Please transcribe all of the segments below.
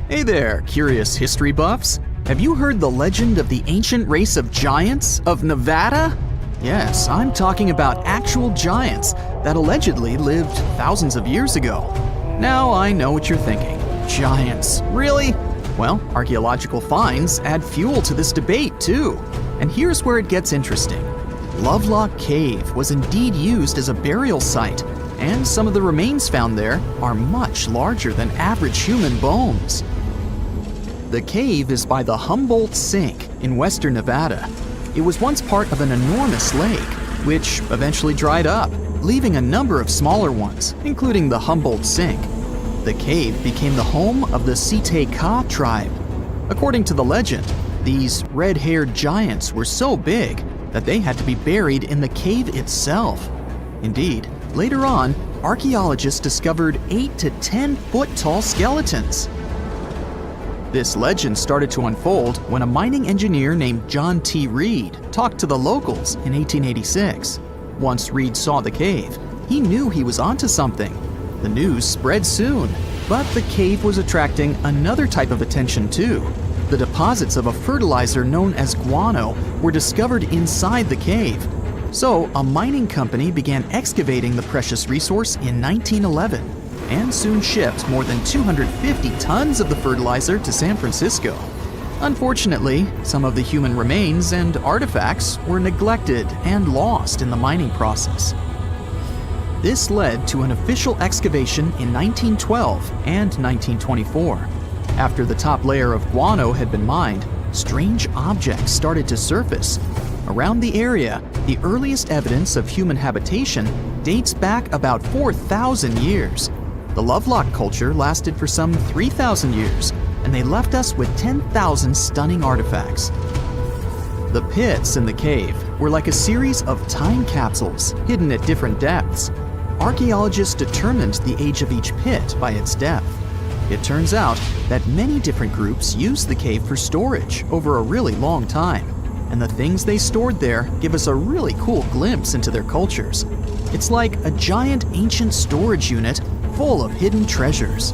Hey there, curious history buffs. Have you heard the legend of the ancient race of giants of Nevada? Yes, I'm talking about actual giants that allegedly lived thousands of years ago. Now I know what you're thinking. Giants, really? Well, archaeological finds add fuel to this debate too. And here's where it gets interesting. Lovelock Cave was indeed used as a burial site, and some of the remains found there are much larger than average human bones. The cave is by the Humboldt Sink in western Nevada. It was once part of an enormous lake, which eventually dried up, leaving a number of smaller ones, including the Humboldt Sink. The cave became the home of the Site-Ka tribe. According to the legend, these red-haired giants were so big that they had to be buried in the cave itself. Indeed, later on, archaeologists discovered 8 to 10 foot tall skeletons. This legend started to unfold when a mining engineer named John T. Reed talked to the locals in 1886. Once Reed saw the cave, he knew he was onto something. The news spread soon, but the cave was attracting another type of attention too. The deposits of a fertilizer known as guano were discovered inside the cave. So a mining company began excavating the precious resource in 1911 and soon shipped more than 250 tons of the fertilizer to San Francisco. Unfortunately, some of the human remains and artifacts were neglected and lost in the mining process. This led to an official excavation in 1912 and 1924. After the top layer of guano had been mined, strange objects started to surface. Around the area, the earliest evidence of human habitation dates back about 4,000 years. The Lovelock culture lasted for some 3,000 years, and they left us with 10,000 stunning artifacts. The pits in the cave were like a series of time capsules hidden at different depths. Archaeologists determined the age of each pit by its depth. It turns out that many different groups used the cave for storage over a really long time, and the things they stored there give us a really cool glimpse into their cultures. It's like a giant ancient storage unit full of hidden treasures.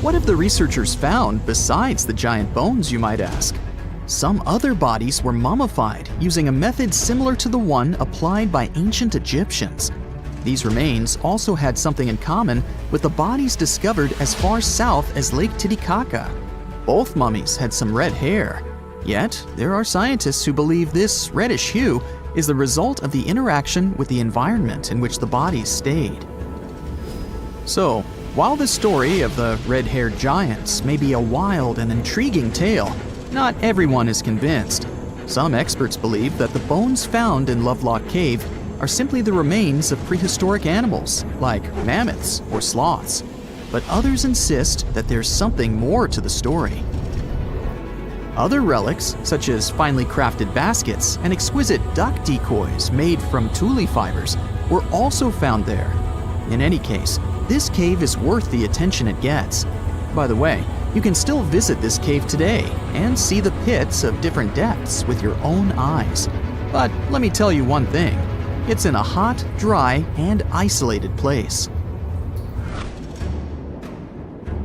What have the researchers found besides the giant bones, you might ask? Some other bodies were mummified using a method similar to the one applied by ancient Egyptians. These remains also had something in common with the bodies discovered as far south as Lake Titicaca. Both mummies had some red hair. Yet, there are scientists who believe this reddish hue is the result of the interaction with the environment in which the bodies stayed. So, while the story of the red-haired giants may be a wild and intriguing tale, not everyone is convinced. Some experts believe that the bones found in Lovelock Cave are simply the remains of prehistoric animals, like mammoths or sloths. But others insist that there's something more to the story. Other relics, such as finely crafted baskets and exquisite duck decoys made from tule fibers, were also found there. In any case, this cave is worth the attention it gets. By the way, you can still visit this cave today and see the pits of different depths with your own eyes. But let me tell you one thing. It's in a hot, dry, and isolated place.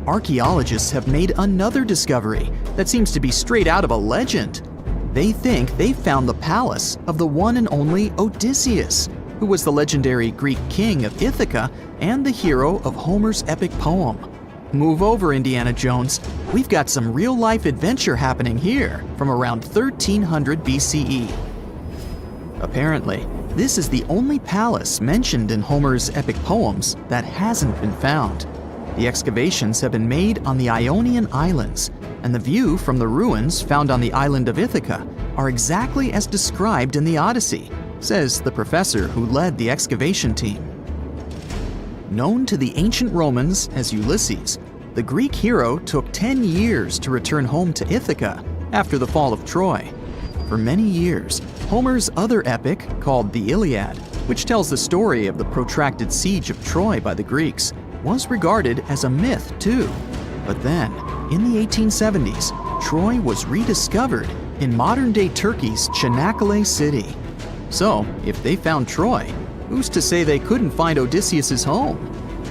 Archaeologists have made another discovery that seems to be straight out of a legend. They think they found the palace of the one and only Odysseus, who was the legendary Greek king of Ithaca and the hero of Homer's epic poem. Move over, Indiana Jones. We've got some real-life adventure happening here from around 1300 BCE. Apparently, this is the only palace mentioned in Homer's epic poems that hasn't been found. The excavations have been made on the Ionian Islands, and the view from the ruins found on the island of Ithaca are exactly as described in the Odyssey, says the professor who led the excavation team. Known to the ancient Romans as Ulysses, the Greek hero took 10 years to return home to Ithaca after the fall of Troy. For many years, Homer's other epic, called the Iliad, which tells the story of the protracted siege of Troy by the Greeks, was regarded as a myth too. But then, in the 1870s, Troy was rediscovered in modern-day Turkey's Çanakkale city. So, if they found Troy, who's to say they couldn't find Odysseus's home?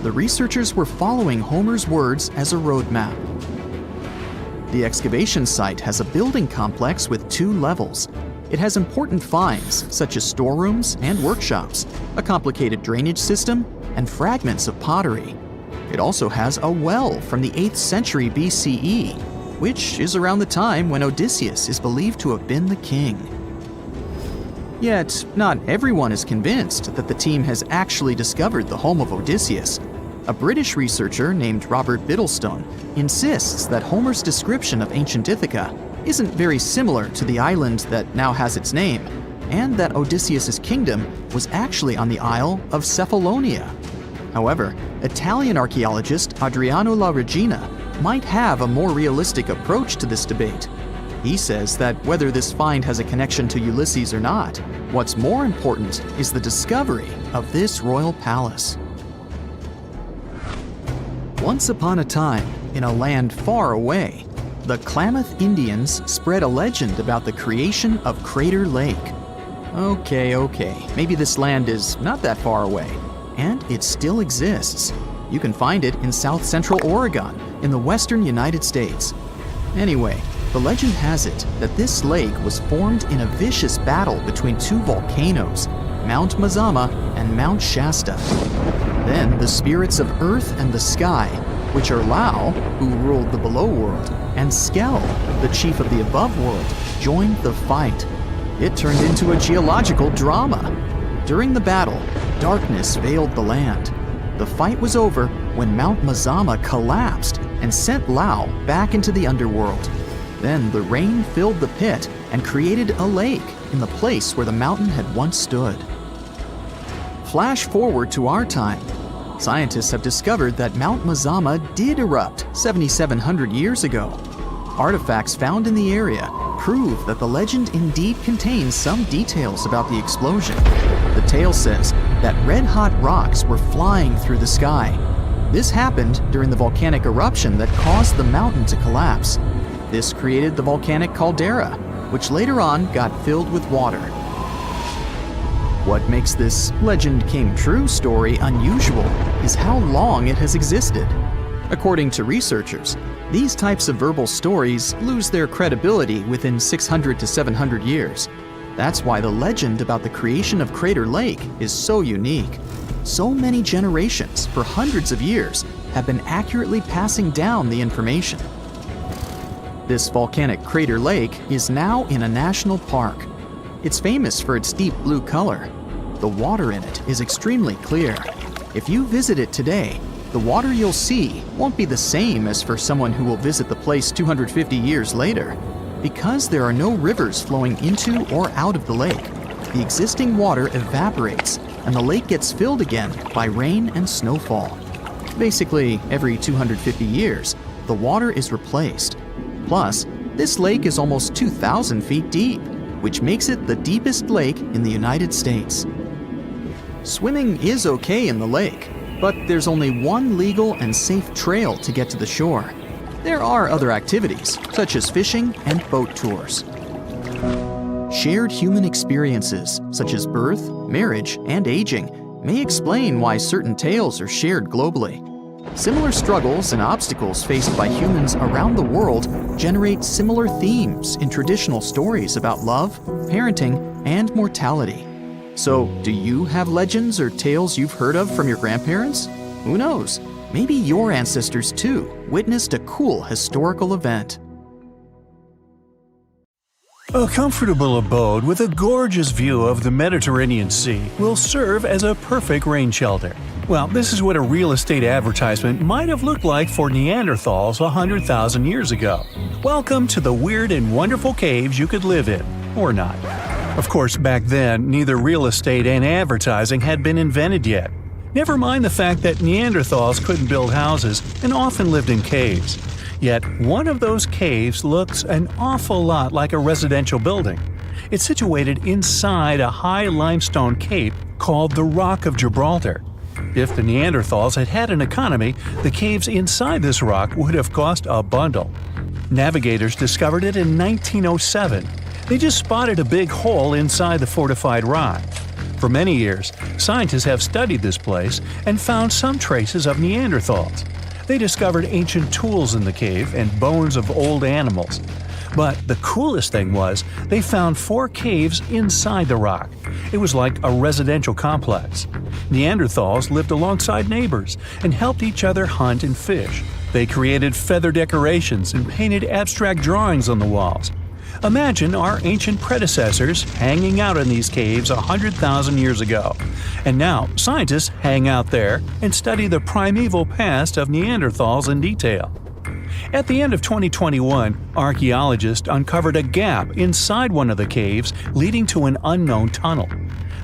The researchers were following Homer's words as a roadmap. The excavation site has a building complex with 2 levels. It has important finds, such as storerooms and workshops, a complicated drainage system, and fragments of pottery. It also has a well from the 8th century BCE, which is around the time when Odysseus is believed to have been the king. Yet, not everyone is convinced that the team has actually discovered the home of Odysseus. A British researcher named Robert Biddlestone insists that Homer's description of ancient Ithaca isn't very similar to the island that now has its name, and that Odysseus's kingdom was actually on the Isle of Cephalonia. However, Italian archaeologist Adriano La Regina might have a more realistic approach to this debate. He says that whether this find has a connection to Ulysses or not, what's more important is the discovery of this royal palace. Once upon a time, in a land far away, the Klamath Indians spread a legend about the creation of Crater Lake. Okay, maybe this land is not that far away, and it still exists. You can find it in south-central Oregon, in the western United States. Anyway, the legend has it that this lake was formed in a vicious battle between 2 volcanoes, Mount Mazama and Mount Shasta. Then the spirits of earth and the sky, which are Lao, who ruled the below world, and Skel, the chief of the above world, joined the fight. It turned into a geological drama. During the battle, darkness veiled the land. The fight was over when Mount Mazama collapsed and sent Lao back into the underworld. Then the rain filled the pit and created a lake in the place where the mountain had once stood. Flash forward to our time. Scientists have discovered that Mount Mazama did erupt 7,700 years ago. Artifacts found in the area prove that the legend indeed contains some details about the explosion. The tale says that red-hot rocks were flying through the sky. This happened during the volcanic eruption that caused the mountain to collapse. This created the volcanic caldera, which later on got filled with water. What makes this legend came true story unusual is how long it has existed. According to researchers, these types of verbal stories lose their credibility within 600 to 700 years. That's why the legend about the creation of Crater Lake is so unique. So many generations, for hundreds of years, have been accurately passing down the information. This volcanic Crater Lake is now in a national park. It's famous for its deep blue color. The water in it is extremely clear. If you visit it today, the water you'll see won't be the same as for someone who will visit the place 250 years later. Because there are no rivers flowing into or out of the lake, the existing water evaporates and the lake gets filled again by rain and snowfall. Basically, every 250 years, the water is replaced. Plus, this lake is almost 2,000 feet deep, which makes it the deepest lake in the United States. Swimming is okay in the lake, but there's only one legal and safe trail to get to the shore. There are other activities, such as fishing and boat tours. Shared human experiences, such as birth, marriage, and aging, may explain why certain tales are shared globally. Similar struggles and obstacles faced by humans around the world generate similar themes in traditional stories about love, parenting, and mortality. So, do you have legends or tales you've heard of from your grandparents? Who knows? Maybe your ancestors, too, witnessed a cool historical event. A comfortable abode with a gorgeous view of the Mediterranean Sea will serve as a perfect rain shelter. Well, this is what a real estate advertisement might have looked like for Neanderthals 100,000 years ago. Welcome to the weird and wonderful caves you could live in, or not. Of course, back then, neither real estate and advertising had been invented yet. Never mind the fact that Neanderthals couldn't build houses and often lived in caves. Yet, one of those caves looks an awful lot like a residential building. It's situated inside a high limestone cape called the Rock of Gibraltar. If the Neanderthals had had an economy, the caves inside this rock would have cost a bundle. Navigators discovered it in 1907. They just spotted a big hole inside the fortified rock. For many years, scientists have studied this place and found some traces of Neanderthals. They discovered ancient tools in the cave and bones of old animals. But the coolest thing was, they found 4 caves inside the rock. It was like a residential complex. Neanderthals lived alongside neighbors and helped each other hunt and fish. They created feather decorations and painted abstract drawings on the walls. Imagine our ancient predecessors hanging out in these caves 100,000 years ago. And now, scientists hang out there and study the primeval past of Neanderthals in detail. At the end of 2021, archaeologists uncovered a gap inside one of the caves leading to an unknown tunnel.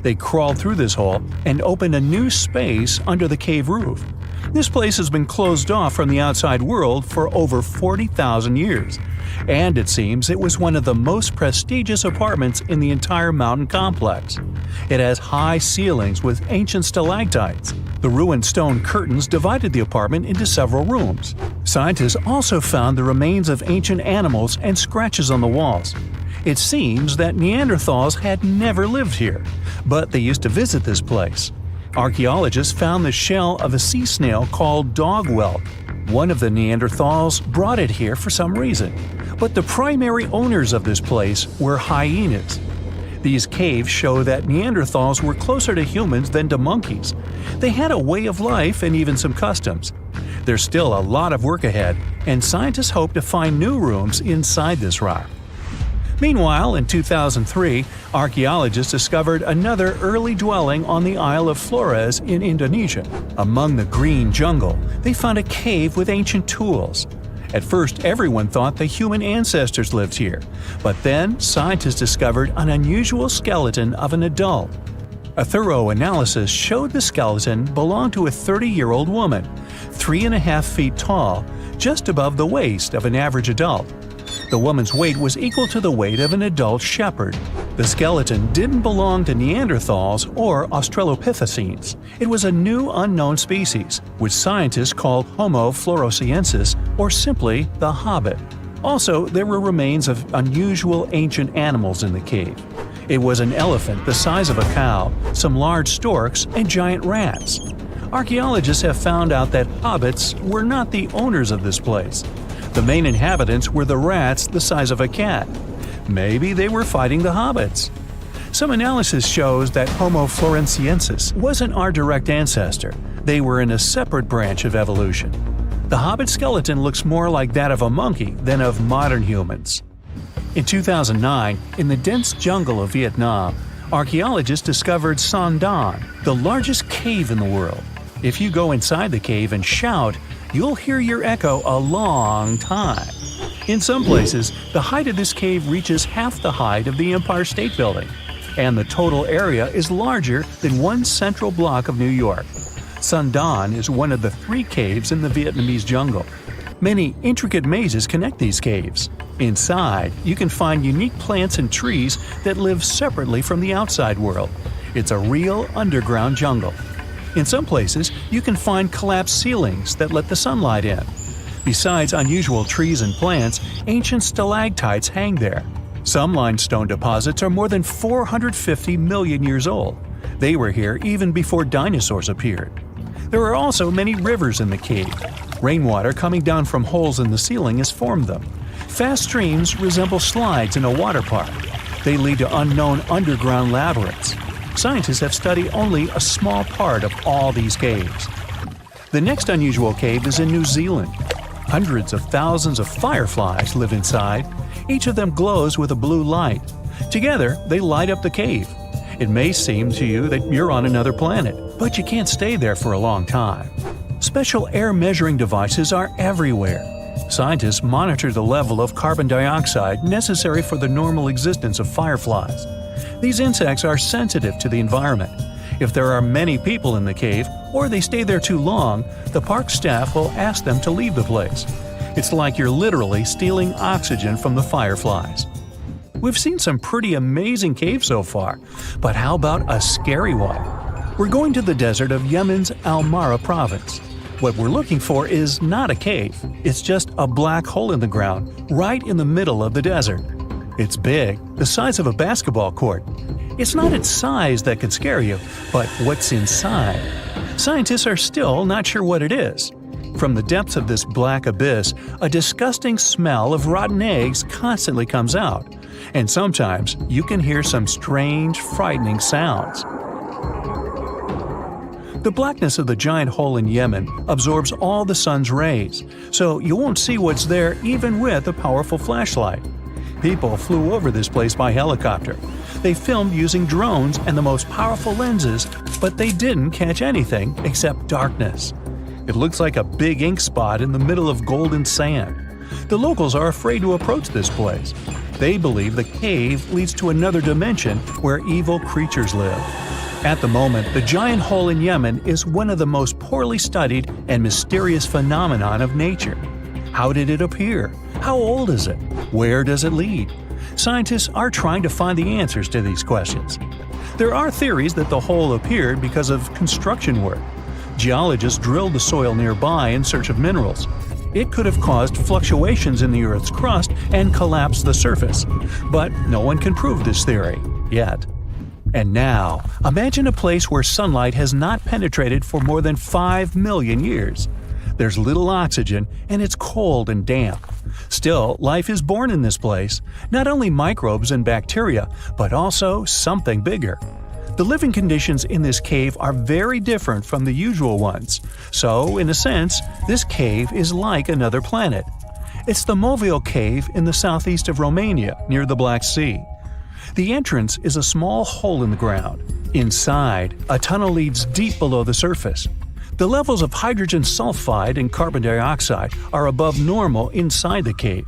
They crawled through this hole and opened a new space under the cave roof. This place has been closed off from the outside world for over 40,000 years. And it seems it was one of the most prestigious apartments in the entire mountain complex. It has high ceilings with ancient stalactites. The ruined stone curtains divided the apartment into several rooms. Scientists also found the remains of ancient animals and scratches on the walls. It seems that Neanderthals had never lived here, but they used to visit this place. Archaeologists found the shell of a sea snail called dog-whelk. One of the Neanderthals brought it here for some reason, but the primary owners of this place were hyenas. These caves show that Neanderthals were closer to humans than to monkeys. They had a way of life and even some customs. There's still a lot of work ahead, and scientists hope to find new rooms inside this rock. Meanwhile, in 2003, archaeologists discovered another early dwelling on the Isle of Flores in Indonesia. Among the green jungle, they found a cave with ancient tools. At first, everyone thought the human ancestors lived here, but then scientists discovered an unusual skeleton of an adult. A thorough analysis showed the skeleton belonged to a 30-year-old woman, 3.5 feet tall, just above the waist of an average adult. The woman's weight was equal to the weight of an adult shepherd. The skeleton didn't belong to Neanderthals or Australopithecines. It was a new unknown species, which scientists called Homo floresiensis, or simply the Hobbit. Also, there were remains of unusual ancient animals in the cave. It was an elephant the size of a cow, some large storks, and giant rats. Archaeologists have found out that hobbits were not the owners of this place. The main inhabitants were the rats the size of a cat. Maybe they were fighting the hobbits. Some analysis shows that Homo floresiensis wasn't our direct ancestor. They were in a separate branch of evolution. The hobbit skeleton looks more like that of a monkey than of modern humans. In 2009, in the dense jungle of Vietnam, archaeologists discovered Son Don, the largest cave in the world. If you go inside the cave and shout, you'll hear your echo a long time. In some places, the height of this cave reaches half the height of the Empire State Building, and the total area is larger than one central block of New York. Son Don is one of the 3 caves in the Vietnamese jungle. Many intricate mazes connect these caves. Inside, you can find unique plants and trees that live separately from the outside world. It's a real underground jungle. In some places, you can find collapsed ceilings that let the sunlight in. Besides unusual trees and plants, ancient stalactites hang there. Some limestone deposits are more than 450 million years old. They were here even before dinosaurs appeared. There are also many rivers in the cave. Rainwater coming down from holes in the ceiling has formed them. Fast streams resemble slides in a water park. They lead to unknown underground labyrinths. Scientists have studied only a small part of all these caves. The next unusual cave is in New Zealand. Hundreds of thousands of fireflies live inside. Each of them glows with a blue light. Together, they light up the cave. It may seem to you that you're on another planet, but you can't stay there for a long time. Special air measuring devices are everywhere. Scientists monitor the level of carbon dioxide necessary for the normal existence of fireflies. These insects are sensitive to the environment. If there are many people in the cave, or they stay there too long, the park staff will ask them to leave the place. It's like you're literally stealing oxygen from the fireflies. We've seen some pretty amazing caves so far, but how about a scary one? We're going to the desert of Yemen's Al-Mara province. What we're looking for is not a cave, it's just a black hole in the ground, right in the middle of the desert. It's big, the size of a basketball court. It's not its size that could scare you, but what's inside. Scientists are still not sure what it is. From the depths of this black abyss, a disgusting smell of rotten eggs constantly comes out, and sometimes you can hear some strange, frightening sounds. The blackness of the giant hole in Yemen absorbs all the sun's rays, so you won't see what's there even with a powerful flashlight. People flew over this place by helicopter. They filmed using drones and the most powerful lenses, but they didn't catch anything except darkness. It looks like a big ink spot in the middle of golden sand. The locals are afraid to approach this place. They believe the cave leads to another dimension where evil creatures live. At the moment, the giant hole in Yemen is one of the most poorly studied and mysterious phenomenon of nature. How did it appear? How old is it? Where does it lead? Scientists are trying to find the answers to these questions. There are theories that the hole appeared because of construction work. Geologists drilled the soil nearby in search of minerals. It could have caused fluctuations in the Earth's crust and collapsed the surface. But no one can prove this theory, yet. And now, imagine a place where sunlight has not penetrated for more than 5 million years. There's little oxygen, and it's cold and damp. Still, life is born in this place, not only microbes and bacteria, but also something bigger. The living conditions in this cave are very different from the usual ones, so, in a sense, this cave is like another planet. It's the Movil Cave in the southeast of Romania, near the Black Sea. The entrance is a small hole in the ground. Inside, a tunnel leads deep below the surface. The levels of hydrogen sulfide and carbon dioxide are above normal inside the cave.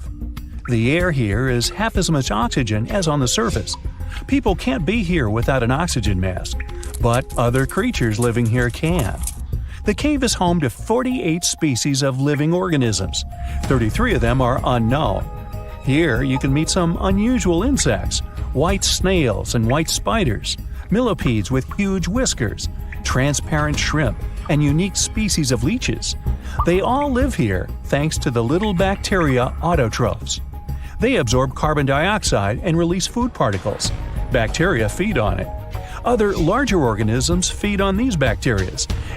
The air here is half as much oxygen as on the surface. People can't be here without an oxygen mask, but other creatures living here can. The cave is home to 48 species of living organisms. 33 of them are unknown. Here you can meet some unusual insects, white snails and white spiders, millipedes with huge whiskers, transparent shrimp, and unique species of leeches. They all live here thanks to the little bacteria autotrophs. They absorb carbon dioxide and release food particles. Bacteria feed on it. Other larger organisms feed on these bacteria,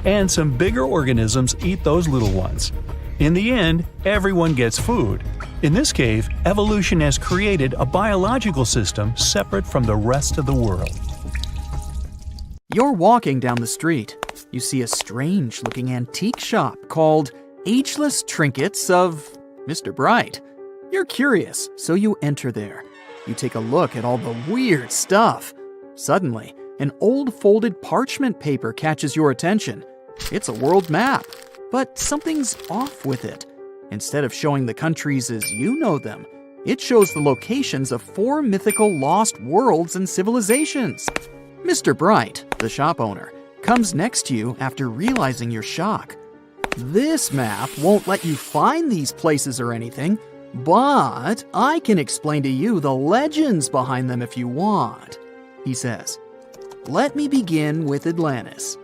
and some bigger organisms eat those little ones. In the end, everyone gets food. In this cave, evolution has created a biological system separate from the rest of the world. You're walking down the street. You see a strange-looking antique shop called Ageless Trinkets of Mr. Bright. You're curious, so you enter there. You take a look at all the weird stuff. Suddenly, an old folded parchment paper catches your attention. It's a world map, but something's off with it. Instead of showing the countries as you know them, it shows the locations of 4 mythical lost worlds and civilizations. Mr. Bright, the shop owner, comes next to you after realizing your shock. This map won't let you find these places or anything, but I can explain to you the legends behind them if you want, he says. Let me begin with Atlantis.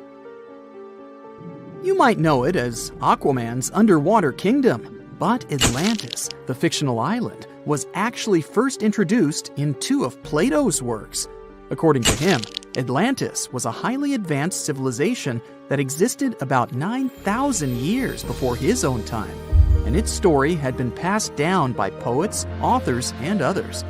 You might know it as Aquaman's underwater kingdom, but Atlantis, the fictional island, was actually first introduced in 2 of Plato's works. According to him, Atlantis was a highly advanced civilization that existed about 9,000 years before his own time, and its story had been passed down by poets, authors, and others.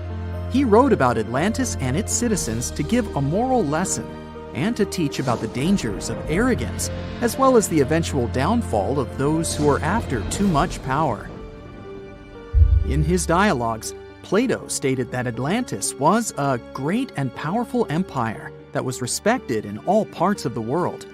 He wrote about Atlantis and its citizens to give a moral lesson and to teach about the dangers of arrogance, as well as the eventual downfall of those who are after too much power. In his dialogues, Plato stated that Atlantis was a great and powerful empire that was respected in all parts of the world.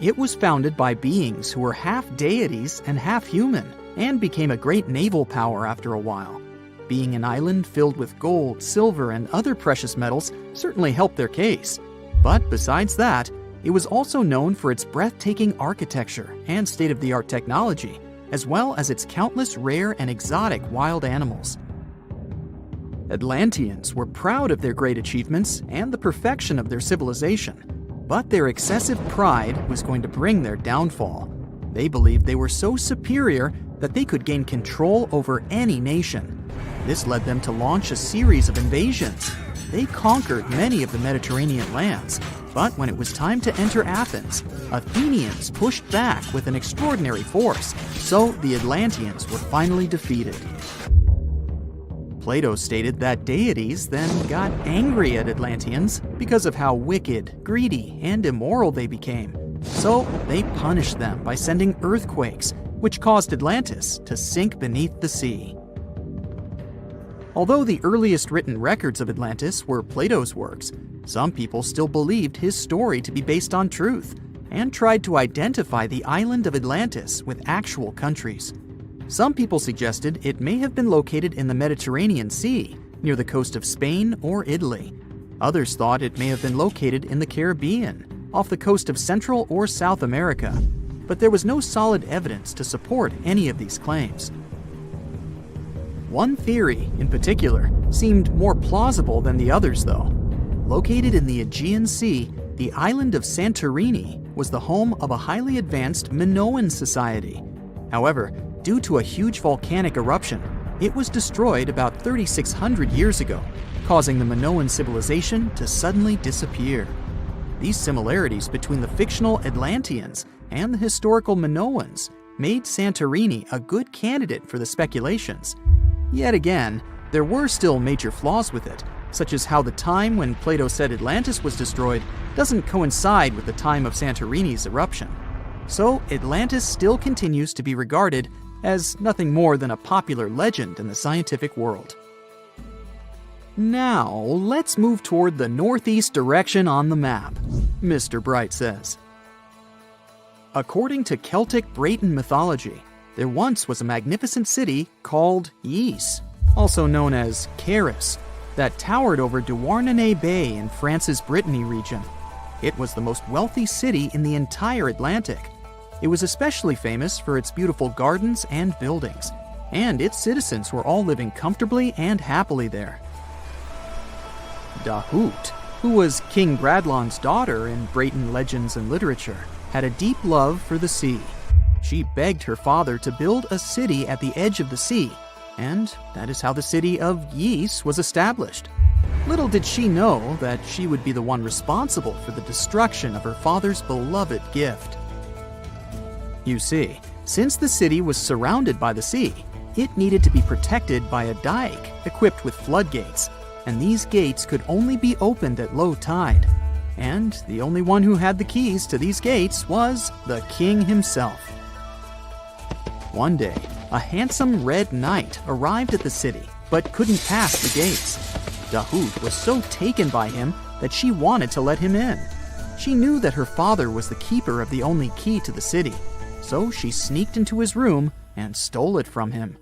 It was founded by beings who were half deities and half human, and became a great naval power after a while. Being an island filled with gold, silver, and other precious metals certainly helped their case. But besides that, it was also known for its breathtaking architecture and state-of-the-art technology, as well as its countless rare and exotic wild animals. Atlanteans were proud of their great achievements and the perfection of their civilization, but their excessive pride was going to bring their downfall. They believed they were so superior that they could gain control over any nation. This led them to launch a series of invasions. they conquered many of the Mediterranean lands, but when it was time to enter Athens, Athenians pushed back with an extraordinary force, so the Atlanteans were finally defeated. Plato stated that deities then got angry at Atlanteans because of how wicked, greedy, and immoral they became. So they punished them by sending earthquakes, which caused Atlantis to sink beneath the sea. Although the earliest written records of Atlantis were Plato's works, some people still believed his story to be based on truth and tried to identify the island of Atlantis with actual countries. Some people suggested it may have been located in the Mediterranean Sea, near the coast of Spain or Italy. Others thought it may have been located in the Caribbean, off the coast of Central or South America, but there was no solid evidence to support any of these claims. One theory, in particular, seemed more plausible than the others, though. Located in the Aegean Sea, the island of Santorini was the home of a highly advanced Minoan society. However, due to a huge volcanic eruption, it was destroyed about 3,600 years ago, causing the Minoan civilization to suddenly disappear. These similarities between the fictional Atlanteans and the historical Minoans made Santorini a good candidate for the speculations. Yet again, there were still major flaws with it, such as how the time when Plato said Atlantis was destroyed doesn't coincide with the time of Santorini's eruption. So Atlantis still continues to be regarded as nothing more than a popular legend in the scientific world. Now, let's move toward the northeast direction on the map, Mr. Bright says. According to Celtic Breton mythology, there once was a magnificent city called Ys, also known as Caris, that towered over Douarnenez Bay in France's Brittany region. It was the most wealthy city in the entire Atlantic. It was especially famous for its beautiful gardens and buildings, and its citizens were all living comfortably and happily there. Dahut, who was King Bradlon's daughter in Breton legends and literature, had a deep love for the sea. She begged her father to build a city at the edge of the sea, and that is how the city of Ys was established. Little did she know that she would be the one responsible for the destruction of her father's beloved gift. You see, since the city was surrounded by the sea, it needed to be protected by a dike equipped with floodgates, and these gates could only be opened at low tide. And the only one who had the keys to these gates was the king himself. One day, a handsome red knight arrived at the city, but couldn't pass the gates. Dahut was so taken by him that she wanted to let him in. She knew that her father was the keeper of the only key to the city, so she sneaked into his room and stole it from him.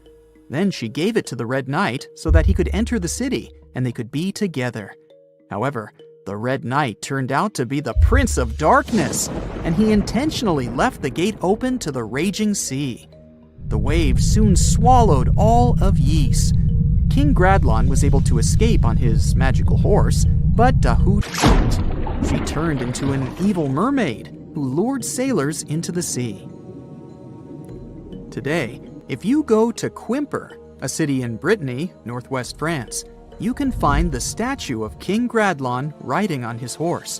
Then she gave it to the Red Knight so that he could enter the city and they could be together. However, the Red Knight turned out to be the Prince of Darkness, and he intentionally left the gate open to the raging sea. The waves soon swallowed all of Ys. King Gradlon was able to escape on his magical horse, but Dahut couldn't. She turned into an evil mermaid who lured sailors into the sea. Today, if you go to Quimper, a city in Brittany, northwest France, you can find the statue of King Gradlon riding on his horse.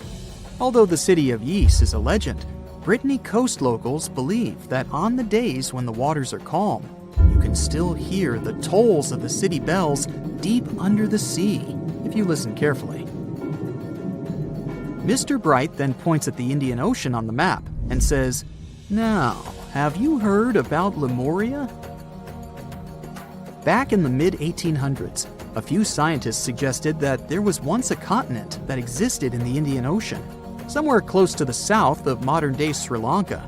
Although the city of Ys is a legend, Brittany coast locals believe that on the days when the waters are calm, you can still hear the tolls of the city bells deep under the sea, if you listen carefully. Mr. Bright then points at the Indian Ocean on the map and says, "Now, have you heard about Lemuria?" Back in the mid-1800s, a few scientists suggested that there was once a continent that existed in the Indian Ocean, somewhere close to the south of modern-day Sri Lanka.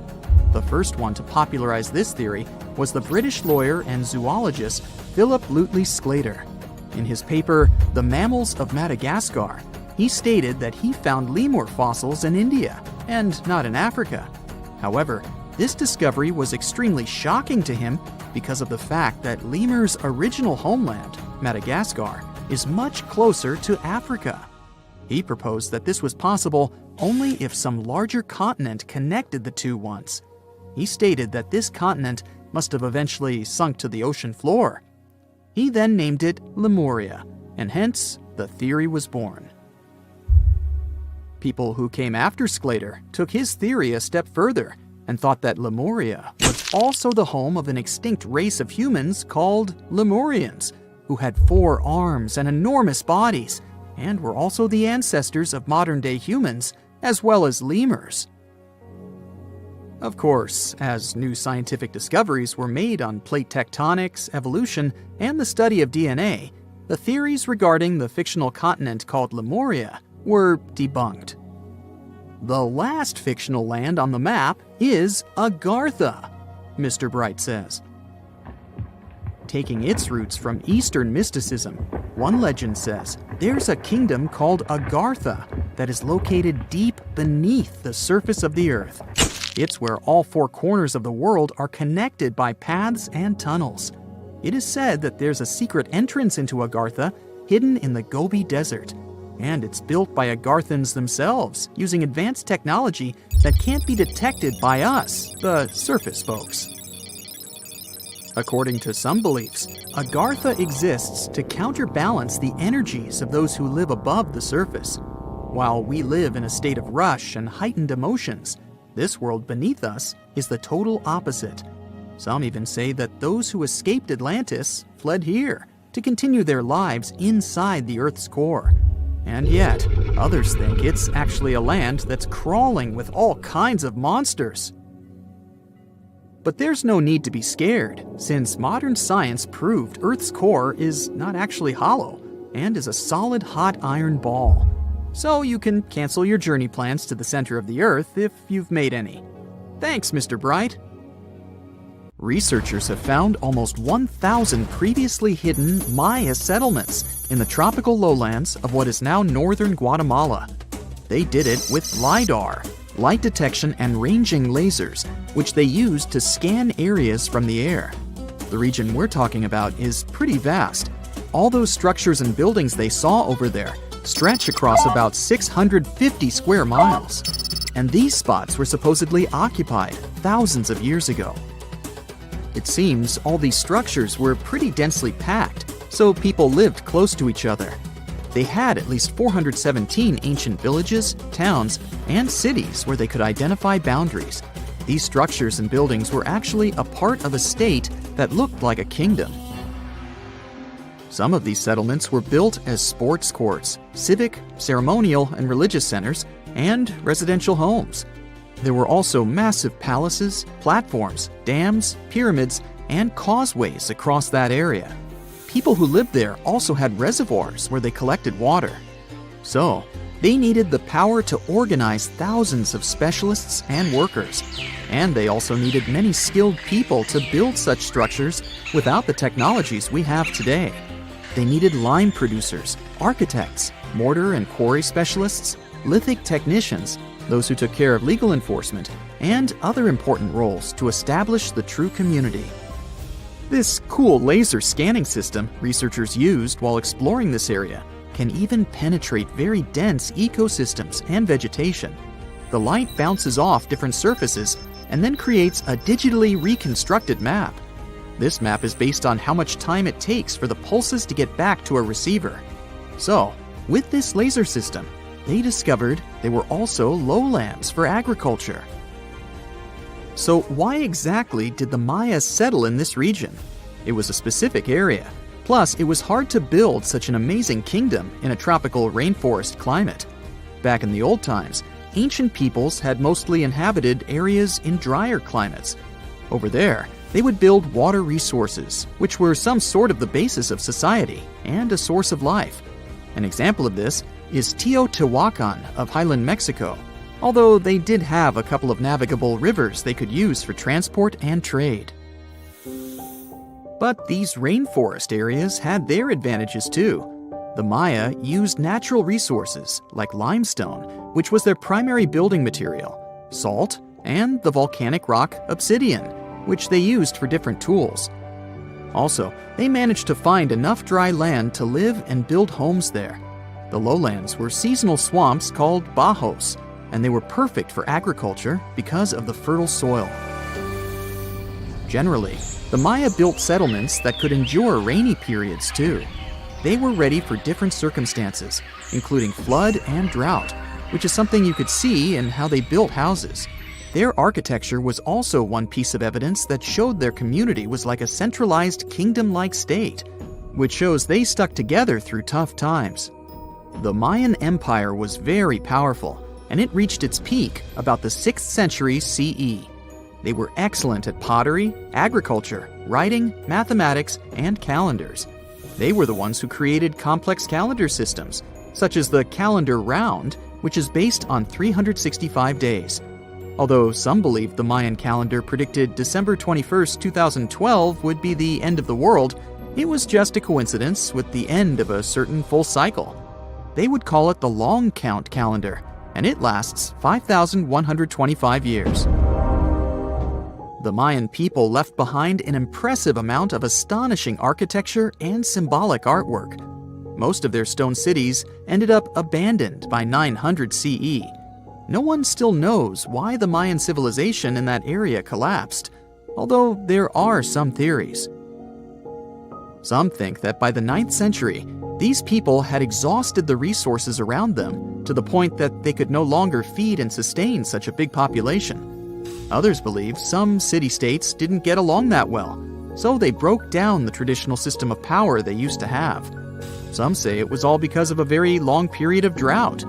The first one to popularize this theory was the British lawyer and zoologist Philip Lutley Sclater. In his paper, The Mammals of Madagascar, he stated that he found lemur fossils in India, and not in Africa. However, this discovery was extremely shocking to him because of the fact that lemurs' original homeland, Madagascar, is much closer to Africa. He proposed that this was possible only if some larger continent connected the two once. He stated that this continent must have eventually sunk to the ocean floor. He then named it Lemuria, and hence the theory was born. People who came after Sclater took his theory a step further and thought that Lemuria was also the home of an extinct race of humans called Lemurians, who had 4 arms and enormous bodies, and were also the ancestors of modern-day humans, as well as lemurs. Of course, as new scientific discoveries were made on plate tectonics, evolution, and the study of DNA, the theories regarding the fictional continent called Lemuria were debunked. The last fictional land on the map is Agartha, Mr. Bright says. Taking its roots from Eastern mysticism, one legend says there's a kingdom called Agartha that is located deep beneath the surface of the earth. It's where all 4 corners of the world are connected by paths and tunnels. It is said that there's a secret entrance into Agartha hidden in the Gobi Desert, and it's built by Agarthans themselves using advanced technology that can't be detected by us, the surface folks. According to some beliefs, Agartha exists to counterbalance the energies of those who live above the surface. While we live in a state of rush and heightened emotions, this world beneath us is the total opposite. Some even say that those who escaped Atlantis fled here to continue their lives inside the Earth's core. And yet, others think it's actually a land that's crawling with all kinds of monsters. But there's no need to be scared, since modern science proved Earth's core is not actually hollow and is a solid hot iron ball. So you can cancel your journey plans to the center of the Earth if you've made any. Thanks, Mr. Bright. Researchers have found almost 1,000 previously hidden Maya settlements in the tropical lowlands of what is now northern Guatemala. They did it with LiDAR, light detection and ranging lasers, which they used to scan areas from the air. The region we're talking about is pretty vast. All those structures and buildings they saw over there stretch across about 650 square miles. And these spots were supposedly occupied thousands of years ago. It seems all these structures were pretty densely packed, so people lived close to each other. They had at least 417 ancient villages, towns, and cities where they could identify boundaries. These structures and buildings were actually a part of a state that looked like a kingdom. Some of these settlements were built as sports courts, civic, ceremonial, and religious centers, and residential homes. There were also massive palaces, platforms, dams, pyramids, and causeways across that area. People who lived there also had reservoirs where they collected water. So, they needed the power to organize thousands of specialists and workers. And they also needed many skilled people to build such structures without the technologies we have today. They needed lime producers, architects, mortar and quarry specialists, lithic technicians, those who took care of legal enforcement, and other important roles to establish the true community. This cool laser scanning system researchers used while exploring this area can even penetrate very dense ecosystems and vegetation. The light bounces off different surfaces and then creates a digitally reconstructed map. This map is based on how much time it takes for the pulses to get back to a receiver. So, with this laser system, they discovered there were also lowlands for agriculture. So why exactly did the Mayas settle in this region? It was a specific area. Plus, it was hard to build such an amazing kingdom in a tropical rainforest climate. Back in the old times, ancient peoples had mostly inhabited areas in drier climates. Over there, they would build water resources, which were some sort of the basis of society and a source of life. An example of this is Teotihuacan of Highland Mexico, although they did have a couple of navigable rivers they could use for transport and trade. But these rainforest areas had their advantages too. The Maya used natural resources like limestone, which was their primary building material, salt, and the volcanic rock obsidian, which they used for different tools. Also, they managed to find enough dry land to live and build homes there. The lowlands were seasonal swamps called bajos, and they were perfect for agriculture because of the fertile soil. Generally, the Maya built settlements that could endure rainy periods too. They were ready for different circumstances, including flood and drought, which is something you could see in how they built houses. Their architecture was also one piece of evidence that showed their community was like a centralized kingdom-like state, which shows they stuck together through tough times. The Mayan Empire was very powerful, and it reached its peak about the 6th century CE. They were excellent at pottery, agriculture, writing, mathematics, and calendars. They were the ones who created complex calendar systems, such as the calendar round, which is based on 365 days. Although some believe the Mayan calendar predicted December 21, 2012 would be the end of the world, it was just a coincidence with the end of a certain full cycle. They would call it the long count calendar, and it lasts 5,125 years. The Mayan people left behind an impressive amount of astonishing architecture and symbolic artwork. Most of their stone cities ended up abandoned by 900 CE. No one still knows why the Mayan civilization in that area collapsed, although there are some theories. Some think that by the 9th century, these people had exhausted the resources around them to the point that they could no longer feed and sustain such a big population. Others believe some city-states didn't get along that well, so they broke down the traditional system of power they used to have. Some say it was all because of a very long period of drought.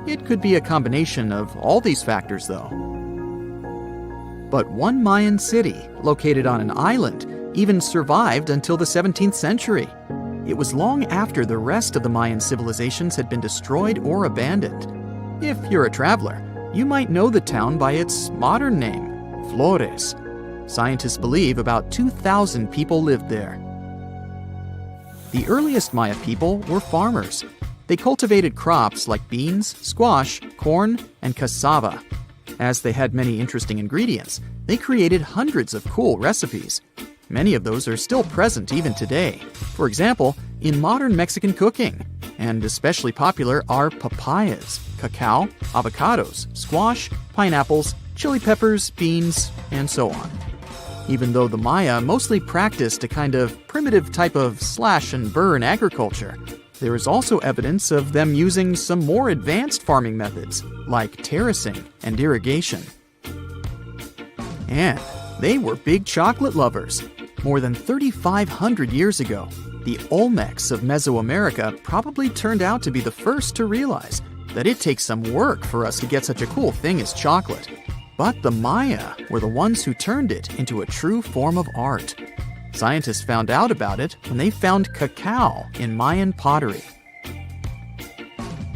It could be a combination of all these factors, though. But one Mayan city, located on an island, even survived until the 17th century. It was long after the rest of the Mayan civilizations had been destroyed or abandoned. If you're a traveler, you might know the town by its modern name, Flores. Scientists believe about 2,000 people lived there. The earliest Maya people were farmers. They cultivated crops like beans, squash, corn, and cassava. As they had many interesting ingredients, they created hundreds of cool recipes. Many of those are still present even today. For example, in modern Mexican cooking. And especially popular are papayas, cacao, avocados, squash, pineapples, chili peppers, beans, and so on. Even though the Maya mostly practiced a kind of primitive type of slash-and-burn agriculture, there is also evidence of them using some more advanced farming methods, like terracing and irrigation. And they were big chocolate lovers. More than 3,500 years ago, the Olmecs of Mesoamerica probably turned out to be the first to realize that it takes some work for us to get such a cool thing as chocolate. But the Maya were the ones who turned it into a true form of art. Scientists found out about it when they found cacao in Mayan pottery.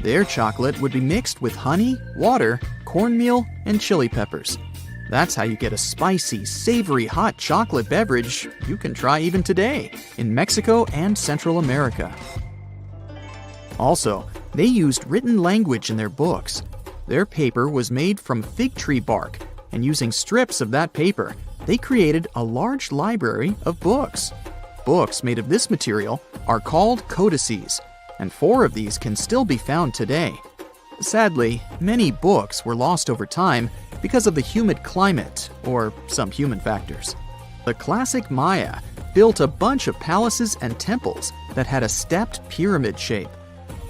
Their chocolate would be mixed with honey, water, cornmeal, and chili peppers. That's how you get a spicy, savory, hot chocolate beverage you can try even today in Mexico and Central America. Also, they used written language in their books. Their paper was made from fig tree bark, and using strips of that paper, they created a large library of books. Books made of this material are called codices, and 4 of these can still be found today. Sadly, many books were lost over time because of the humid climate or some human factors. The classic Maya built a bunch of palaces and temples that had a stepped pyramid shape.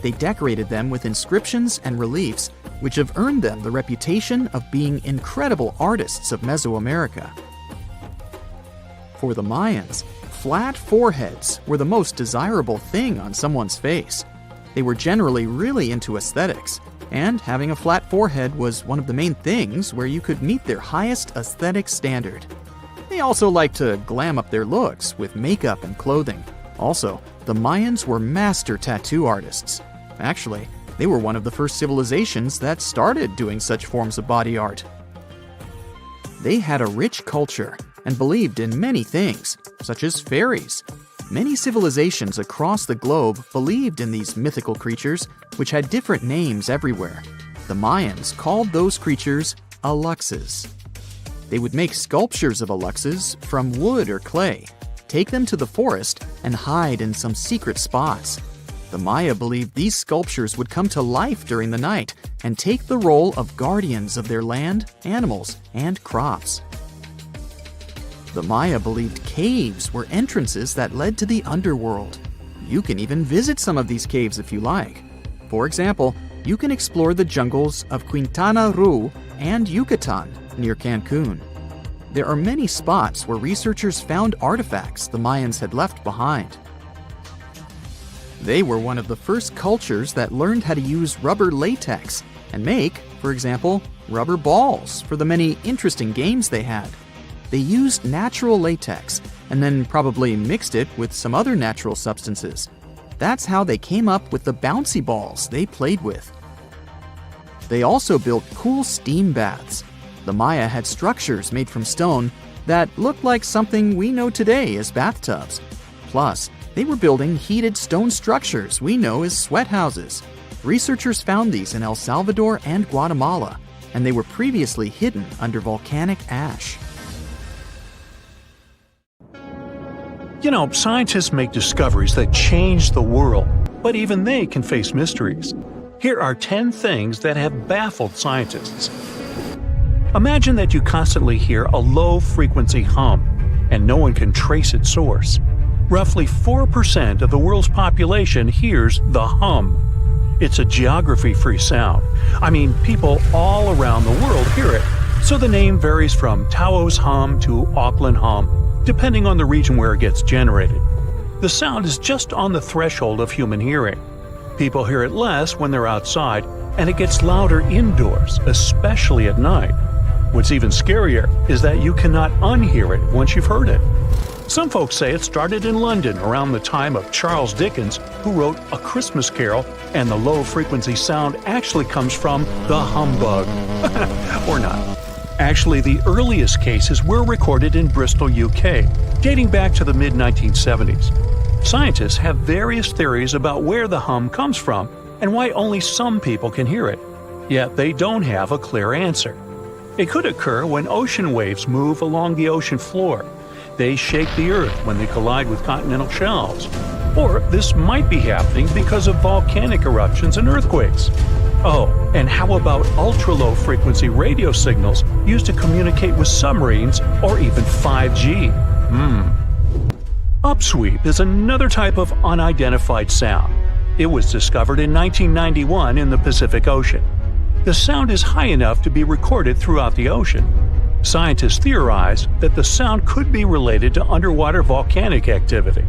They decorated them with inscriptions and reliefs, which have earned them the reputation of being incredible artists of Mesoamerica. For the Mayans, flat foreheads were the most desirable thing on someone's face. They were generally really into aesthetics, and having a flat forehead was one of the main things where you could meet their highest aesthetic standard. They also liked to glam up their looks with makeup and clothing. Also, the Mayans were master tattoo artists. Actually, they were one of the first civilizations that started doing such forms of body art. They had a rich culture and believed in many things, such as fairies. Many civilizations across the globe believed in these mythical creatures, which had different names everywhere. The Mayans called those creatures aluxes. They would make sculptures of aluxes from wood or clay, take them to the forest, and hide in some secret spots. The Maya believed these sculptures would come to life during the night and take the role of guardians of their land, animals, and crops. The Maya believed caves were entrances that led to the underworld. You can even visit some of these caves if you like. For example, you can explore the jungles of Quintana Roo and Yucatan near Cancun. There are many spots where researchers found artifacts the Mayans had left behind. They were one of the first cultures that learned how to use rubber latex and make, for example, rubber balls for the many interesting games they had. They used natural latex and then probably mixed it with some other natural substances. That's how they came up with the bouncy balls they played with. They also built cool steam baths. The Maya had structures made from stone that looked like something we know today as bathtubs. Plus, they were building heated stone structures we know as sweat houses. Researchers found these in El Salvador and Guatemala, and they were previously hidden under volcanic ash. You know, scientists make discoveries that change the world, but even they can face mysteries. Here are 10 things that have baffled scientists. Imagine that you constantly hear a low-frequency hum, and no one can trace its source. Roughly 4% of the world's population hears the hum. It's a geography-free sound. I mean, people all around the world hear it, so the name varies from Tao's hum to Auckland hum, depending on the region where it gets generated. The sound is just on the threshold of human hearing. People hear it less when they're outside, and it gets louder indoors, especially at night. What's even scarier is that you cannot unhear it once you've heard it. Some folks say it started in London around the time of Charles Dickens, who wrote A Christmas Carol, and the low-frequency sound actually comes from the humbug. Or not. Actually, the earliest cases were recorded in Bristol, UK, dating back to the mid-1970s. Scientists have various theories about where the hum comes from and why only some people can hear it, yet they don't have a clear answer. It could occur when ocean waves move along the ocean floor. They shake the Earth when they collide with continental shelves. Or this might be happening because of volcanic eruptions and earthquakes. Oh, and how about ultra-low frequency radio signals used to communicate with submarines or even 5G? Upsweep is another type of unidentified sound. It was discovered in 1991 in the Pacific Ocean. The sound is high enough to be recorded throughout the ocean. Scientists theorize that the sound could be related to underwater volcanic activity.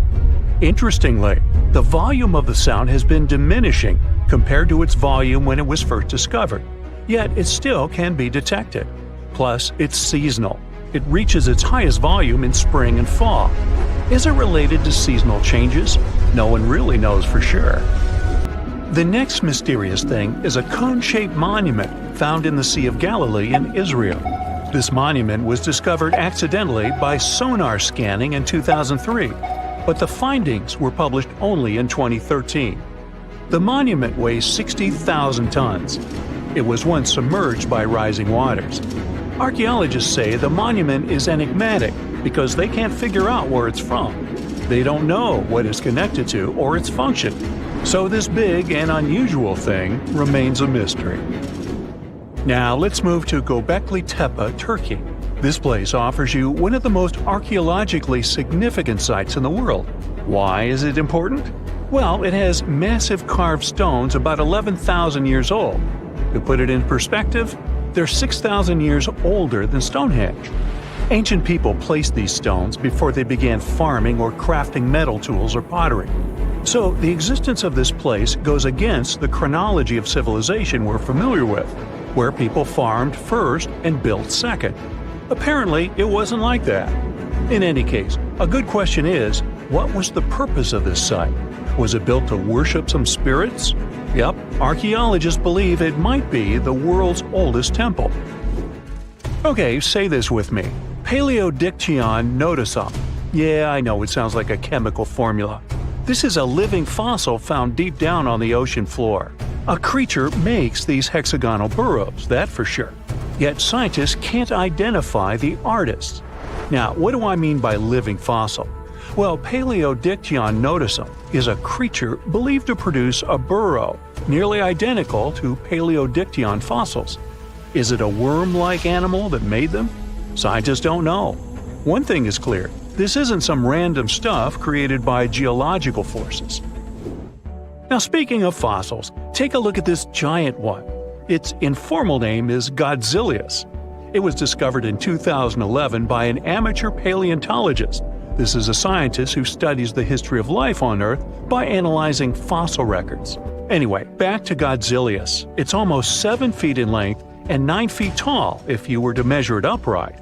Interestingly, the volume of the sound has been diminishing compared to its volume when it was first discovered, yet it still can be detected. Plus, it's seasonal. It reaches its highest volume in spring and fall. Is it related to seasonal changes? No one really knows for sure. The next mysterious thing is a cone-shaped monument found in the Sea of Galilee in Israel. This monument was discovered accidentally by sonar scanning in 2003, but the findings were published only in 2013. The monument weighs 60,000 tons. It was once submerged by rising waters. Archaeologists say the monument is enigmatic because they can't figure out where it's from. They don't know what it's connected to or its function. So this big and unusual thing remains a mystery. Now let's move to Göbekli Tepe, Turkey. This place offers you one of the most archaeologically significant sites in the world. Why is it important? Well, it has massive carved stones about 11,000 years old. To put it in perspective, they're 6,000 years older than Stonehenge. Ancient people placed these stones before they began farming or crafting metal tools or pottery. So the existence of this place goes against the chronology of civilization we're familiar with, where people farmed first and built second. Apparently, it wasn't like that. In any case, a good question is, what was the purpose of this site? Was it built to worship some spirits? Yep, archaeologists believe it might be the world's oldest temple. Okay, say this with me. Paleodictyon notusum. Yeah, I know it sounds like a chemical formula. This is a living fossil found deep down on the ocean floor. A creature makes these hexagonal burrows, that for sure. Yet scientists can't identify the artist. Now, what do I mean by living fossil? Well, Paleodictyon notusum is a creature believed to produce a burrow nearly identical to Paleodictyon fossils. Is it a worm-like animal that made them? Scientists don't know. One thing is clear, This isn't some random stuff created by geological forces. Now, speaking of fossils, take a look at this giant one. Its informal name is Godzillius. It was discovered in 2011 by an amateur paleontologist. This is a scientist who studies the history of life on Earth by analyzing fossil records. Anyway, back to Godzillius. It's almost 7 feet in length and 9 feet tall if you were to measure it upright.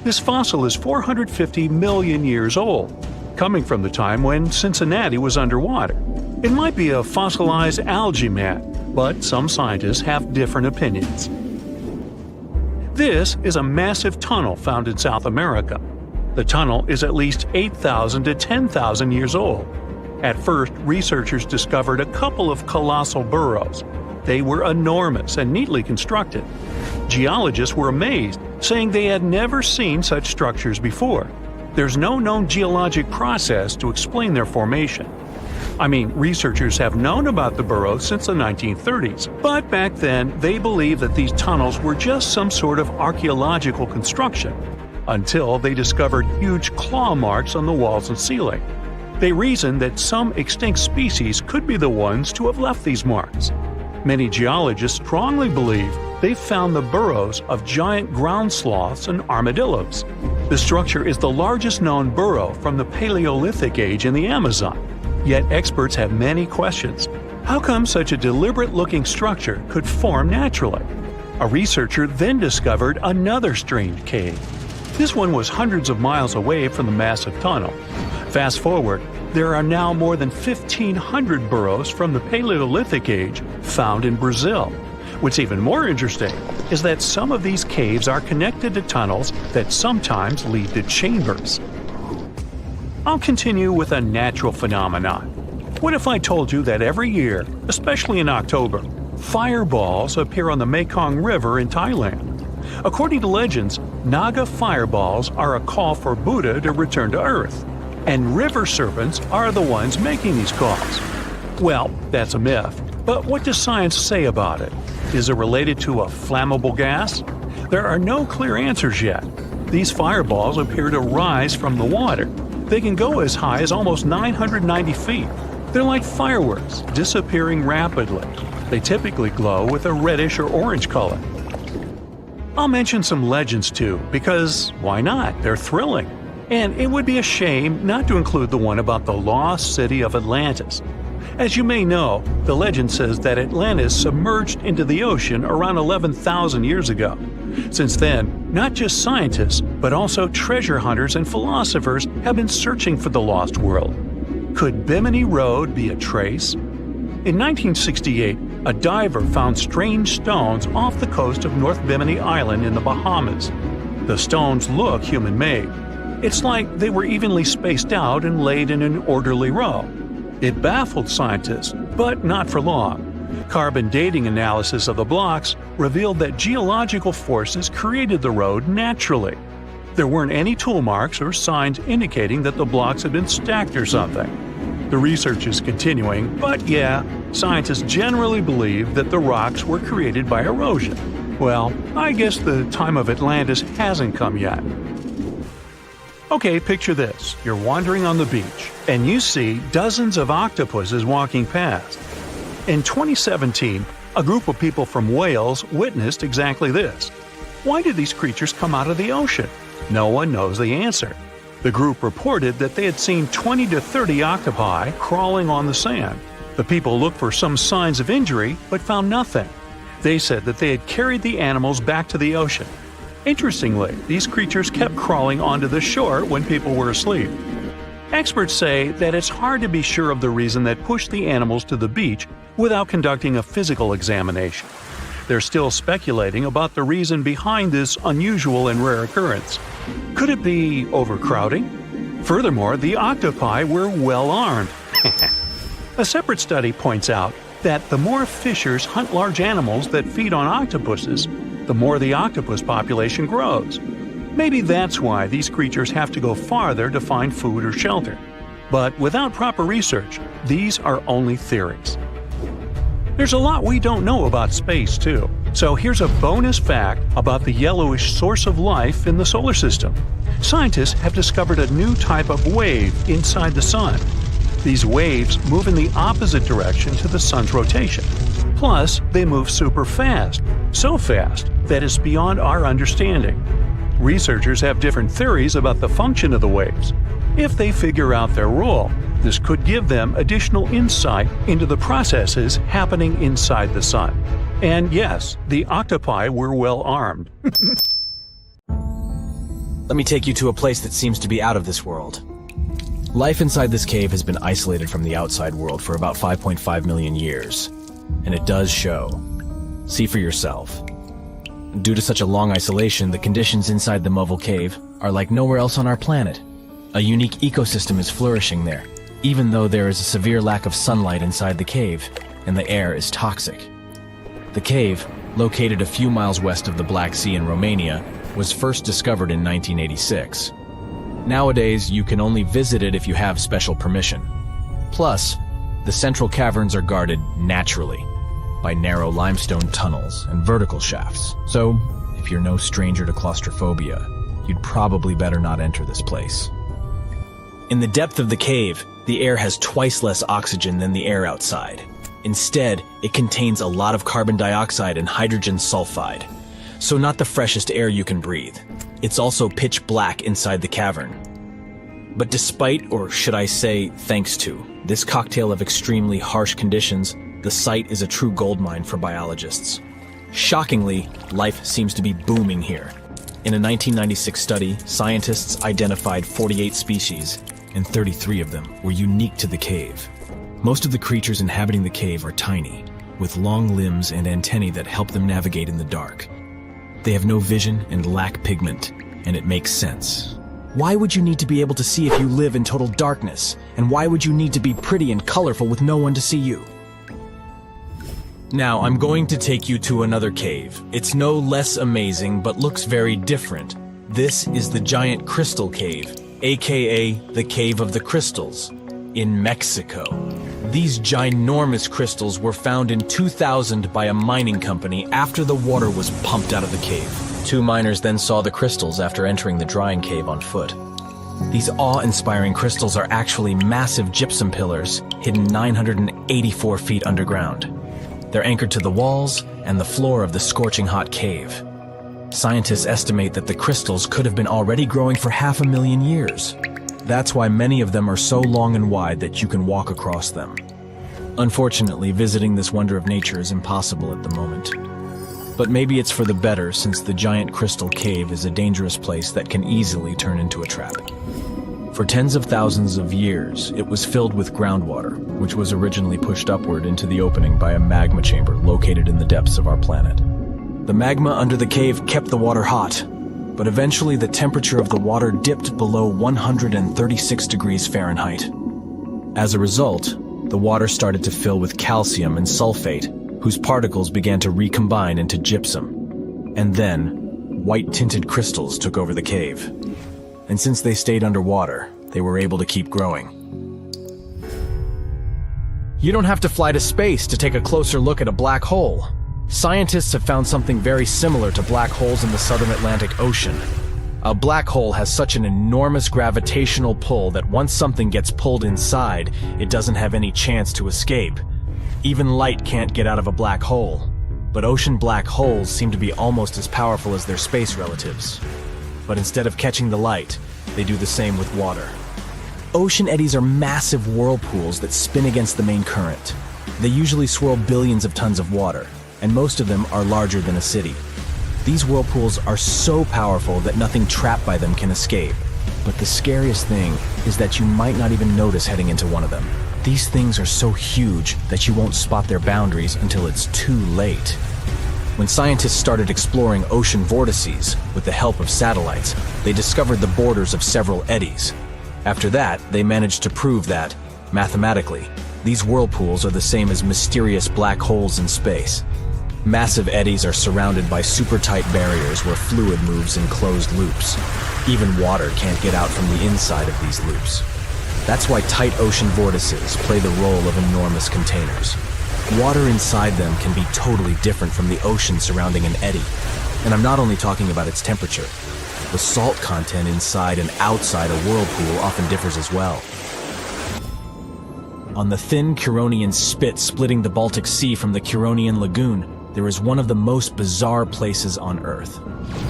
This fossil is 450 million years old, coming from the time when Cincinnati was underwater. It might be a fossilized algae mat, but some scientists have different opinions. This is a massive tunnel found in South America. The tunnel is at least 8,000 to 10,000 years old. At first, researchers discovered a couple of colossal burrows. They were enormous and neatly constructed. Geologists were amazed, saying they had never seen such structures before. There's no known geologic process to explain their formation. I mean, researchers have known about the burrows since the 1930s, but back then they believed that these tunnels were just some sort of archaeological construction, until they discovered huge claw marks on the walls and ceiling. They reasoned that some extinct species could be the ones to have left these marks. Many geologists strongly believe they found the burrows of giant ground sloths and armadillos. The structure is the largest known burrow from the Paleolithic age in the Amazon. Yet experts have many questions. How come such a deliberate-looking structure could form naturally? A researcher then discovered another strange cave. This one was hundreds of miles away from the massive tunnel. Fast forward, there are now more than 1,500 burrows from the Paleolithic age found in Brazil. What's even more interesting is that some of these caves are connected to tunnels that sometimes lead to chambers. I'll continue with a natural phenomenon. What if I told you that every year, especially in October, fireballs appear on the Mekong River in Thailand? According to legends, Naga fireballs are a call for Buddha to return to Earth, and river serpents are the ones making these calls. Well, that's a myth, but what does science say about it? Is it related to a flammable gas? There are no clear answers yet. These fireballs appear to rise from the water. They can go as high as almost 990 feet. They're like fireworks, disappearing rapidly. They typically glow with a reddish or orange color. I'll mention some legends too, because why not? They're thrilling. And it would be a shame not to include the one about the lost city of Atlantis. As you may know, the legend says that Atlantis submerged into the ocean around 11,000 years ago. Since then, not just scientists, but also treasure hunters and philosophers have been searching for the lost world. Could Bimini Road be a trace? In 1968, a diver found strange stones off the coast of North Bimini Island in the Bahamas. The stones look human-made. It's like they were evenly spaced out and laid in an orderly row. It baffled scientists, but not for long. Carbon dating analysis of the blocks revealed that geological forces created the road naturally. There weren't any tool marks or signs indicating that the blocks had been stacked or something. The research is continuing, but yeah, scientists generally believe that the rocks were created by erosion. Well, I guess the time of Atlantis hasn't come yet. Okay, picture this. You're wandering on the beach, and you see dozens of octopuses walking past. In 2017, a group of people from Wales witnessed exactly this. Why did these creatures come out of the ocean? No one knows the answer. The group reported that they had seen 20 to 30 octopi crawling on the sand. The people looked for some signs of injury, but found nothing. They said that they had carried the animals back to the ocean. Interestingly, these creatures kept crawling onto the shore when people were asleep. Experts say that it's hard to be sure of the reason that pushed the animals to the beach without conducting a physical examination. They're still speculating about the reason behind this unusual and rare occurrence. Could it be overcrowding? Furthermore, the octopi were well armed. A separate study points out that the more fishers hunt large animals that feed on octopuses, the more the octopus population grows. Maybe that's why these creatures have to go farther to find food or shelter. But without proper research, these are only theories. There's a lot we don't know about space, too. So here's a bonus fact about the yellowish source of life in the solar system. Scientists have discovered a new type of wave inside the sun. These waves move in the opposite direction to the sun's rotation. Plus, they move super fast, so fast that it's beyond our understanding. Researchers have different theories about the function of the waves. If they figure out their role, this could give them additional insight into the processes happening inside the sun. And yes, the octopi were well armed. Let me take you to a place that seems to be out of this world. Life inside this cave has been isolated from the outside world for about 5.5 million years. And it does show. See for yourself. Due to such a long isolation, the conditions inside the Mobile Cave are like nowhere else on our planet. A unique ecosystem is flourishing there, even though there is a severe lack of sunlight inside the cave, and the air is toxic. The cave, located a few miles west of the Black Sea in Romania, was first discovered in 1986. Nowadays, you can only visit it if you have special permission. Plus, the central caverns are guarded naturally by narrow limestone tunnels and vertical shafts. So, if you're no stranger to claustrophobia, you'd probably better not enter this place. In the depth of the cave, the air has twice less oxygen than the air outside. Instead, it contains a lot of carbon dioxide and hydrogen sulfide, so not the freshest air you can breathe. It's also pitch black inside the cavern. But despite, or should I say thanks to, this cocktail of extremely harsh conditions, the site is a true goldmine for biologists. Shockingly, life seems to be booming here. In a 1996 study, scientists identified 48 species, and 33 of them were unique to the cave. Most of the creatures inhabiting the cave are tiny, with long limbs and antennae that help them navigate in the dark. They have no vision and lack pigment, and it makes sense. Why would you need to be able to see if you live in total darkness? And why would you need to be pretty and colorful with no one to see you? Now, I'm going to take you to another cave. It's no less amazing, but looks very different. This is the Giant Crystal Cave, aka the Cave of the Crystals, in Mexico. These ginormous crystals were found in 2000 by a mining company after the water was pumped out of the cave. Two miners then saw the crystals after entering the drying cave on foot. These awe-inspiring crystals are actually massive gypsum pillars hidden 984 feet underground. They're anchored to the walls and the floor of the scorching hot cave. Scientists estimate that the crystals could have been already growing for 500,000 years. That's why many of them are so long and wide that you can walk across them. Unfortunately, visiting this wonder of nature is impossible at the moment. But maybe it's for the better, since the Giant Crystal Cave is a dangerous place that can easily turn into a trap. For tens of thousands of years, it was filled with groundwater, which was originally pushed upward into the opening by a magma chamber located in the depths of our planet. The magma under the cave kept the water hot, but eventually the temperature of the water dipped below 136 degrees Fahrenheit. As a result, the water started to fill with calcium and sulfate, whose particles began to recombine into gypsum. And then, white-tinted crystals took over the cave. And since they stayed underwater, they were able to keep growing. You don't have to fly to space to take a closer look at a black hole. Scientists have found something very similar to black holes in the southern Atlantic Ocean. A black hole has such an enormous gravitational pull that once something gets pulled inside, it doesn't have any chance to escape. Even light can't get out of a black hole. But ocean black holes seem to be almost as powerful as their space relatives. But instead of catching the light, they do the same with water. Ocean eddies are massive whirlpools that spin against the main current. They usually swirl billions of tons of water, and most of them are larger than a city. These whirlpools are so powerful that nothing trapped by them can escape. But the scariest thing is that you might not even notice heading into one of them. These things are so huge that you won't spot their boundaries until it's too late. When scientists started exploring ocean vortices with the help of satellites, they discovered the borders of several eddies. After that, they managed to prove that, mathematically, these whirlpools are the same as mysterious black holes in space. Massive eddies are surrounded by super tight barriers where fluid moves in closed loops. Even water can't get out from the inside of these loops. That's why tight ocean vortices play the role of enormous containers. Water inside them can be totally different from the ocean surrounding an eddy. And I'm not only talking about its temperature. The salt content inside and outside a whirlpool often differs as well. On the thin Curonian spit splitting the Baltic Sea from the Curonian Lagoon, there is one of the most bizarre places on Earth.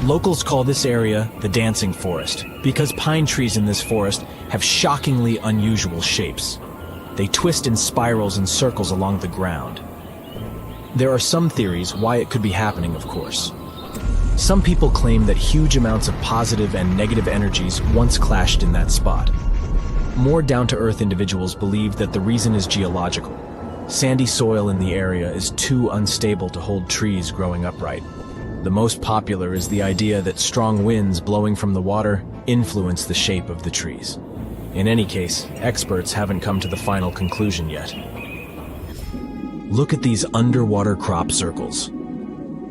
Locals call this area the Dancing Forest because pine trees in this forest have shockingly unusual shapes. They twist in spirals and circles along the ground. There are some theories why it could be happening, of course. Some people claim that huge amounts of positive and negative energies once clashed in that spot. More down-to-earth individuals believe that the reason is geological. Sandy soil in the area is too unstable to hold trees growing upright. The most popular is the idea that strong winds blowing from the water influence the shape of the trees. In any case, experts haven't come to the final conclusion yet. Look at these underwater crop circles.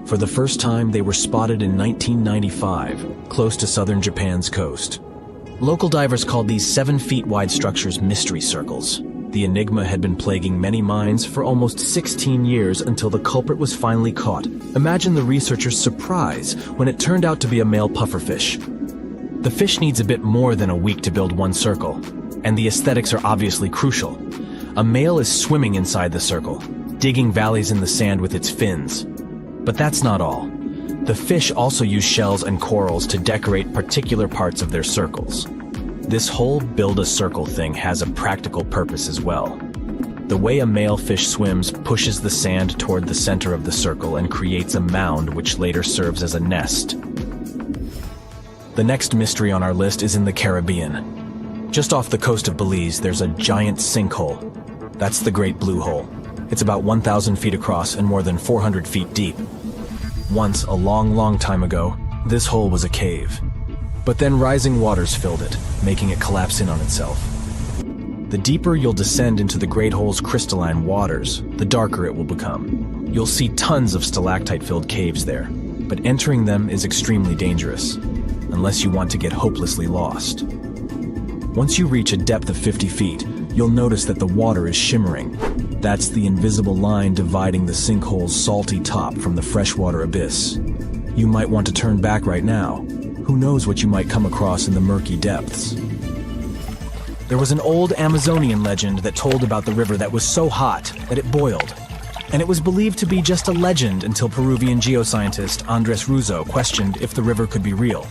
For the first time, they were spotted in 1995, close to southern Japan's coast. Local divers called these 7 feet wide structures mystery circles. The enigma had been plaguing many minds for almost 16 years until the culprit was finally caught. Imagine the researchers' surprise when it turned out to be a male pufferfish. The fish needs a bit more than a week to build one circle, and the aesthetics are obviously crucial. A male is swimming inside the circle, digging valleys in the sand with its fins. But that's not all. The fish also use shells and corals to decorate particular parts of their circles. This whole build-a-circle thing has a practical purpose as well. The way a male fish swims pushes the sand toward the center of the circle and creates a mound which later serves as a nest. The next mystery on our list is in the Caribbean. Just off the coast of Belize, there's a giant sinkhole. That's the Great Blue Hole. It's about 1,000 feet across and more than 400 feet deep. Once, a long time ago, this hole was a cave. But then rising waters filled it, making it collapse in on itself. The deeper you'll descend into the Great Hole's crystalline waters, the darker it will become. You'll see tons of stalactite-filled caves there, but entering them is extremely dangerous, unless you want to get hopelessly lost. Once you reach a depth of 50 feet, you'll notice that the water is shimmering. That's the invisible line dividing the sinkhole's salty top from the freshwater abyss. You might want to turn back right now. Who knows what you might come across in the murky depths. There was an old Amazonian legend that told about the river that was so hot that it boiled. And it was believed to be just a legend until Peruvian geoscientist Andres Russo questioned if the river could be real.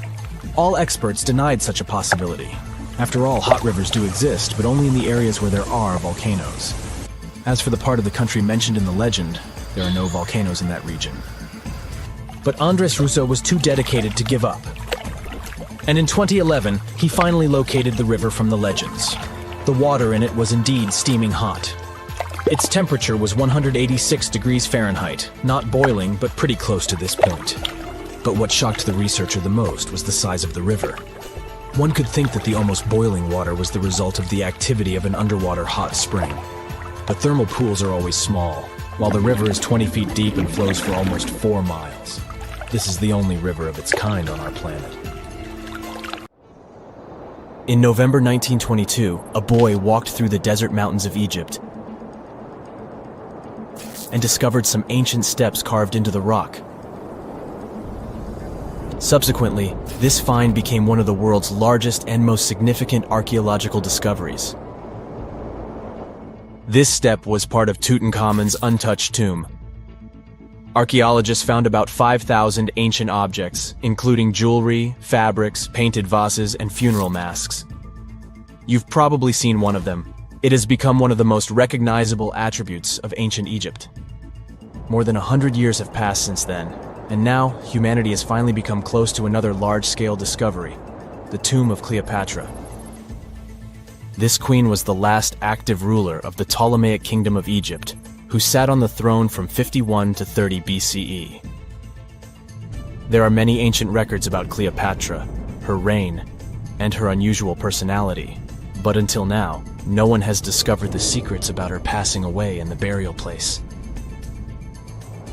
All experts denied such a possibility. After all, hot rivers do exist, but only in the areas where there are volcanoes. As for the part of the country mentioned in the legend, there are no volcanoes in that region. But Andres Russo was too dedicated to give up. And in 2011, he finally located the river from the legends. The water in it was indeed steaming hot. Its temperature was 186 degrees Fahrenheit, not boiling, but pretty close to this point. But what shocked the researcher the most was the size of the river. One could think that the almost boiling water was the result of the activity of an underwater hot spring. But thermal pools are always small, while the river is 20 feet deep and flows for almost 4 miles. This is the only river of its kind on our planet. In November 1922, a boy walked through the desert mountains of Egypt and discovered some ancient steps carved into the rock. Subsequently, this find became one of the world's largest and most significant archaeological discoveries. This step was part of Tutankhamun's untouched tomb. Archaeologists found about 5,000 ancient objects, including jewelry, fabrics, painted vases, and funeral masks. You've probably seen one of them. It has become one of the most recognizable attributes of ancient Egypt. More than 100 years have passed since then, and now humanity has finally become close to another large-scale discovery, the tomb of Cleopatra. This queen was the last active ruler of the Ptolemaic Kingdom of Egypt, who sat on the throne from 51 to 30 BCE. There are many ancient records about Cleopatra, her reign, and her unusual personality, but until now, no one has discovered the secrets about her passing away in the burial place.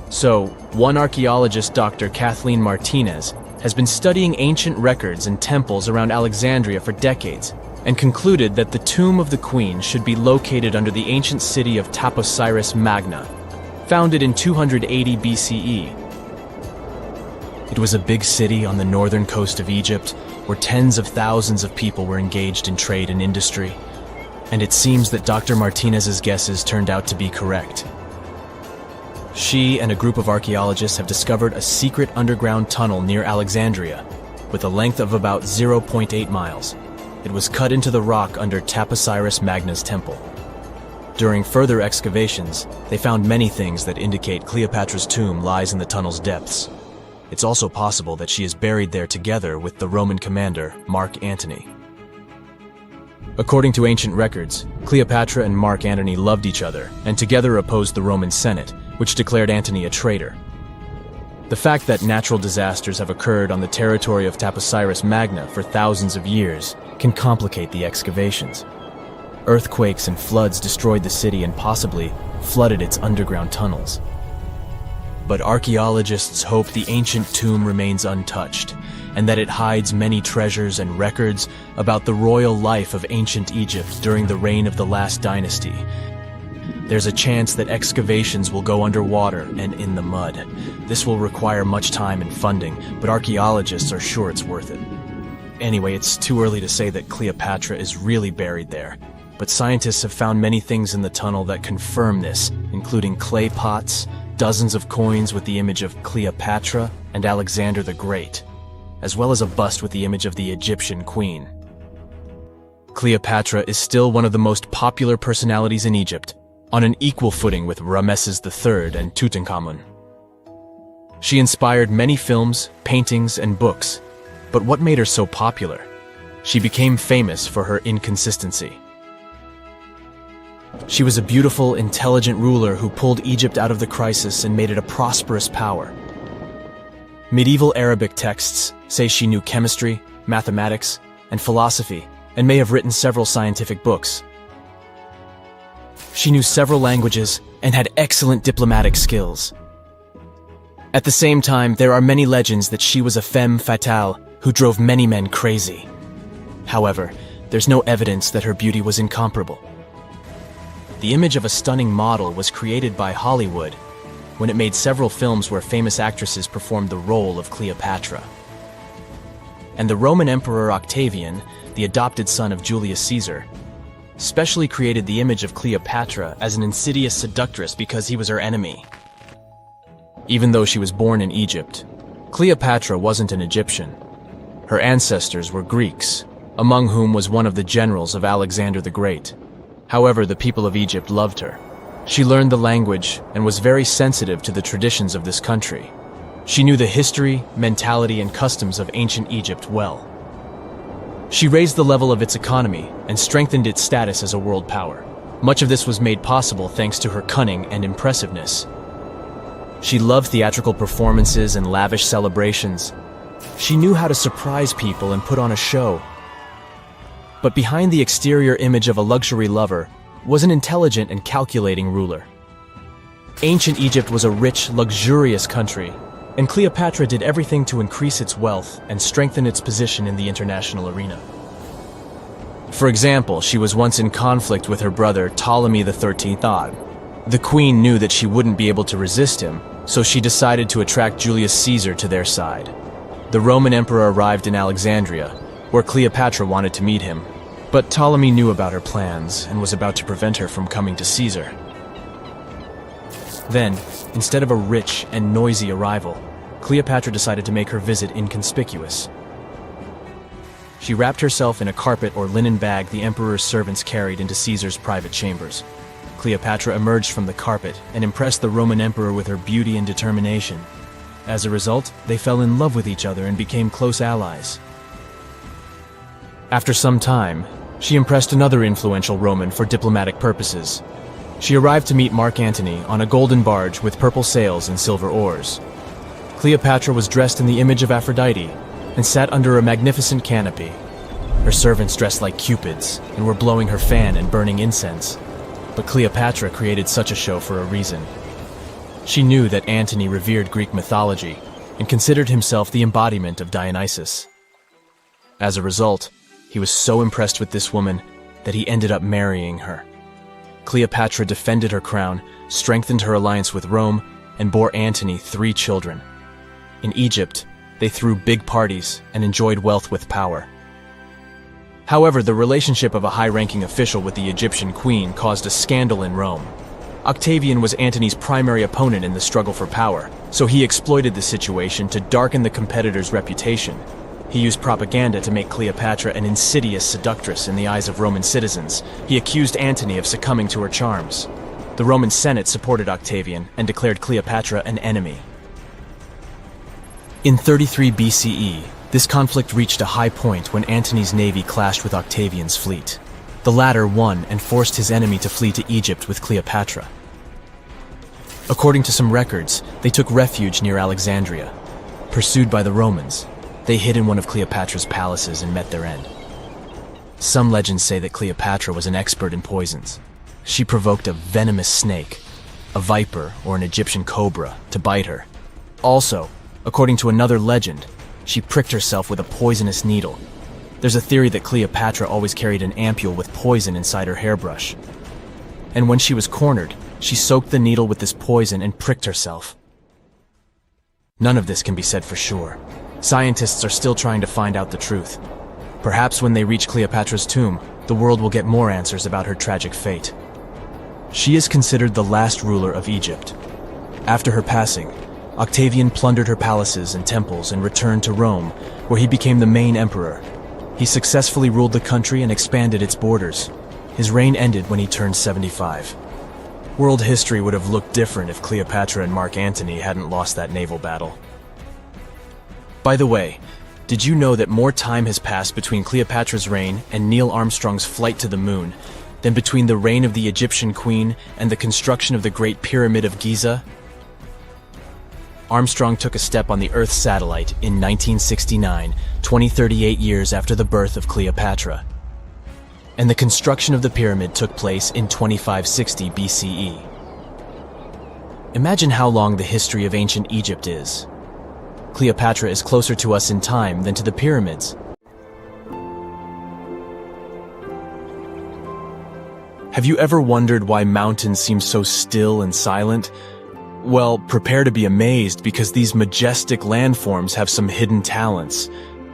So, one archaeologist, Dr. Kathleen Martinez, has been studying ancient records and temples around Alexandria for decades, and concluded that the tomb of the queen should be located under the ancient city of Taposiris Magna, founded in 280 BCE. It was a big city on the northern coast of Egypt where tens of thousands of people were engaged in trade and industry, and it seems that Dr. Martinez's guesses turned out to be correct. She and a group of archaeologists have discovered a secret underground tunnel near Alexandria, with a length of about 0.8 miles. It was cut into the rock under Taposiris Magna's temple. During further excavations, they found many things that indicate Cleopatra's tomb lies in the tunnel's depths. It's also possible that she is buried there together with the Roman commander, Mark Antony. According to ancient records, Cleopatra and Mark Antony loved each other and together opposed the Roman Senate, which declared Antony a traitor. The fact that natural disasters have occurred on the territory of Taposiris Magna for thousands of years can complicate the excavations. Earthquakes and floods destroyed the city and possibly flooded its underground tunnels. But archaeologists hope the ancient tomb remains untouched, and that it hides many treasures and records about the royal life of ancient Egypt during the reign of the last dynasty. There's a chance that excavations will go underwater and in the mud. This will require much time and funding, but archaeologists are sure it's worth it. Anyway, it's too early to say that Cleopatra is really buried there, but scientists have found many things in the tunnel that confirm this, including clay pots, dozens of coins with the image of Cleopatra and Alexander the Great, as well as a bust with the image of the Egyptian queen. Cleopatra is still one of the most popular personalities in Egypt, on an equal footing with Ramesses III and Tutankhamun. She inspired many films, paintings, and books, but what made her so popular? She became famous for her inconsistency. She was a beautiful, intelligent ruler who pulled Egypt out of the crisis and made it a prosperous power. Medieval Arabic texts say she knew chemistry, mathematics, and philosophy, and may have written several scientific books. She knew several languages and had excellent diplomatic skills. At the same time, there are many legends that she was a femme fatale who drove many men crazy. However, there's no evidence that her beauty was incomparable. The image of a stunning model was created by Hollywood when it made several films where famous actresses performed the role of Cleopatra. And the Roman Emperor Octavian, the adopted son of Julius Caesar, specially created the image of Cleopatra as an insidious seductress because he was her enemy. Even though she was born in Egypt, Cleopatra wasn't an Egyptian. Her ancestors were Greeks, among whom was one of the generals of Alexander the Great. However, the people of Egypt loved her. She learned the language and was very sensitive to the traditions of this country. She knew the history, mentality, and customs of ancient Egypt well. She raised the level of its economy and strengthened its status as a world power. Much of this was made possible thanks to her cunning and impressiveness. She loved theatrical performances and lavish celebrations. She knew how to surprise people and put on a show. But behind the exterior image of a luxury lover was an intelligent and calculating ruler. Ancient Egypt was a rich, luxurious country, and Cleopatra did everything to increase its wealth and strengthen its position in the international arena. For example, she was once in conflict with her brother Ptolemy XIII Odd. The queen knew that she wouldn't be able to resist him, so she decided to attract Julius Caesar to their side. The Roman emperor arrived in Alexandria, where Cleopatra wanted to meet him, but Ptolemy knew about her plans and was about to prevent her from coming to Caesar. Then, instead of a rich and noisy arrival, Cleopatra decided to make her visit inconspicuous. She wrapped herself in a carpet or linen bag the emperor's servants carried into Caesar's private chambers. Cleopatra emerged from the carpet and impressed the Roman emperor with her beauty and determination. As a result, they fell in love with each other and became close allies. After some time, she impressed another influential Roman for diplomatic purposes. She arrived to meet Mark Antony on a golden barge with purple sails and silver oars. Cleopatra was dressed in the image of Aphrodite and sat under a magnificent canopy. Her servants dressed like cupids and were blowing her fan and burning incense. But Cleopatra created such a show for a reason. She knew that Antony revered Greek mythology and considered himself the embodiment of Dionysus. As a result, He was so impressed with this woman that he ended up marrying her. Cleopatra defended her crown, strengthened her alliance with Rome, and bore Antony 3 children. In Egypt, they threw big parties and enjoyed wealth with power. However, the relationship of a high-ranking official with the Egyptian queen caused a scandal in Rome. Octavian was Antony's primary opponent in the struggle for power, so he exploited the situation to darken the competitor's reputation. He used propaganda to make Cleopatra an insidious seductress in the eyes of Roman citizens. He accused Antony of succumbing to her charms. The Roman Senate supported Octavian and declared Cleopatra an enemy. In 33 BCE, this conflict reached a high point when Antony's navy clashed with Octavian's fleet. The latter won and forced his enemy to flee to Egypt with Cleopatra. According to some records, they took refuge near Alexandria. Pursued by the Romans, they hid in one of Cleopatra's palaces and met their end. Some legends say that Cleopatra was an expert in poisons. She provoked a venomous snake, a viper or an Egyptian cobra, to bite her. Also, according to another legend, she pricked herself with a poisonous needle. There's a theory that Cleopatra always carried an ampule with poison inside her hairbrush. And when she was cornered, she soaked the needle with this poison and pricked herself. None of this can be said for sure. Scientists are still trying to find out the truth. Perhaps when they reach Cleopatra's tomb, the world will get more answers about her tragic fate. She is considered the last ruler of Egypt. After her passing, Octavian plundered her palaces and temples and returned to Rome, where he became the main emperor. He successfully ruled the country and expanded its borders. His reign ended when he turned 75. World history would have looked different if Cleopatra and Mark Antony hadn't lost that naval battle. By the way, did you know that more time has passed between Cleopatra's reign and Neil Armstrong's flight to the moon than between the reign of the Egyptian queen and the construction of the Great Pyramid of Giza? Armstrong took a step on the Earth satellite in 1969, 38 years after the birth of Cleopatra. And the construction of the pyramid took place in 2560 BCE. Imagine how long the history of ancient Egypt is. Cleopatra is closer to us in time than to the pyramids. Have you ever wondered why mountains seem so still and silent? Well, prepare to be amazed because these majestic landforms have some hidden talents.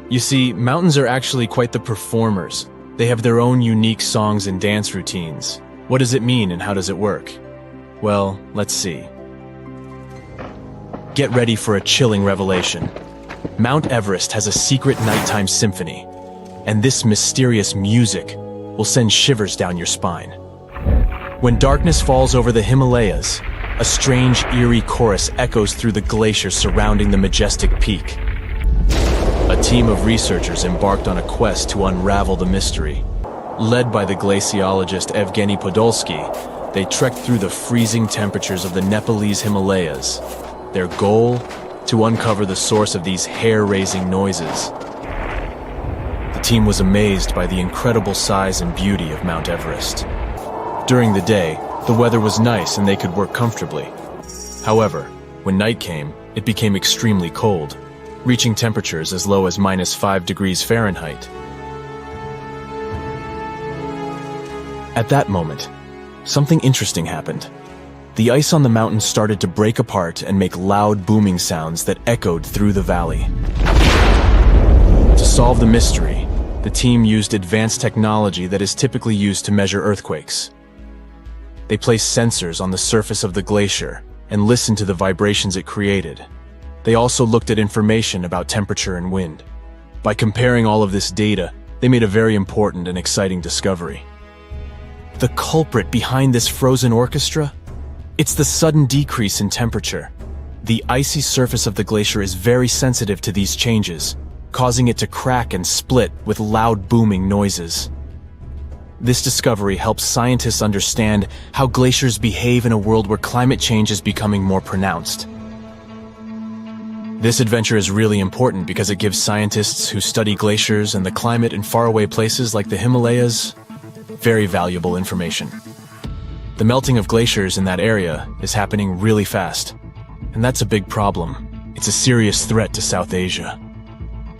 You see, mountains are actually quite the performers. They have their own unique songs and dance routines. What does it mean and how does it work? Well, let's see. Get ready for a chilling revelation. Mount Everest has a secret nighttime symphony, and this mysterious music will send shivers down your spine. When darkness falls over the Himalayas, a strange, eerie chorus echoes through the glaciers surrounding the majestic peak. A team of researchers embarked on a quest to unravel the mystery. Led by the glaciologist Evgeny Podolsky, they trekked through the freezing temperatures of the Nepalese Himalayas. Their goal? To uncover the source of these hair-raising noises. The team was amazed by the incredible size and beauty of Mount Everest. During the day, the weather was nice and they could work comfortably. However, when night came, it became extremely cold, reaching temperatures as low as -5 degrees Fahrenheit. At that moment, something interesting happened. The ice on the mountain started to break apart and make loud booming sounds that echoed through the valley. To solve the mystery, the team used advanced technology that is typically used to measure earthquakes. They placed sensors on the surface of the glacier and listened to the vibrations it created. They also looked at information about temperature and wind. By comparing all of this data, they made a very important and exciting discovery. The culprit behind this frozen orchestra? It's the sudden decrease in temperature. The icy surface of the glacier is very sensitive to these changes, causing it to crack and split with loud booming noises. This discovery helps scientists understand how glaciers behave in a world where climate change is becoming more pronounced. This adventure is really important because it gives scientists who study glaciers and the climate in faraway places like the Himalayas very valuable information. The melting of glaciers in that area is happening really fast, and that's a big problem. It's a serious threat to South Asia.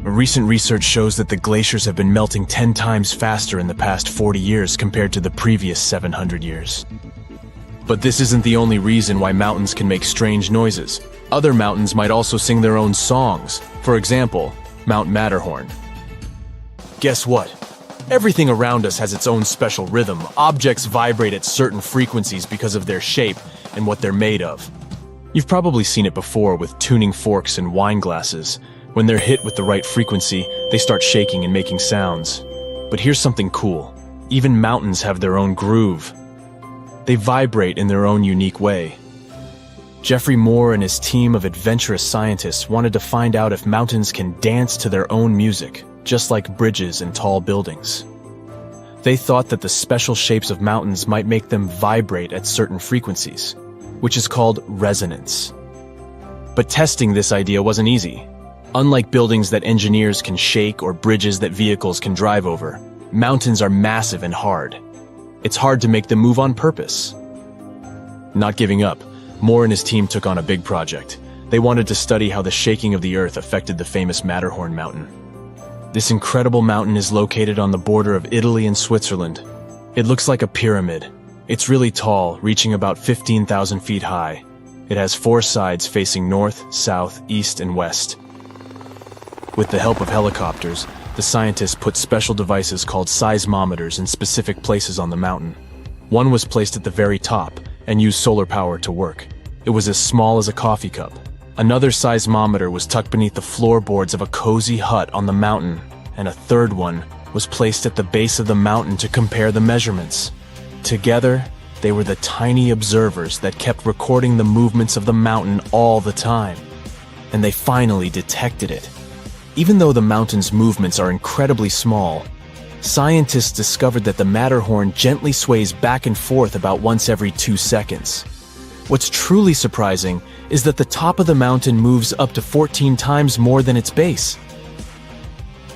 Recent research shows that the glaciers have been melting 10 times faster in the past 40 years compared to the previous 700 years. But this isn't the only reason why mountains can make strange noises. Other mountains might also sing their own songs. For example, Mount Matterhorn. Guess what? Everything around us has its own special rhythm. Objects vibrate at certain frequencies because of their shape and what they're made of. You've probably seen it before with tuning forks and wine glasses. When they're hit with the right frequency, they start shaking and making sounds. But here's something cool. Even mountains have their own groove. They vibrate in their own unique way. Geoffrey Moore and his team of adventurous scientists wanted to find out if mountains can dance to their own music, just like bridges and tall buildings. They thought that the special shapes of mountains might make them vibrate at certain frequencies, which is called resonance. But testing this idea wasn't easy. Unlike buildings that engineers can shake or bridges that vehicles can drive over, mountains are massive and hard. It's hard to make them move on purpose. Not giving up, Moore and his team took on a big project. They wanted to study how the shaking of the earth affected the famous Matterhorn mountain. This incredible mountain is located on the border of Italy and Switzerland. It looks like a pyramid. It's really tall, reaching about 15,000 feet high. It has 4 sides facing north, south, east, and west. With the help of helicopters, the scientists put special devices called seismometers in specific places on the mountain. One was placed at the very top and used solar power to work. It was as small as a coffee cup. Another seismometer was tucked beneath the floorboards of a cozy hut on the mountain, and a third one was placed at the base of the mountain to compare the measurements. Together, they were the tiny observers that kept recording the movements of the mountain all the time. And they finally detected it. Even though the mountain's movements are incredibly small, scientists discovered that the Matterhorn gently sways back and forth about once every 2 seconds. What's truly surprising is that the top of the mountain moves up to 14 times more than its base.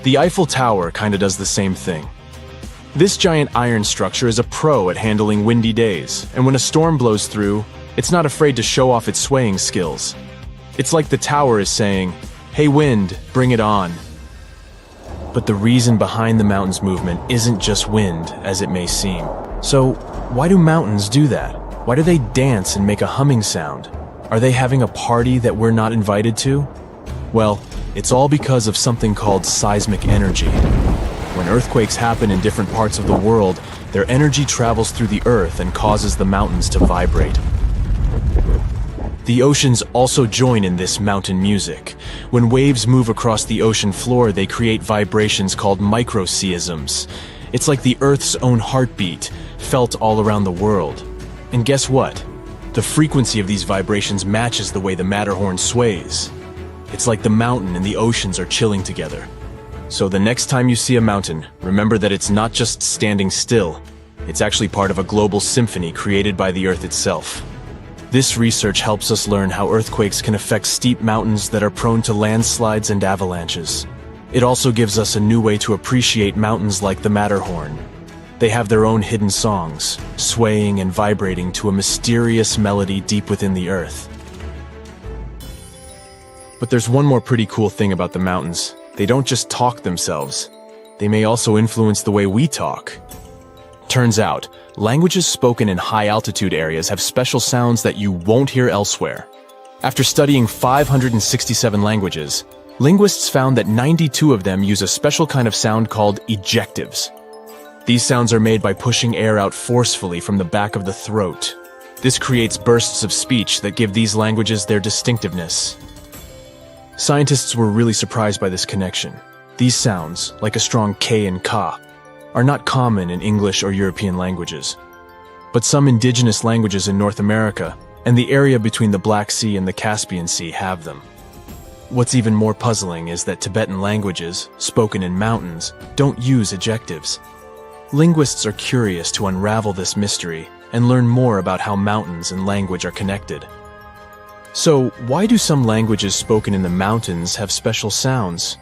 The Eiffel Tower kinda does the same thing. This giant iron structure is a pro at handling windy days, and when a storm blows through, it's not afraid to show off its swaying skills. It's like the tower is saying, "Hey wind, bring it on." But the reason behind the mountain's movement isn't just wind, as it may seem. So, why do mountains do that? Why do they dance and make a humming sound? Are they having a party that we're not invited to? Well, it's all because of something called seismic energy. When earthquakes happen in different parts of the world, their energy travels through the earth and causes the mountains to vibrate. The oceans also join in this mountain music. When waves move across the ocean floor, they create vibrations called microseisms. It's like the Earth's own heartbeat, felt all around the world. And guess what? The frequency of these vibrations matches the way the Matterhorn sways. It's like the mountain and the oceans are chilling together. So the next time you see a mountain, remember that it's not just standing still. It's actually part of a global symphony created by the Earth itself. This research helps us learn how earthquakes can affect steep mountains that are prone to landslides and avalanches. It also gives us a new way to appreciate mountains like the Matterhorn. They have their own hidden songs, swaying and vibrating to a mysterious melody deep within the earth. But there's one more pretty cool thing about the mountains. They don't just talk themselves. They may also influence the way we talk. Turns out, languages spoken in high-altitude areas have special sounds that you won't hear elsewhere. After studying 567 languages, linguists found that 92 of them use a special kind of sound called ejectives. These sounds are made by pushing air out forcefully from the back of the throat. This creates bursts of speech that give these languages their distinctiveness. Scientists were really surprised by this connection. These sounds, like a strong K and Ka, are not common in English or European languages. But some indigenous languages in North America and the area between the Black Sea and the Caspian Sea have them. What's even more puzzling is that Tibetan languages, spoken in mountains, don't use ejectives. Linguists are curious to unravel this mystery and learn more about how mountains and language are connected. So, why do some languages spoken in the mountains have special sounds?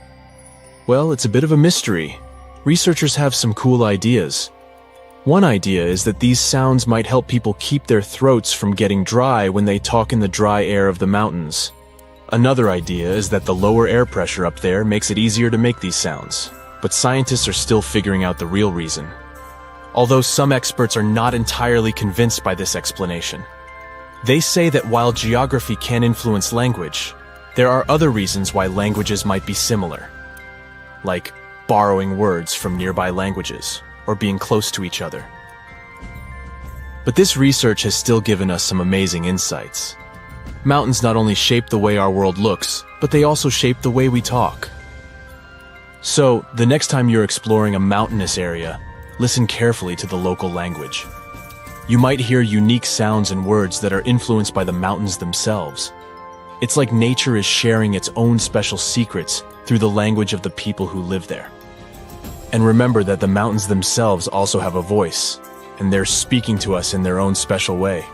Well, it's a bit of a mystery. Researchers have some cool ideas. One idea is that these sounds might help people keep their throats from getting dry when they talk in the dry air of the mountains. Another idea is that the lower air pressure up there makes it easier to make these sounds, but scientists are still figuring out the real reason. Although some experts are not entirely convinced by this explanation. They say that while geography can influence language, there are other reasons why languages might be similar, like borrowing words from nearby languages or being close to each other. But this research has still given us some amazing insights. Mountains not only shape the way our world looks, but they also shape the way we talk. So, the next time you're exploring a mountainous area, listen carefully to the local language. You might hear unique sounds and words that are influenced by the mountains themselves. It's like nature is sharing its own special secrets through the language of the people who live there. And remember that the mountains themselves also have a voice, and they're speaking to us in their own special way.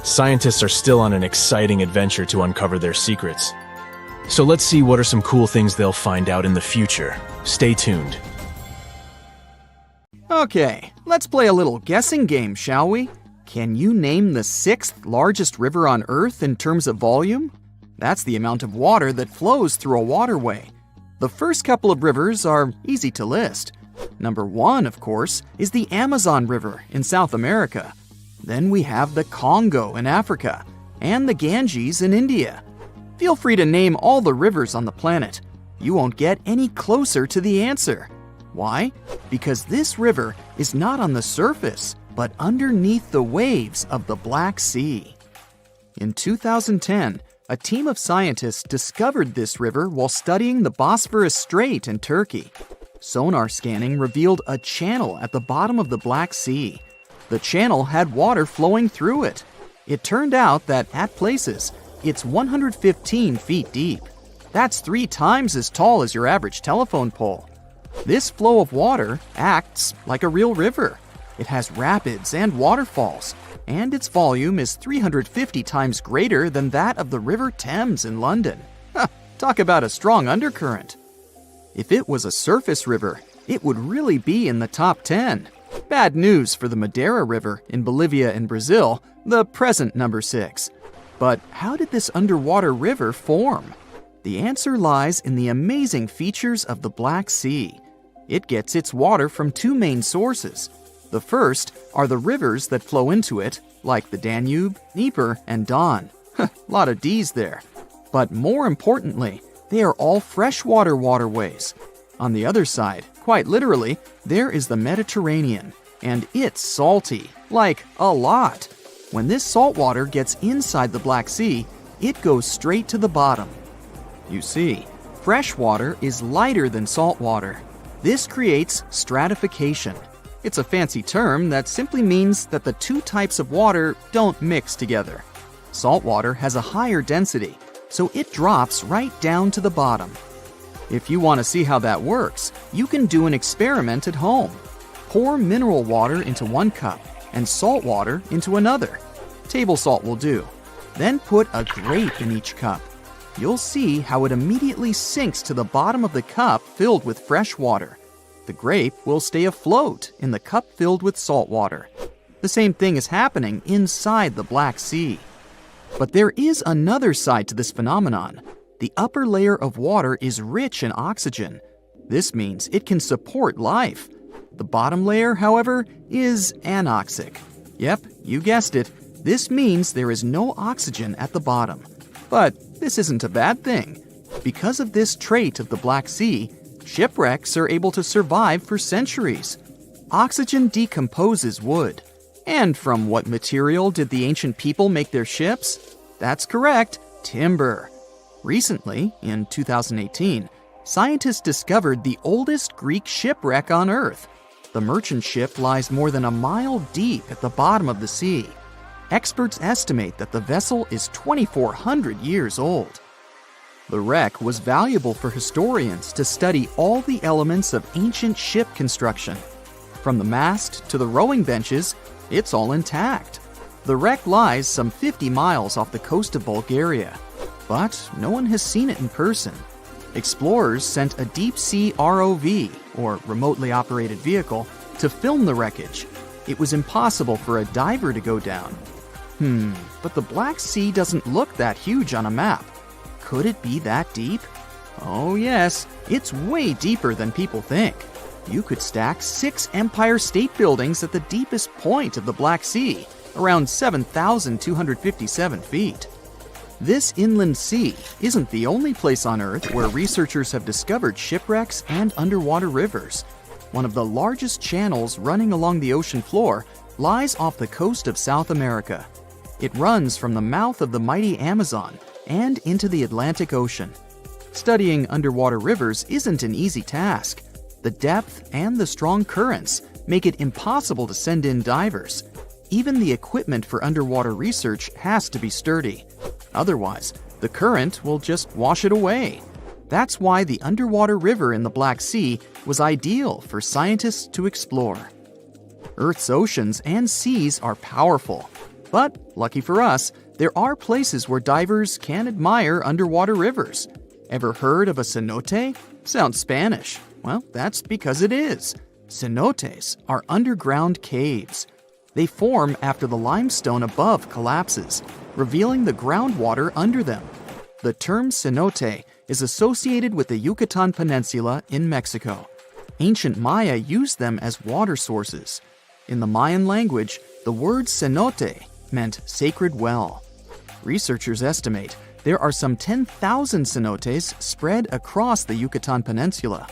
Scientists are still on an exciting adventure to uncover their secrets. So let's see what are some cool things they'll find out in the future. Stay tuned. Okay, let's play a little guessing game, shall we? Can you name the 6th largest river on Earth in terms of volume? That's the amount of water that flows through a waterway. The first couple of rivers are easy to list. Number 1, of course, is the Amazon River in South America. Then we have the Congo in Africa, and the Ganges in India. Feel free to name all the rivers on the planet. You won't get any closer to the answer. Why? Because this river is not on the surface, but underneath the waves of the Black Sea. In 2010, a team of scientists discovered this river while studying the Bosphorus Strait in Turkey. Sonar scanning revealed a channel at the bottom of the Black Sea. The channel had water flowing through it. It turned out that at places, it's 115 feet deep. That's 3 times as tall as your average telephone pole. This flow of water acts like a real river. It has rapids and waterfalls, and its volume is 350 times greater than that of the River Thames in London. Talk about a strong undercurrent. If it was a surface river, it would really be in the top 10. Bad news for the Madeira River in Bolivia and Brazil, the present number 6. But how did this underwater river form? The answer lies in the amazing features of the Black Sea. It gets its water from 2 main sources. The first are the rivers that flow into it, like the Danube, Dnieper, and Don. Lot of D's there. But more importantly, they are all freshwater waterways. On the other side, quite literally, there is the Mediterranean, and it's salty, like a lot. When this salt water gets inside the Black Sea, it goes straight to the bottom. You see, fresh water is lighter than salt water. This creates stratification. It's a fancy term that simply means that the 2 types of water don't mix together. Salt water has a higher density, so it drops right down to the bottom. If you want to see how that works, you can do an experiment at home. Pour mineral water into 1 cup and salt water into another. Table salt will do. Then put a grape in each cup. You'll see how it immediately sinks to the bottom of the cup filled with fresh water. The grape will stay afloat in the cup filled with salt water. The same thing is happening inside the Black Sea. But there is another side to this phenomenon. The upper layer of water is rich in oxygen. This means it can support life. The bottom layer, however, is anoxic. Yep, you guessed it. This means there is no oxygen at the bottom. But this isn't a bad thing. Because of this trait of the Black Sea, shipwrecks are able to survive for centuries. Oxygen decomposes wood. And from what material did the ancient people make their ships? That's correct, timber. Recently, in 2018, scientists discovered the oldest Greek shipwreck on Earth. The merchant ship lies more than a mile deep at the bottom of the sea. Experts estimate that the vessel is 2,400 years old. The wreck was valuable for historians to study all the elements of ancient ship construction. From the mast to the rowing benches, it's all intact. The wreck lies some 50 miles off the coast of Bulgaria, but no one has seen it in person. Explorers sent a deep-sea ROV, or remotely operated vehicle, to film the wreckage. It was impossible for a diver to go down. But the Black Sea doesn't look that huge on a map. Could it be that deep? Oh yes, it's way deeper than people think. You could stack 6 Empire State Buildings at the deepest point of the Black Sea, around 7,257 feet. This inland sea isn't the only place on Earth where researchers have discovered shipwrecks and underwater rivers. One of the largest channels running along the ocean floor lies off the coast of South America. It runs from the mouth of the mighty Amazon and into the Atlantic Ocean. Studying underwater rivers isn't an easy task. The depth and the strong currents make it impossible to send in divers. Even the equipment for underwater research has to be sturdy. Otherwise, the current will just wash it away. That's why the underwater river in the Black Sea was ideal for scientists to explore. Earth's oceans and seas are powerful. But, lucky for us, there are places where divers can admire underwater rivers. Ever heard of a cenote? Sounds Spanish. Well, that's because it is. Cenotes are underground caves. They form after the limestone above collapses, revealing the groundwater under them. The term cenote is associated with the Yucatan Peninsula in Mexico. Ancient Maya used them as water sources. In the Mayan language, the word cenote meant sacred well. Researchers estimate there are some 10,000 cenotes spread across the Yucatan Peninsula.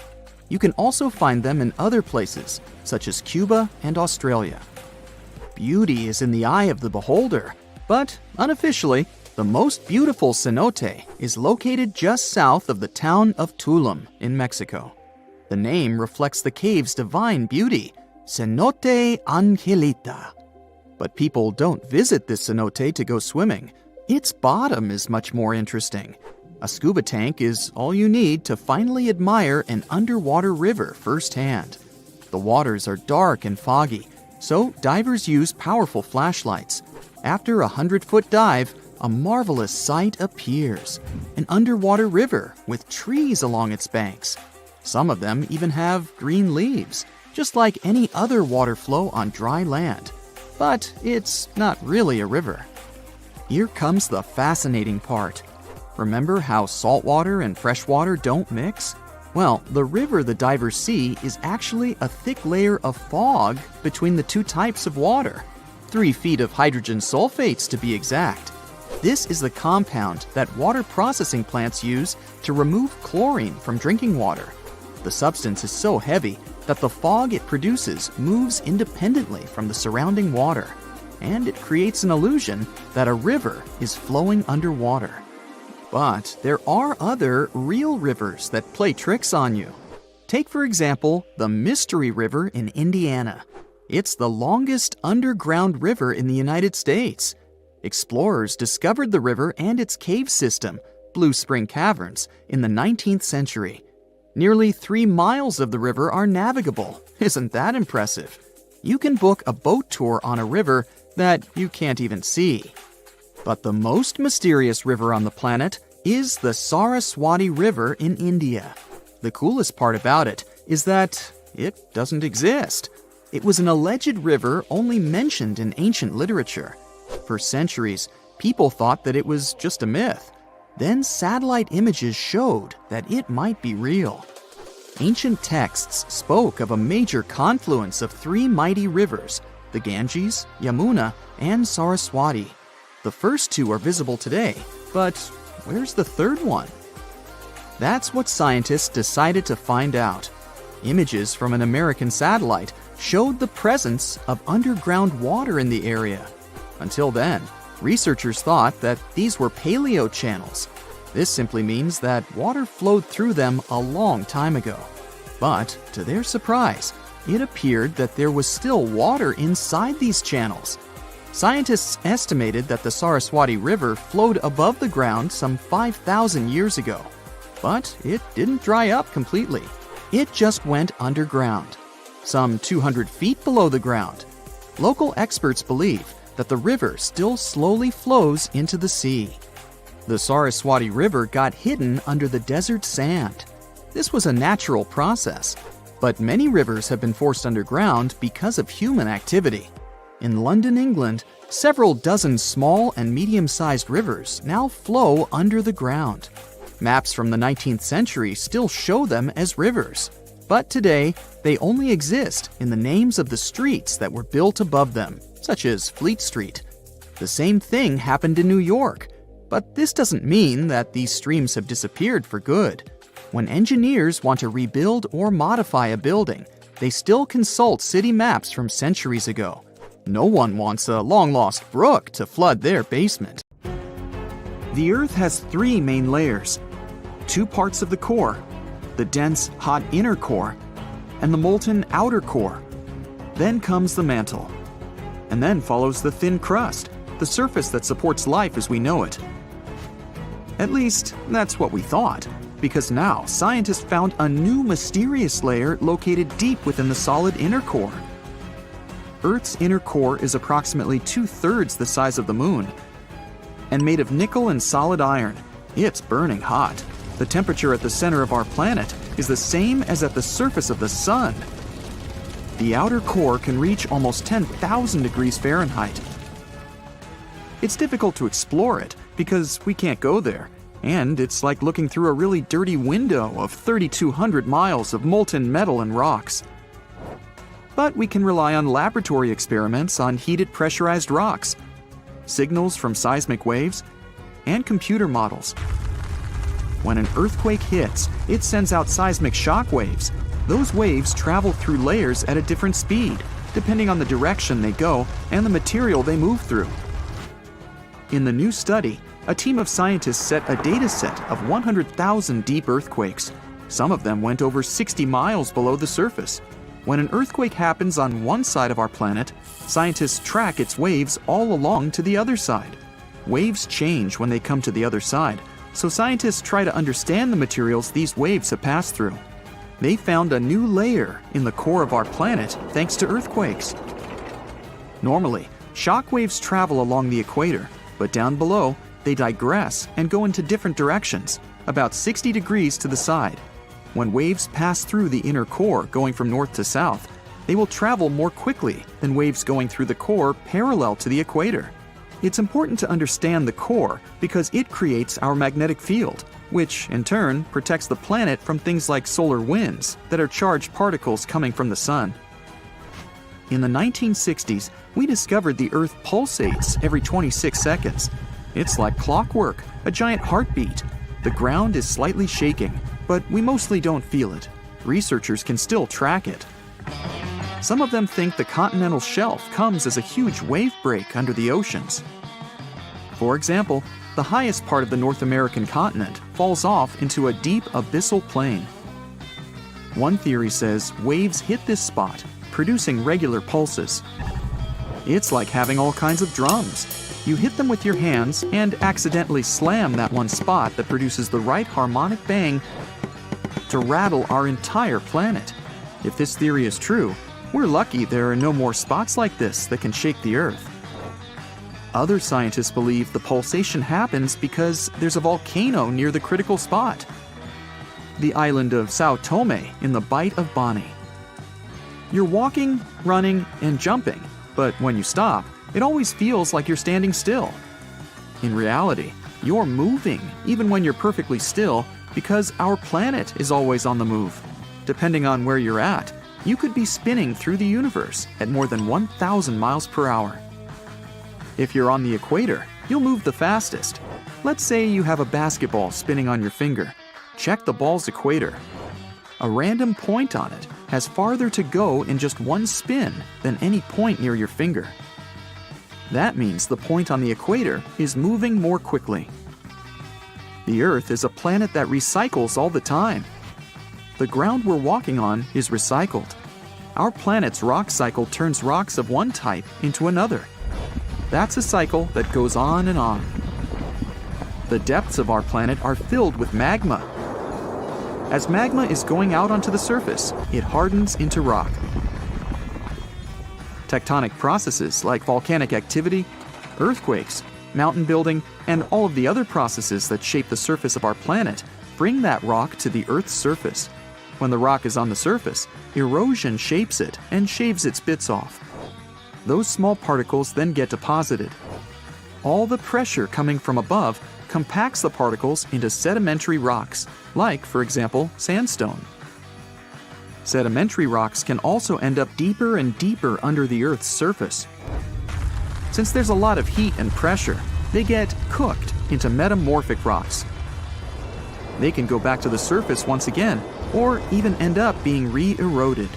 You can also find them in other places, such as Cuba and Australia. Beauty is in the eye of the beholder, but unofficially, the most beautiful cenote is located just south of the town of Tulum in Mexico. The name reflects the cave's divine beauty, Cenote Angelita. But people don't visit this cenote to go swimming. Its bottom is much more interesting. A scuba tank is all you need to finally admire an underwater river firsthand. The waters are dark and foggy, so divers use powerful flashlights. After a 100-foot dive, a marvelous sight appears, an underwater river with trees along its banks. Some of them even have green leaves, just like any other water flow on dry land. But it's not really a river. Here comes the fascinating part. Remember how saltwater and freshwater don't mix? Well, the river the divers see is actually a thick layer of fog between the two types of water. 3 feet of hydrogen sulfates to be exact. This is the compound that water processing plants use to remove chlorine from drinking water. The substance is so heavy that the fog it produces moves independently from the surrounding water, and it creates an illusion that a river is flowing underwater. But there are other real rivers that play tricks on you. Take, for example, the Mystery River in Indiana. It's the longest underground river in the United States. Explorers discovered the river and its cave system, Blue Spring Caverns, in the 19th century. Nearly 3 miles of the river are navigable. Isn't that impressive? You can book a boat tour on a river that you can't even see. But the most mysterious river on the planet is the Saraswati River in India. The coolest part about it is that it doesn't exist. It was an alleged river only mentioned in ancient literature. For centuries, people thought that it was just a myth. Then satellite images showed that it might be real. Ancient texts spoke of a major confluence of 3 mighty rivers, the Ganges, Yamuna, and Saraswati. The first 2 are visible today, but where's the third one? That's what scientists decided to find out. Images from an American satellite showed the presence of underground water in the area. Until then, researchers thought that these were paleo channels. This simply means that water flowed through them a long time ago. But, to their surprise, it appeared that there was still water inside these channels. Scientists estimated that the Saraswati River flowed above the ground some 5,000 years ago. But it didn't dry up completely. It just went underground, some 200 feet below the ground. Local experts believe that the river still slowly flows into the sea. The Saraswati River got hidden under the desert sand. This was a natural process, but many rivers have been forced underground because of human activity. In London, England, several dozen small and medium-sized rivers now flow under the ground. Maps from the 19th century still show them as rivers. But today, they only exist in the names of the streets that were built above them, such as Fleet Street. The same thing happened in New York. But this doesn't mean that these streams have disappeared for good. When engineers want to rebuild or modify a building, they still consult city maps from centuries ago. No one wants a long-lost brook to flood their basement. The Earth has three main layers: two parts of the core, the dense, hot inner core, and the molten outer core. Then comes the mantle. And then follows the thin crust, the surface that supports life as we know it. At least, that's what we thought, because now scientists found a new mysterious layer located deep within the solid inner core. Earth's inner core is approximately 2/3 the size of the Moon. And made of nickel and solid iron, it's burning hot. The temperature at the center of our planet is the same as at the surface of the Sun. The outer core can reach almost 10,000 degrees Fahrenheit. It's difficult to explore it because we can't go there, and it's like looking through a really dirty window of 3,200 miles of molten metal and rocks. But we can rely on laboratory experiments on heated pressurized rocks, signals from seismic waves, and computer models. When an earthquake hits, it sends out seismic shock waves. Those waves travel through layers at a different speed, depending on the direction they go and the material they move through. In the new study, a team of scientists set a data set of 100,000 deep earthquakes. Some of them went over 60 miles below the surface. When an earthquake happens on one side of our planet, scientists track its waves all along to the other side. Waves change when they come to the other side, so scientists try to understand the materials these waves have passed through. They found a new layer in the core of our planet thanks to earthquakes. Normally, shock waves travel along the equator, but down below, they digress and go into different directions, about 60 degrees to the side. When waves pass through the inner core going from north to south, they will travel more quickly than waves going through the core parallel to the equator. It's important to understand the core because it creates our magnetic field, which in turn protects the planet from things like solar winds that are charged particles coming from the sun. In the 1960s, we discovered the Earth pulsates every 26 seconds. It's like clockwork, a giant heartbeat. The ground is slightly shaking, but we mostly don't feel it. Researchers can still track it. Some of them think the continental shelf comes as a huge wave break under the oceans. For example, the highest part of the North American continent falls off into a deep abyssal plain. One theory says waves hit this spot, producing regular pulses. It's like having all kinds of drums. You hit them with your hands and accidentally slam that one spot that produces the right harmonic bang to rattle our entire planet. If this theory is true, we're lucky there are no more spots like this that can shake the Earth. Other scientists believe the pulsation happens because there's a volcano near the critical spot, the island of Sao Tome in the Bight of Boni. You're walking, running, and jumping, but when you stop, it always feels like you're standing still. In reality, you're moving even when you're perfectly still because our planet is always on the move. Depending on where you're at, you could be spinning through the universe at more than 1,000 miles per hour. If you're on the equator, you'll move the fastest. Let's say you have a basketball spinning on your finger. Check the ball's equator. A random point on it has farther to go in just one spin than any point near your finger. That means the point on the equator is moving more quickly. The Earth is a planet that recycles all the time. The ground we're walking on is recycled. Our planet's rock cycle turns rocks of one type into another. That's a cycle that goes on and on. The depths of our planet are filled with magma. As magma is going out onto the surface, it hardens into rock. Tectonic processes like volcanic activity, earthquakes, mountain building, and all of the other processes that shape the surface of our planet bring that rock to the Earth's surface. When the rock is on the surface, erosion shapes it and shaves its bits off. Those small particles then get deposited. All the pressure coming from above compacts the particles into sedimentary rocks, like, for example, sandstone. Sedimentary rocks can also end up deeper and deeper under the Earth's surface. Since there's a lot of heat and pressure, they get cooked into metamorphic rocks. They can go back to the surface once again, or even end up being re-eroded.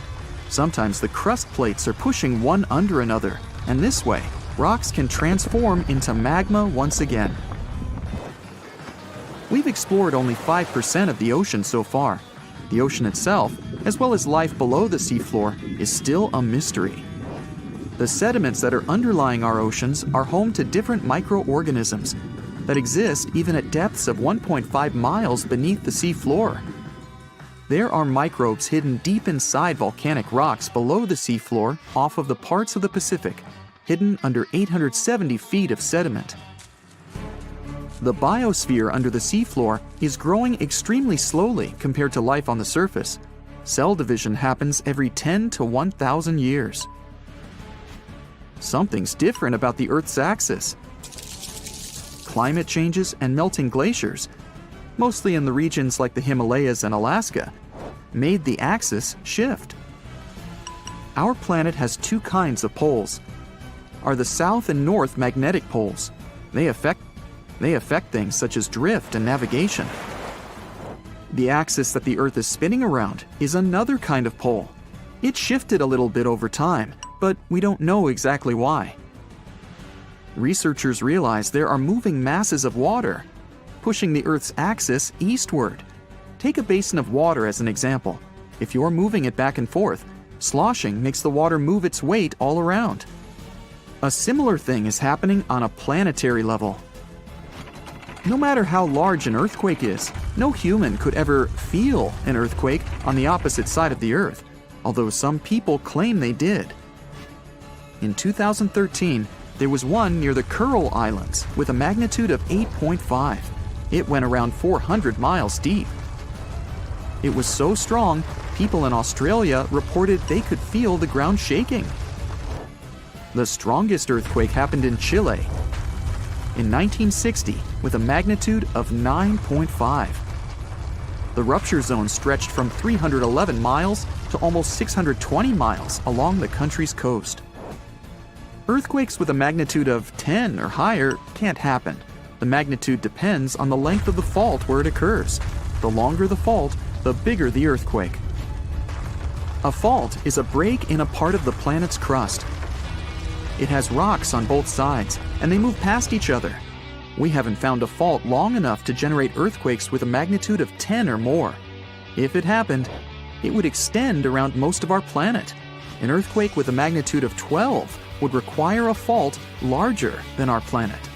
Sometimes the crust plates are pushing one under another, and this way, rocks can transform into magma once again. We've explored only 5% of the ocean so far. The ocean itself, as well as life below the seafloor, is still a mystery. The sediments that are underlying our oceans are home to different microorganisms that exist even at depths of 1.5 miles beneath the seafloor. There are microbes hidden deep inside volcanic rocks below the seafloor off of the parts of the Pacific, hidden under 870 feet of sediment. The biosphere under the seafloor is growing extremely slowly compared to life on the surface. Cell division happens every 10 to 1,000 years. Something's different about the Earth's axis. Climate changes and melting glaciers, mostly in the regions like the Himalayas and Alaska, made the axis shift. Our planet has two kinds of poles. Are the south and north magnetic poles. They affect things such as drift and navigation. The axis that the Earth is spinning around is another kind of pole. It shifted a little bit over time, but we don't know exactly why. Researchers realize there are moving masses of water, pushing the Earth's axis eastward. Take a basin of water as an example. If you're moving it back and forth, sloshing makes the water move its weight all around. A similar thing is happening on a planetary level. No matter how large an earthquake is, no human could ever feel an earthquake on the opposite side of the Earth, although some people claim they did. In 2013, there was one near the Kuril Islands with a magnitude of 8.5. It went around 400 miles deep. It was so strong, people in Australia reported they could feel the ground shaking. The strongest earthquake happened in Chile in 1960 with a magnitude of 9.5. The rupture zone stretched from 311 miles to almost 620 miles along the country's coast. Earthquakes with a magnitude of 10 or higher can't happen. The magnitude depends on the length of the fault where it occurs. The longer the fault, the bigger the earthquake. A fault is a break in a part of the planet's crust. It has rocks on both sides, and they move past each other. We haven't found a fault long enough to generate earthquakes with a magnitude of 10 or more. If it happened, it would extend around most of our planet. An earthquake with a magnitude of 12 would require a fault larger than our planet.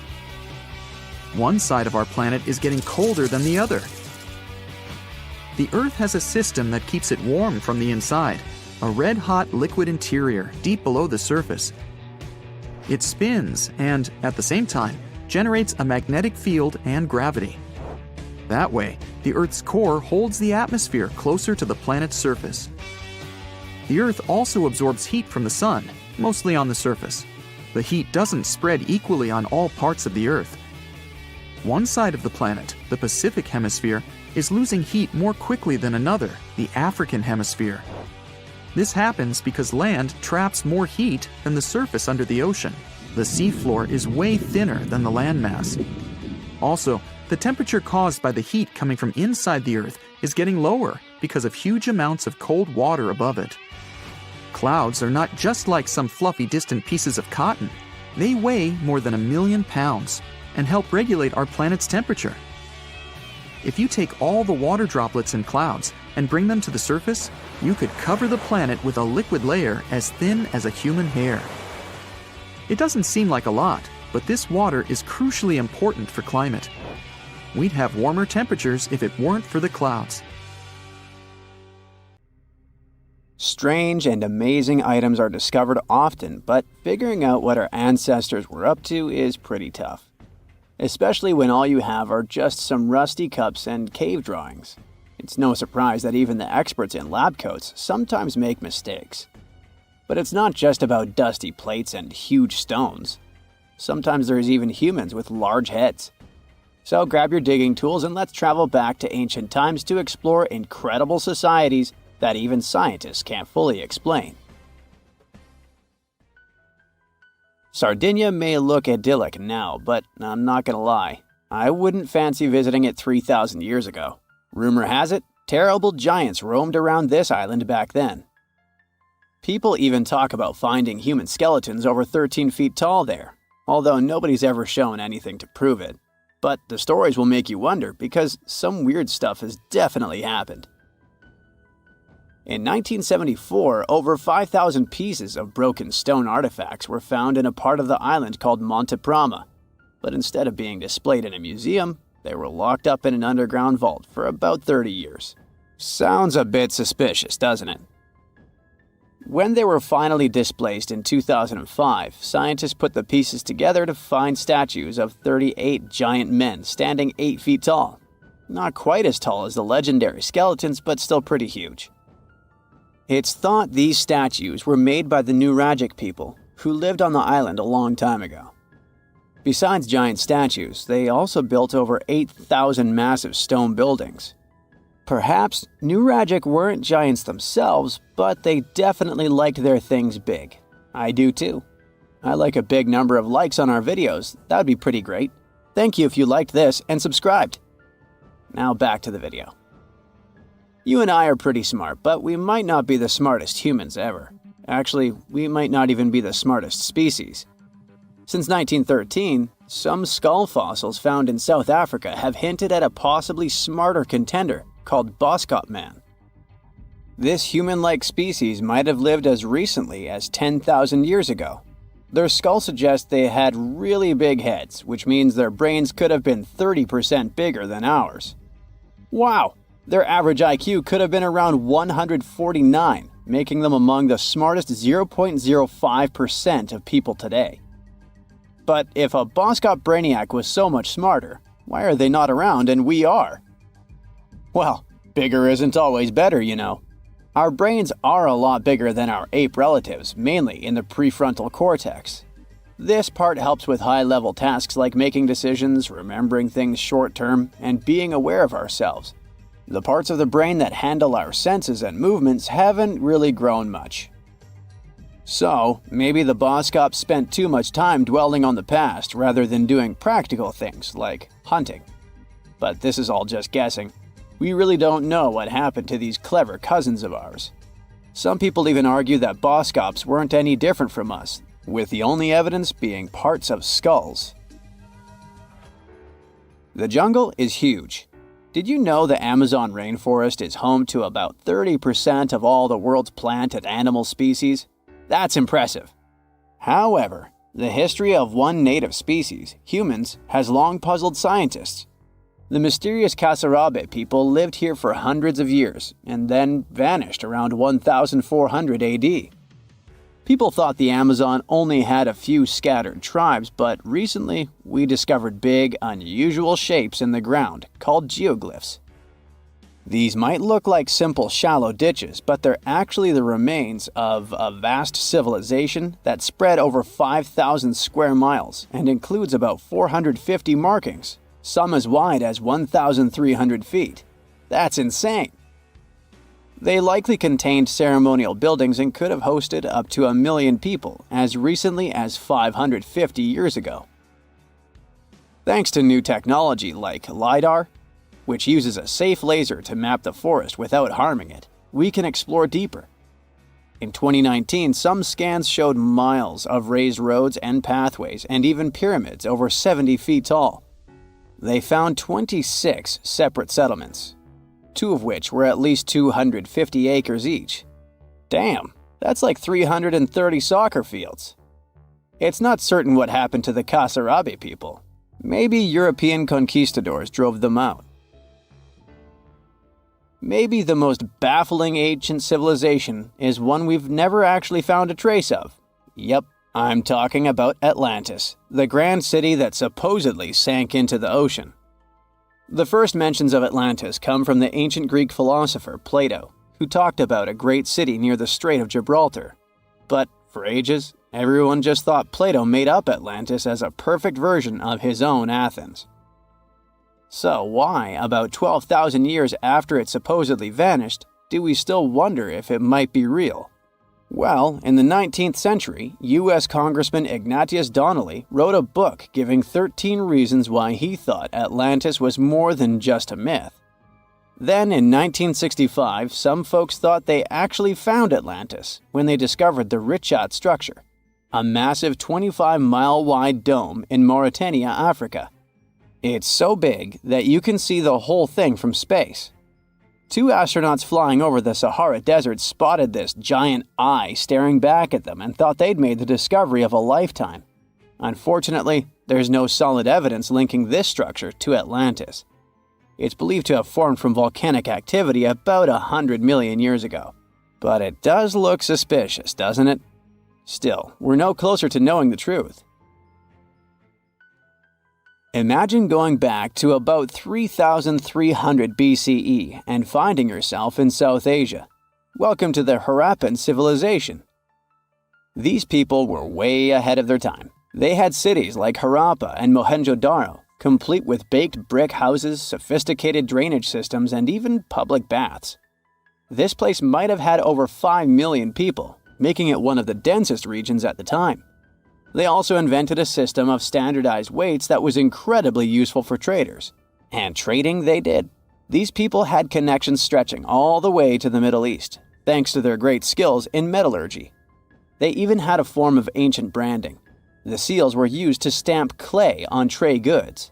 One side of our planet is getting colder than the other. The Earth has a system that keeps it warm from the inside, a red-hot liquid interior deep below the surface. It spins and, at the same time, generates a magnetic field and gravity. That way, the Earth's core holds the atmosphere closer to the planet's surface. The Earth also absorbs heat from the sun, mostly on the surface. The heat doesn't spread equally on all parts of the Earth. One side of the planet, the Pacific Hemisphere, is losing heat more quickly than another, the African Hemisphere. This happens because land traps more heat than the surface under the ocean. The seafloor is way thinner than the landmass. Also, the temperature caused by the heat coming from inside the Earth is getting lower because of huge amounts of cold water above it. Clouds are not just like some fluffy distant pieces of cotton. They weigh more than 1 million pounds and help regulate our planet's temperature. If you take all the water droplets in clouds and bring them to the surface, you could cover the planet with a liquid layer as thin as a human hair. It doesn't seem like a lot, but this water is crucially important for climate. We'd have warmer temperatures if it weren't for the clouds. Strange and amazing items are discovered often, but figuring out what our ancestors were up to is pretty tough. Especially when all you have are just some rusty cups and cave drawings. It's no surprise that even the experts in lab coats sometimes make mistakes. But it's not just about dusty plates and huge stones. Sometimes there's even humans with large heads. So grab your digging tools and let's travel back to ancient times to explore incredible societies that even scientists can't fully explain. Sardinia may look idyllic now, but I'm not gonna lie, I wouldn't fancy visiting it 3,000 years ago. Rumor has it, terrible giants roamed around this island back then. People even talk about finding human skeletons over 13 feet tall there, although nobody's ever shown anything to prove it. But the stories will make you wonder because some weird stuff has definitely happened. In 1974, over 5,000 pieces of broken stone artifacts were found in a part of the island called Monte Prama, but instead of being displayed in a museum, they were locked up in an underground vault for about 30 years. Sounds a bit suspicious, doesn't it? When they were finally displaced in 2005, scientists put the pieces together to find statues of 38 giant men standing 8 feet tall. Not quite as tall as the legendary skeletons, but still pretty huge. It's thought these statues were made by the Nuragic people, who lived on the island a long time ago. Besides giant statues, they also built over 8,000 massive stone buildings. Perhaps Nuragic weren't giants themselves, but they definitely liked their things big. I do too. I like a big number of likes on our videos. That would be pretty great. Thank you if you liked this and subscribed. Now back to the video. You and I are pretty smart, but we might not be the smartest humans ever. Actually, we might not even be the smartest species. Since 1913, some skull fossils found in South Africa have hinted at a possibly smarter contender called Boskop Man. This human-like species might have lived as recently as 10,000 years ago. Their skull suggests they had really big heads, which means their brains could have been 30% bigger than ours. Wow! Their average IQ could have been around 149, making them among the smartest 0.05% of people today. But if a Boskop Brainiac was so much smarter, why are they not around and we are? Well, bigger isn't always better, you know. Our brains are a lot bigger than our ape relatives, mainly in the prefrontal cortex. This part helps with high-level tasks like making decisions, remembering things short-term, and being aware of ourselves. The parts of the brain that handle our senses and movements haven't really grown much. So, maybe the Boskops spent too much time dwelling on the past rather than doing practical things like hunting. But this is all just guessing. We really don't know what happened to these clever cousins of ours. Some people even argue that Boskops weren't any different from us, with the only evidence being parts of skulls. The jungle is huge. Did you know the Amazon rainforest is home to about 30% of all the world's plant and animal species? That's impressive. However, the history of one native species, humans, has long puzzled scientists. The mysterious Kasarabe people lived here for hundreds of years and then vanished around 1400 AD. People thought the Amazon only had a few scattered tribes, but recently we discovered big, unusual shapes in the ground called geoglyphs. These might look like simple shallow ditches, but they're actually the remains of a vast civilization that spread over 5,000 square miles and includes about 450 markings, some as wide as 1,300 feet. That's insane! They likely contained ceremonial buildings and could have hosted up to 1 million people as recently as 550 years ago. Thanks to new technology like LiDAR, which uses a safe laser to map the forest without harming it, we can explore deeper. In 2019, some scans showed miles of raised roads and pathways and even pyramids over 70 feet tall. They found 26 separate settlements, 2 of which were at least 250 acres each. Damn, that's like 330 soccer fields. It's not certain what happened to the Kasarabe people. Maybe European conquistadors drove them out. Maybe the most baffling ancient civilization is one we've never actually found a trace of. Yep, I'm talking about Atlantis, the grand city that supposedly sank into the ocean. The first mentions of Atlantis come from the ancient Greek philosopher Plato, who talked about a great city near the Strait of Gibraltar. But for ages, everyone just thought Plato made up Atlantis as a perfect version of his own Athens. So why, about 12,000 years after it supposedly vanished, do we still wonder if it might be real? Well, in the 19th century, U.S. Congressman Ignatius Donnelly wrote a book giving 13 reasons why he thought Atlantis was more than just a myth. Then, in 1965, some folks thought they actually found Atlantis when they discovered the Richat structure, a massive 25-mile-wide dome in Mauritania, Africa. It's so big that you can see the whole thing from space. 2 astronauts flying over the Sahara Desert spotted this giant eye staring back at them and thought they'd made the discovery of a lifetime. Unfortunately, there's no solid evidence linking this structure to Atlantis. It's believed to have formed from volcanic activity about 100 million years ago. But it does look suspicious, doesn't it? Still, we're no closer to knowing the truth. Imagine going back to about 3,300 BCE and finding yourself in South Asia. Welcome to the Harappan civilization. These people were way ahead of their time. They had cities like Harappa and Mohenjo-Daro, complete with baked brick houses, sophisticated drainage systems, and even public baths. This place might have had over 5 million people, making it one of the densest regions at the time. They also invented a system of standardized weights that was incredibly useful for traders. And trading they did. These people had connections stretching all the way to the Middle East, thanks to their great skills in metallurgy. They even had a form of ancient branding. The seals were used to stamp clay on trade goods.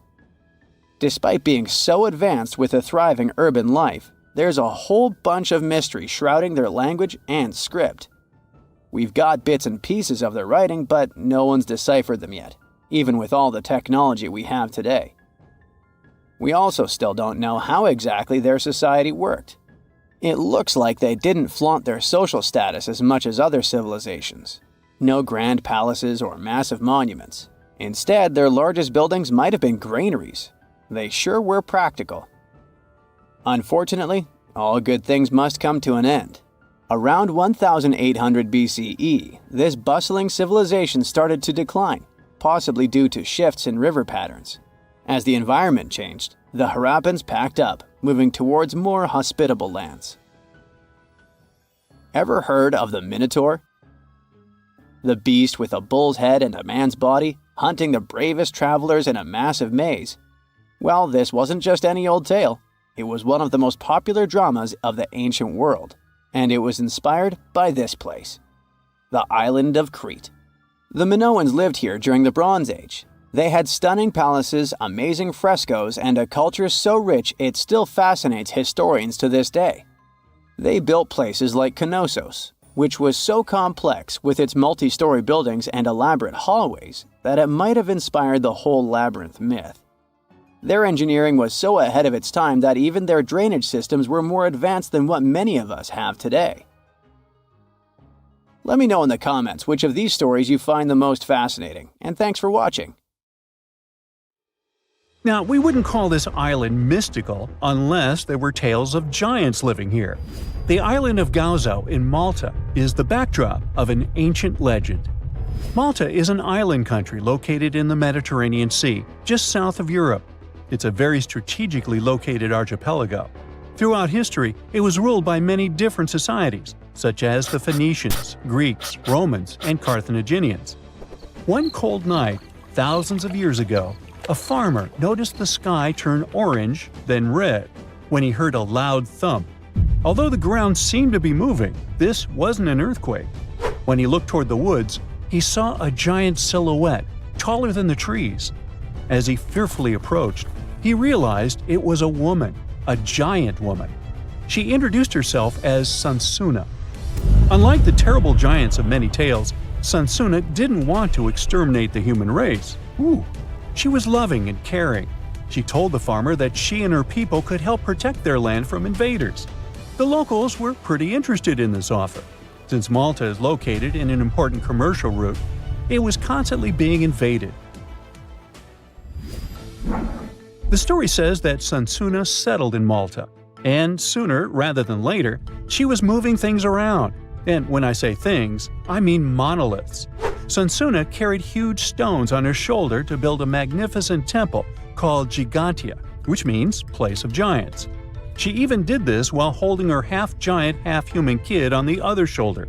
Despite being so advanced with a thriving urban life, there's a whole bunch of mystery shrouding their language and script. We've got bits and pieces of their writing, but no one's deciphered them yet, even with all the technology we have today. We also still don't know how exactly their society worked. It looks like they didn't flaunt their social status as much as other civilizations. No grand palaces or massive monuments. Instead, their largest buildings might have been granaries. They sure were practical. Unfortunately, all good things must come to an end. Around 1800 BCE, this bustling civilization started to decline, possibly due to shifts in river patterns. As the environment changed, the Harappans packed up, moving towards more hospitable lands. Ever heard of the Minotaur? The beast with a bull's head and a man's body, hunting the bravest travelers in a massive maze. Well, this wasn't just any old tale. It was one of the most popular dramas of the ancient world. And it was inspired by this place, the island of Crete. The Minoans lived here during the Bronze Age. They had stunning palaces, amazing frescoes, and a culture so rich it still fascinates historians to this day. They built places like Knossos, which was so complex with its multi-story buildings and elaborate hallways that it might have inspired the whole labyrinth myth. Their engineering was so ahead of its time that even their drainage systems were more advanced than what many of us have today. Let me know in the comments which of these stories you find the most fascinating, and thanks for watching. Now, we wouldn't call this island mystical unless there were tales of giants living here. The island of Gozo in Malta is the backdrop of an ancient legend. Malta is an island country located in the Mediterranean Sea, just south of Europe. It's a very strategically located archipelago. Throughout history, it was ruled by many different societies, such as the Phoenicians, Greeks, Romans, and Carthaginians. One cold night, thousands of years ago, a farmer noticed the sky turn orange, then red, when he heard a loud thump. Although the ground seemed to be moving, this wasn't an earthquake. When he looked toward the woods, he saw a giant silhouette, taller than the trees. As he fearfully approached, he realized it was a woman, a giant woman. She introduced herself as Sansuna. Unlike the terrible giants of many tales, Sansuna didn't want to exterminate the human race. She was loving and caring. She told the farmer that she and her people could help protect their land from invaders. The locals were pretty interested in this offer. Since Malta is located in an important commercial route, it was constantly being invaded. The story says that Sansuna settled in Malta, and sooner rather than later, she was moving things around. And when I say things, I mean monoliths. Sansuna carried huge stones on her shoulder to build a magnificent temple called Gigantia, which means place of giants. She even did this while holding her half-giant, half-human kid on the other shoulder.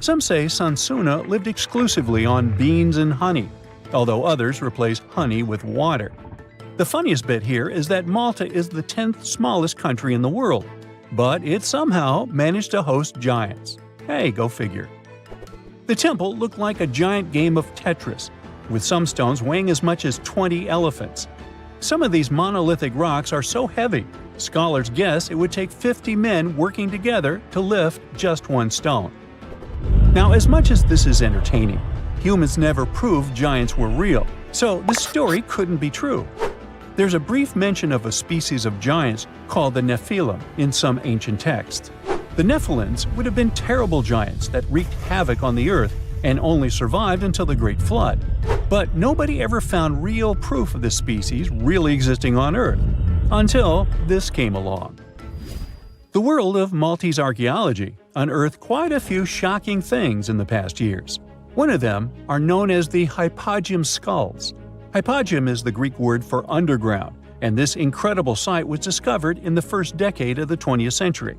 Some say Sansuna lived exclusively on beans and honey, although others replace honey with water. The funniest bit here is that Malta is the 10th smallest country in the world, but it somehow managed to host giants. Hey, go figure. The temple looked like a giant game of Tetris, with some stones weighing as much as 20 elephants. Some of these monolithic rocks are so heavy, scholars guess it would take 50 men working together to lift just one stone. Now, as much as this is entertaining, humans never proved giants were real, so this story couldn't be true. There's a brief mention of a species of giants called the Nephilim in some ancient texts. The Nephilims would have been terrible giants that wreaked havoc on the earth and only survived until the Great Flood. But nobody ever found real proof of this species really existing on Earth, until this came along. The world of Maltese archaeology unearthed quite a few shocking things in the past years. One of them are known as the hypogeum skulls. Hypogeum is the Greek word for underground, and this incredible site was discovered in the first decade of the 20th century.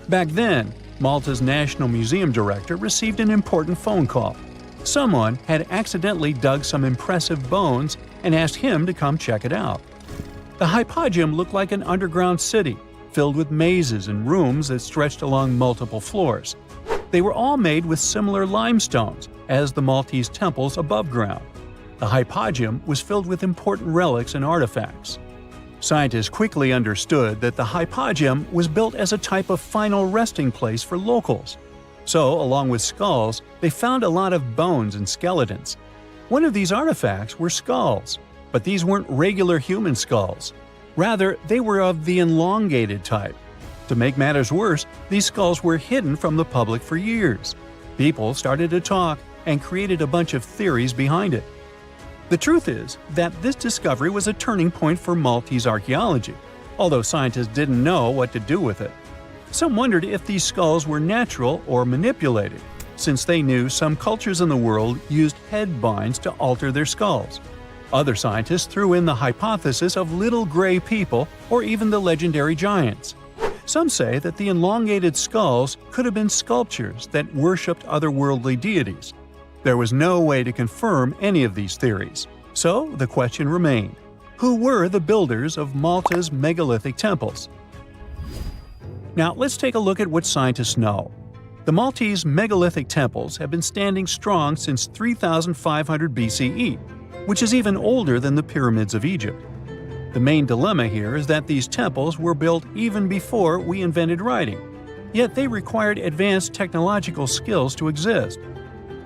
Back then, Malta's National Museum director received an important phone call. Someone had accidentally dug some impressive bones and asked him to come check it out. The hypogeum looked like an underground city, filled with mazes and rooms that stretched along multiple floors. They were all made with similar limestones as the Maltese temples above ground. The hypogeum was filled with important relics and artifacts. Scientists quickly understood that the hypogeum was built as a type of final resting place for locals. So, along with skulls, they found a lot of bones and skeletons. One of these artifacts were skulls, but these weren't regular human skulls. Rather, they were of the elongated type. To make matters worse, these skulls were hidden from the public for years. People started to talk and created a bunch of theories behind it. The truth is that this discovery was a turning point for Maltese archaeology, although scientists didn't know what to do with it. Some wondered if these skulls were natural or manipulated, since they knew some cultures in the world used head binds to alter their skulls. Other scientists threw in the hypothesis of little gray people or even the legendary giants. Some say that the elongated skulls could have been sculptures that worshipped otherworldly deities. There was no way to confirm any of these theories, so the question remained: who were the builders of Malta's megalithic temples? Now let's take a look at what scientists know. The Maltese megalithic temples have been standing strong since 3500 BCE, which is even older than the pyramids of Egypt. The main dilemma here is that these temples were built even before we invented writing, yet they required advanced technological skills to exist.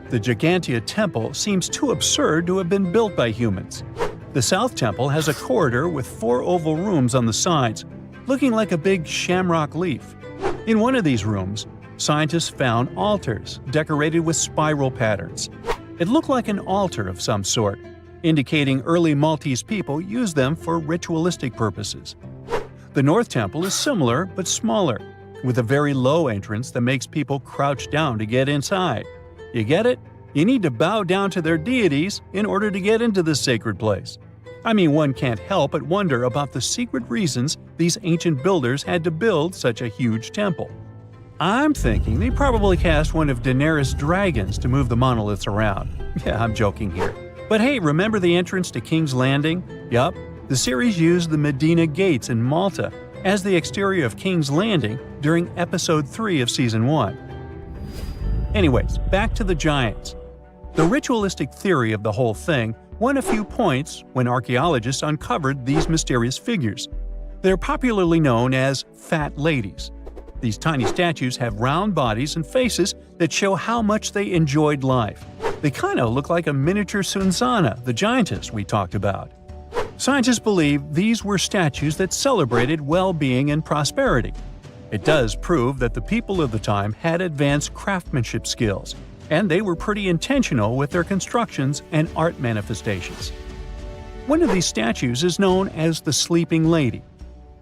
The Gigantea Temple seems too absurd to have been built by humans. The South Temple has a corridor with 4 oval rooms on the sides, looking like a big shamrock leaf. In one of these rooms, scientists found altars decorated with spiral patterns. It looked like an altar of some sort, indicating early Maltese people used them for ritualistic purposes. The North Temple is similar but smaller, with a very low entrance that makes people crouch down to get inside. You get it? You need to bow down to their deities in order to get into this sacred place. I mean, one can't help but wonder about the secret reasons these ancient builders had to build such a huge temple. I'm thinking they probably cast one of Daenerys' dragons to move the monoliths around. Yeah, I'm joking here. But hey, remember the entrance to King's Landing? Yup, the series used the Medina Gates in Malta as the exterior of King's Landing during Episode 3 of Season 1. Anyways, back to the giants. The ritualistic theory of the whole thing won a few points when archaeologists uncovered these mysterious figures. They're popularly known as fat ladies. These tiny statues have round bodies and faces that show how much they enjoyed life. They kinda look like a miniature Sunzana, the giantess we talked about. Scientists believe these were statues that celebrated well-being and prosperity. It does prove that the people of the time had advanced craftsmanship skills, and they were pretty intentional with their constructions and art manifestations. One of these statues is known as the Sleeping Lady.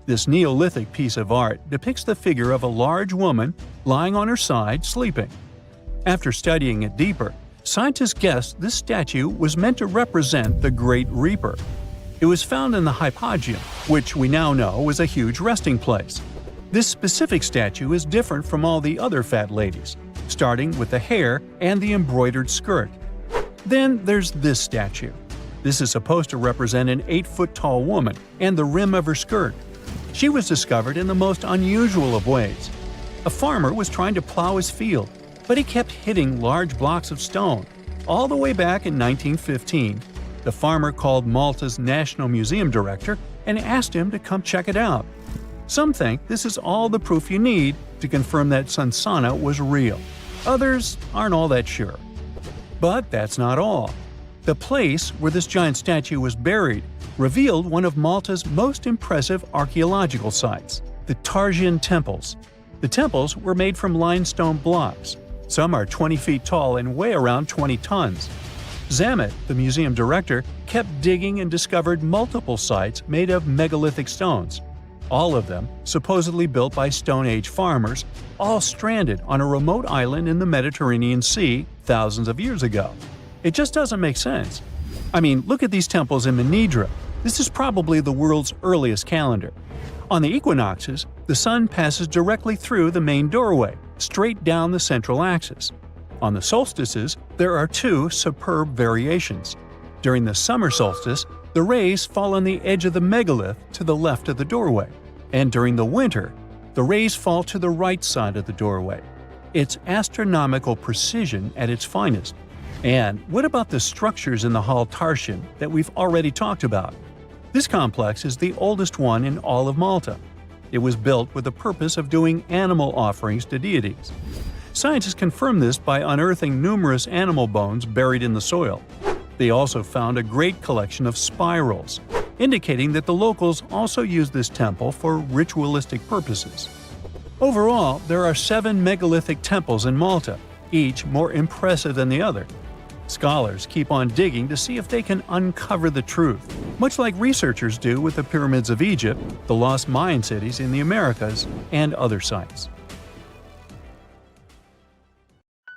This Neolithic piece of art depicts the figure of a large woman lying on her side sleeping. After studying it deeper, scientists guessed this statue was meant to represent the Great Reaper. It was found in the hypogeum, which we now know was a huge resting place. This specific statue is different from all the other fat ladies, starting with the hair and the embroidered skirt. Then there's this statue. This is supposed to represent an 8-foot-tall woman and the rim of her skirt. She was discovered in the most unusual of ways. A farmer was trying to plow his field, but he kept hitting large blocks of stone. All the way back in 1915, the farmer called Malta's National Museum director and asked him to come check it out. Some think this is all the proof you need to confirm that Sansana was real. Others aren't all that sure. But that's not all. The place where this giant statue was buried revealed one of Malta's most impressive archaeological sites, the Tarsian temples. The temples were made from limestone blocks. Some are 20 feet tall and weigh around 20 tons. Zamet, the museum director, kept digging and discovered multiple sites made of megalithic stones. All of them supposedly built by Stone Age farmers, all stranded on a remote island in the Mediterranean Sea thousands of years ago. It just doesn't make sense. I mean, look at these temples in Manidra. This is probably the world's earliest calendar. On the equinoxes, the sun passes directly through the main doorway, straight down the central axis. On the solstices, there are two superb variations. During the summer solstice, the rays fall on the edge of the megalith to the left of the doorway, and during the winter, the rays fall to the right side of the doorway. It's astronomical precision at its finest. And what about the structures in the Hall Tarsian that we've already talked about? This complex is the oldest one in all of Malta. It was built with the purpose of doing animal offerings to deities. Scientists confirmed this by unearthing numerous animal bones buried in the soil. They also found a great collection of spirals, indicating that the locals also used this temple for ritualistic purposes. Overall, there are 7 megalithic temples in Malta, each more impressive than the other. Scholars keep on digging to see if they can uncover the truth, much like researchers do with the pyramids of Egypt, the lost Mayan cities in the Americas, and other sites.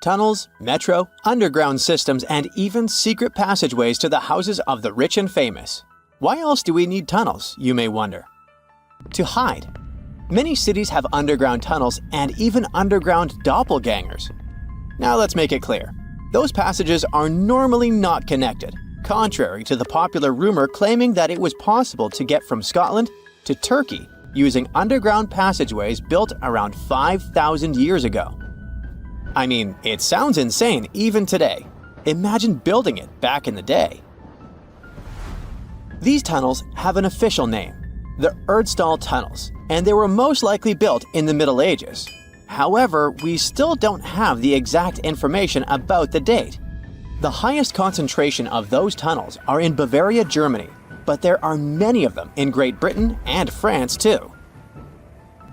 Tunnels, metro, underground systems, and even secret passageways to the houses of the rich and famous. Why else do we need tunnels, you may wonder? To hide. Many cities have underground tunnels and even underground doppelgangers. Now let's make it clear. Those passages are normally not connected, contrary to the popular rumor claiming that it was possible to get from Scotland to Turkey using underground passageways built around 5,000 years ago. I mean, it sounds insane even today. Imagine building it back in the day. These tunnels have an official name, the Erdstall Tunnels, and they were most likely built in the Middle Ages. However, we still don't have the exact information about the date. The highest concentration of those tunnels are in Bavaria, Germany, but there are many of them in Great Britain and France too.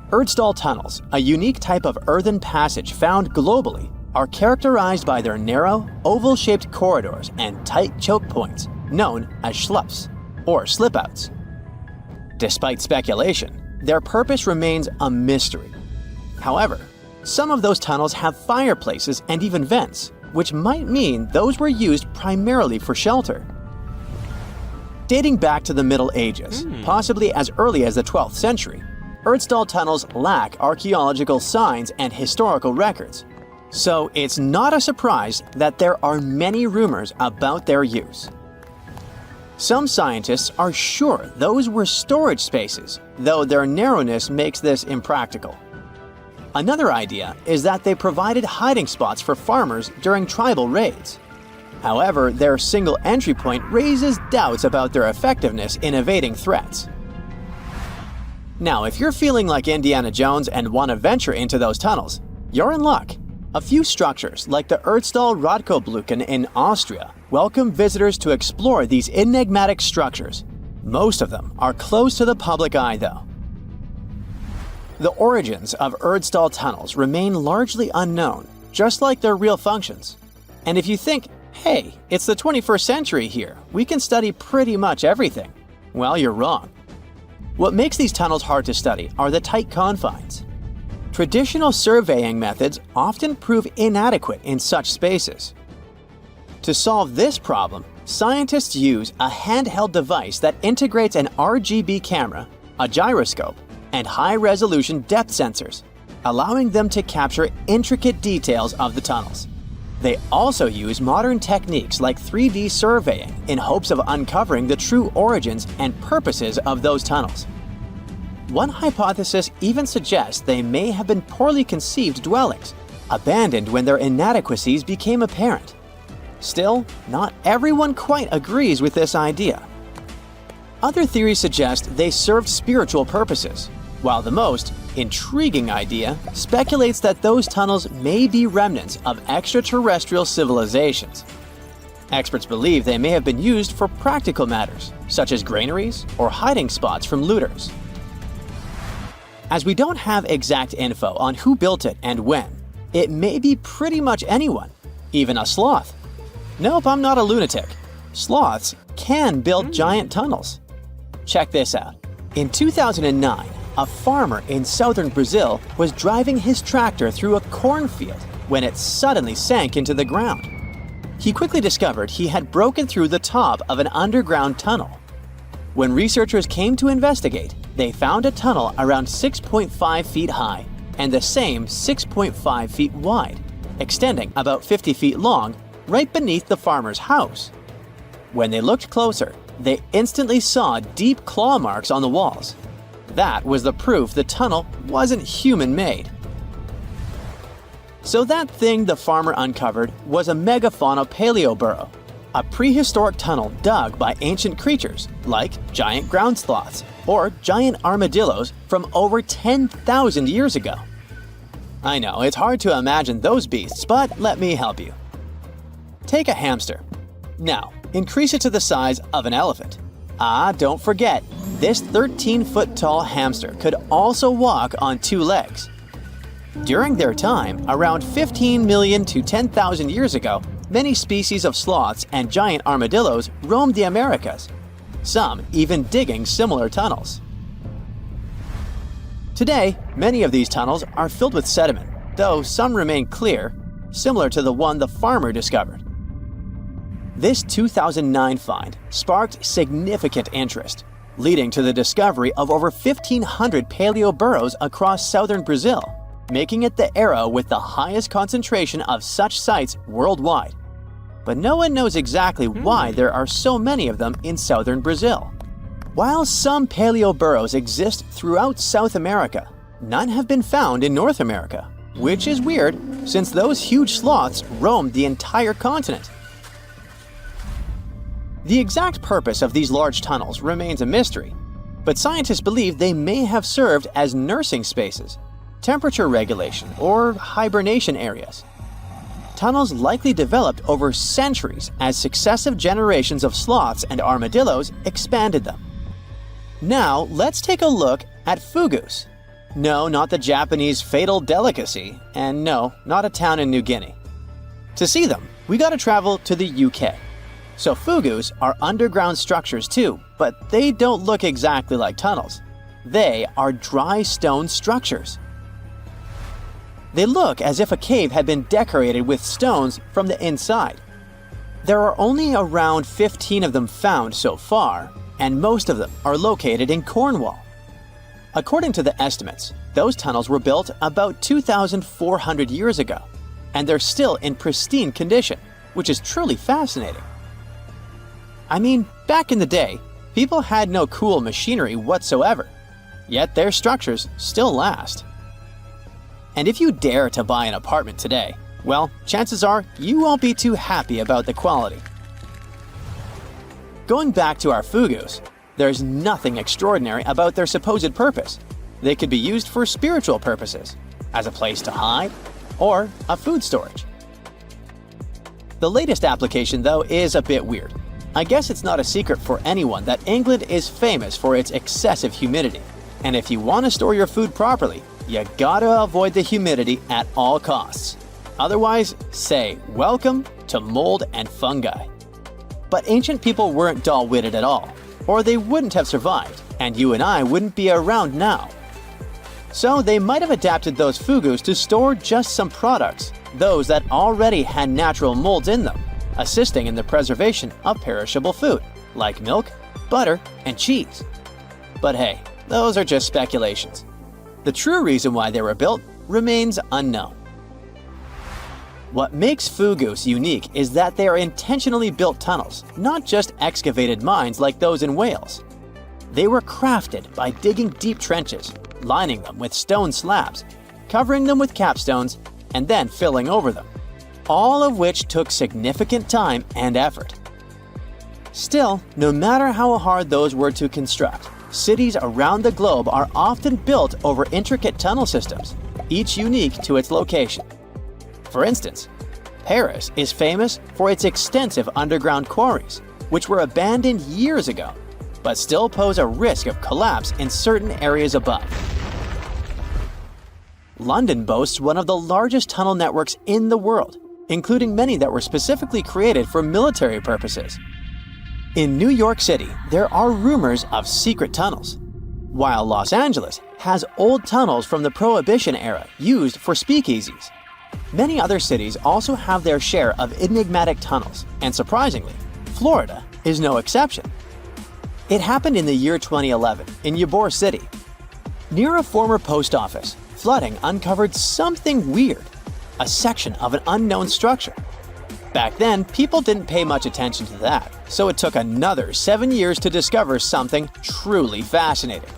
Erdstall tunnels, a unique type of earthen passage found globally, are characterized by their narrow, oval-shaped corridors and tight choke points, known as schlups, or slip-outs. Despite speculation, their purpose remains a mystery. However, some of those tunnels have fireplaces and even vents, which might mean those were used primarily for shelter. Dating back to the Middle Ages, possibly as early as the 12th century, Erdstall tunnels lack archaeological signs and historical records, so it's not a surprise that there are many rumors about their use. Some scientists are sure those were storage spaces, though their narrowness makes this impractical. Another idea is that they provided hiding spots for farmers during tribal raids. However, their single entry point raises doubts about their effectiveness in evading threats. Now, if you're feeling like Indiana Jones and want to venture into those tunnels, you're in luck. A few structures, like the Erdstall Radkobluken in Austria, welcome visitors to explore these enigmatic structures. Most of them are closed to the public eye, though. The origins of Erdstall tunnels remain largely unknown, just like their real functions. And if you think, hey, it's the 21st century here, we can study pretty much everything, well, you're wrong. What makes these tunnels hard to study are the tight confines. Traditional surveying methods often prove inadequate in such spaces. To solve this problem, scientists use a handheld device that integrates an RGB camera, a gyroscope, and high-resolution depth sensors, allowing them to capture intricate details of the tunnels. They also use modern techniques like 3D surveying in hopes of uncovering the true origins and purposes of those tunnels. One hypothesis even suggests they may have been poorly conceived dwellings, abandoned when their inadequacies became apparent. Still, not everyone quite agrees with this idea. Other theories suggest they served spiritual purposes, while the most intriguing idea speculates that those tunnels may be remnants of extraterrestrial civilizations. Experts believe they may have been used for practical matters, such as granaries or hiding spots from looters. As we don't have exact info on who built it and when, it may be pretty much anyone, even a sloth. Nope, I'm not a lunatic. Sloths can build giant tunnels. Check this out. In 2009, a farmer in southern Brazil was driving his tractor through a cornfield when it suddenly sank into the ground. He quickly discovered he had broken through the top of an underground tunnel. When researchers came to investigate, they found a tunnel around 6.5 feet high and the same 6.5 feet wide, extending about 50 feet long, right beneath the farmer's house. When they looked closer, they instantly saw deep claw marks on the walls. That was the proof the tunnel wasn't human-made. So that thing the farmer uncovered was a megafauna paleoburrow, a prehistoric tunnel dug by ancient creatures like giant ground sloths or giant armadillos from over 10,000 years ago. I know, it's hard to imagine those beasts, but let me help you. Take a hamster. Now, increase it to the size of an elephant. Don't forget, this 13-foot-tall hamster could also walk on two legs. During their time, around 15 million to 10,000 years ago, many species of sloths and giant armadillos roamed the Americas, some even digging similar tunnels. Today, many of these tunnels are filled with sediment, though some remain clear, similar to the one the farmer discovered. This 2009 find sparked significant interest, leading to the discovery of over 1,500 paleoburrows across southern Brazil, making it the era with the highest concentration of such sites worldwide. But no one knows exactly why there are so many of them in southern Brazil. While some paleoburrows exist throughout South America, none have been found in North America, which is weird since those huge sloths roamed the entire continent. The exact purpose of these large tunnels remains a mystery, but scientists believe they may have served as nursing spaces, temperature regulation, or hibernation areas. Tunnels likely developed over centuries as successive generations of sloths and armadillos expanded them. Now, let's take a look at fugus. No, not the Japanese fatal delicacy, and no, not a town in New Guinea. To see them, we gotta travel to the UK. So fugus are underground structures too, but they don't look exactly like tunnels. They are dry stone structures. They look as if a cave had been decorated with stones from the inside. There are only around 15 of them found so far, and most of them are located in Cornwall. According to the estimates, those tunnels were built about 2,400 years ago, and they're still in pristine condition, which is truly fascinating. I mean, back in the day, people had no cool machinery whatsoever, yet their structures still last. And if you dare to buy an apartment today, well, chances are you won't be too happy about the quality. Going back to our fugus, there's nothing extraordinary about their supposed purpose. They could be used for spiritual purposes, as a place to hide, or a food storage. The latest application, though, is a bit weird. I guess it's not a secret for anyone that England is famous for its excessive humidity. And if you want to store your food properly, you gotta avoid the humidity at all costs. Otherwise, say welcome to mold and fungi. But ancient people weren't dull-witted at all, or they wouldn't have survived, and you and I wouldn't be around now. So they might have adapted those fugus to store just some products, those that already had natural molds in them, assisting in the preservation of perishable food, like milk, butter, and cheese. But hey, those are just speculations. The true reason why they were built remains unknown. What makes Fugus unique is that they are intentionally built tunnels, not just excavated mines like those in Wales. They were crafted by digging deep trenches, lining them with stone slabs, covering them with capstones, and then filling over them, all of which took significant time and effort. Still, no matter how hard those were to construct, cities around the globe are often built over intricate tunnel systems, each unique to its location. For instance, Paris is famous for its extensive underground quarries, which were abandoned years ago, but still pose a risk of collapse in certain areas above. London boasts one of the largest tunnel networks in the world, including many that were specifically created for military purposes. In New York City, there are rumors of secret tunnels, while Los Angeles has old tunnels from the Prohibition era used for speakeasies. Many other cities also have their share of enigmatic tunnels, and surprisingly, Florida is no exception. It happened in the year 2011 in Ybor City. Near a former post office, flooding uncovered something weird, a section of an unknown structure. Back then, people didn't pay much attention to that, so it took another 7 years to discover something truly fascinating.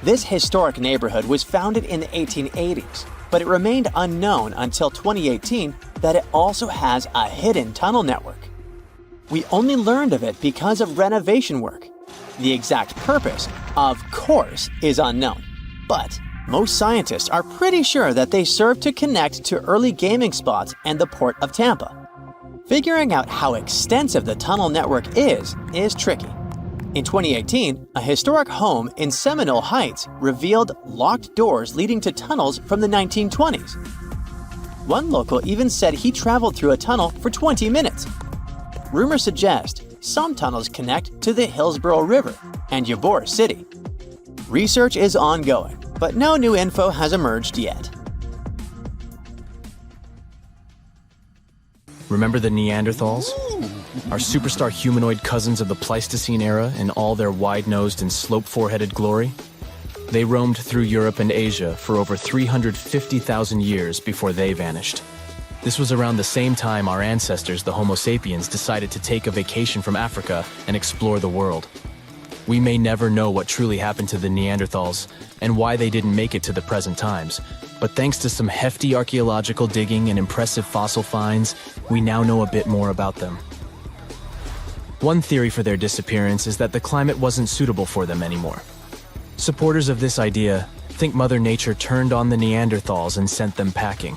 This historic neighborhood was founded in the 1880s, but it remained unknown until 2018 that it also has a hidden tunnel network. We only learned of it because of renovation work. The exact purpose, of course, is unknown, but most scientists are pretty sure that they serve to connect to early gaming spots and the port of Tampa. Figuring out how extensive the tunnel network is tricky. In 2018, a historic home in Seminole Heights revealed locked doors leading to tunnels from the 1920s. One local even said he traveled through a tunnel for 20 minutes. Rumors suggest some tunnels connect to the Hillsborough River and Ybor City. Research is ongoing, but no new info has emerged yet. Remember the Neanderthals? Our superstar humanoid cousins of the Pleistocene era in all their wide-nosed and slope-foreheaded glory? They roamed through Europe and Asia for over 350,000 years before they vanished. This was around the same time our ancestors, the Homo sapiens, decided to take a vacation from Africa and explore the world. We may never know what truly happened to the Neanderthals and why they didn't make it to the present times, but thanks to some hefty archaeological digging and impressive fossil finds, we now know a bit more about them. One theory for their disappearance is that the climate wasn't suitable for them anymore. Supporters of this idea think Mother Nature turned on the Neanderthals and sent them packing.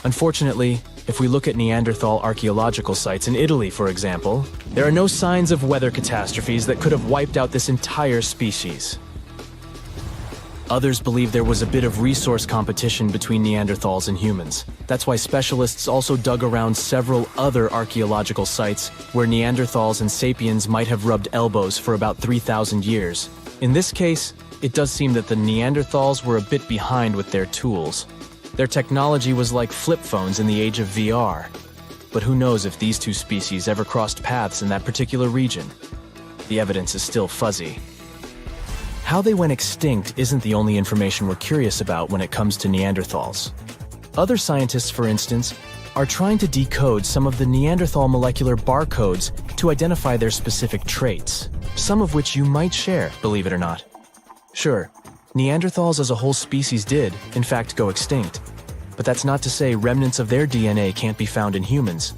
Unfortunately, if we look at Neanderthal archaeological sites in Italy, for example, there are no signs of weather catastrophes that could have wiped out this entire species. Others believe there was a bit of resource competition between Neanderthals and humans. That's why specialists also dug around several other archaeological sites where Neanderthals and sapiens might have rubbed elbows for about 3,000 years. In this case, it does seem that the Neanderthals were a bit behind with their tools. Their technology was like flip phones in the age of VR. But who knows if these two species ever crossed paths in that particular region? The evidence is still fuzzy. How they went extinct isn't the only information we're curious about when it comes to Neanderthals. Other scientists, for instance, are trying to decode some of the Neanderthal molecular barcodes to identify their specific traits, some of which you might share, believe it or not. Sure, Neanderthals as a whole species did, in fact, go extinct, but that's not to say remnants of their DNA can't be found in humans.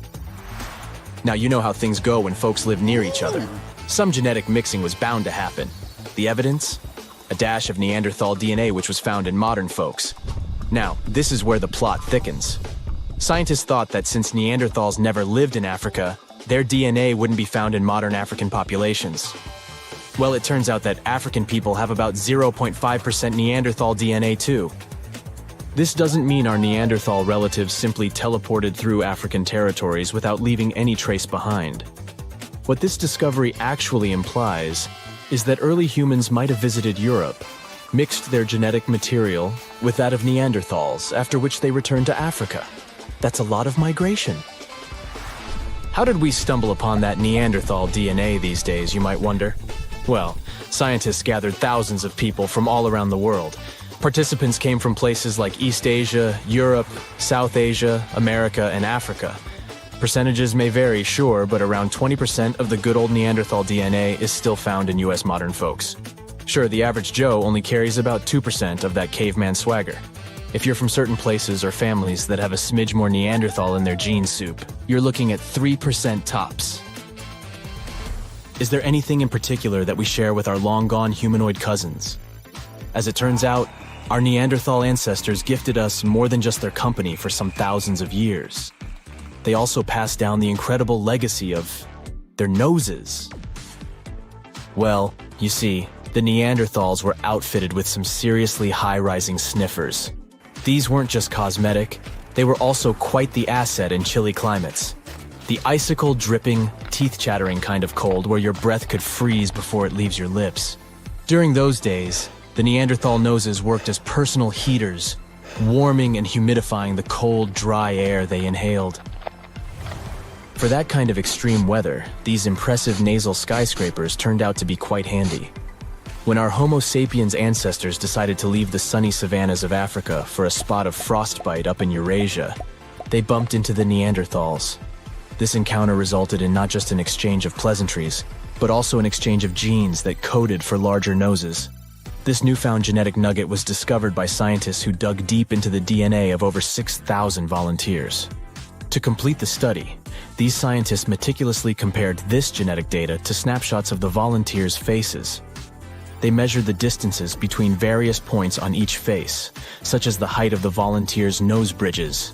Now, you know how things go when folks live near each other. Some genetic mixing was bound to happen. The evidence? A dash of Neanderthal DNA which was found in modern folks. Now, this is where the plot thickens. Scientists thought that since Neanderthals never lived in Africa, their DNA wouldn't be found in modern African populations. Well, it turns out that African people have about 0.5% Neanderthal DNA too. This doesn't mean our Neanderthal relatives simply teleported through African territories without leaving any trace behind. What this discovery actually implies is that early humans might have visited Europe, mixed their genetic material with that of Neanderthals, after which they returned to Africa. That's a lot of migration. How did we stumble upon that Neanderthal DNA these days, you might wonder? Well, scientists gathered thousands of people from all around the world. Participants came from places like East Asia, Europe, South Asia, America, and Africa. Percentages may vary, sure, but around 20% of the good old Neanderthal DNA is still found in US modern folks. Sure, the average Joe only carries about 2% of that caveman swagger. If you're from certain places or families that have a smidge more Neanderthal in their gene soup, you're looking at 3% tops. Is there anything in particular that we share with our long-gone humanoid cousins? As it turns out, our Neanderthal ancestors gifted us more than just their company for some thousands of years. They also passed down the incredible legacy of their noses. Well, you see, the Neanderthals were outfitted with some seriously high-rising sniffers. These weren't just cosmetic, they were also quite the asset in chilly climates. The icicle-dripping, teeth-chattering kind of cold where your breath could freeze before it leaves your lips. During those days, the Neanderthal noses worked as personal heaters, warming and humidifying the cold, dry air they inhaled. For that kind of extreme weather, these impressive nasal skyscrapers turned out to be quite handy. When our Homo sapiens ancestors decided to leave the sunny savannas of Africa for a spot of frostbite up in Eurasia, they bumped into the Neanderthals. This encounter resulted in not just an exchange of pleasantries, but also an exchange of genes that coded for larger noses. This newfound genetic nugget was discovered by scientists who dug deep into the DNA of over 6,000 volunteers. To complete the study, these scientists meticulously compared this genetic data to snapshots of the volunteers' faces. They measured the distances between various points on each face, such as the height of the volunteers' nose bridges.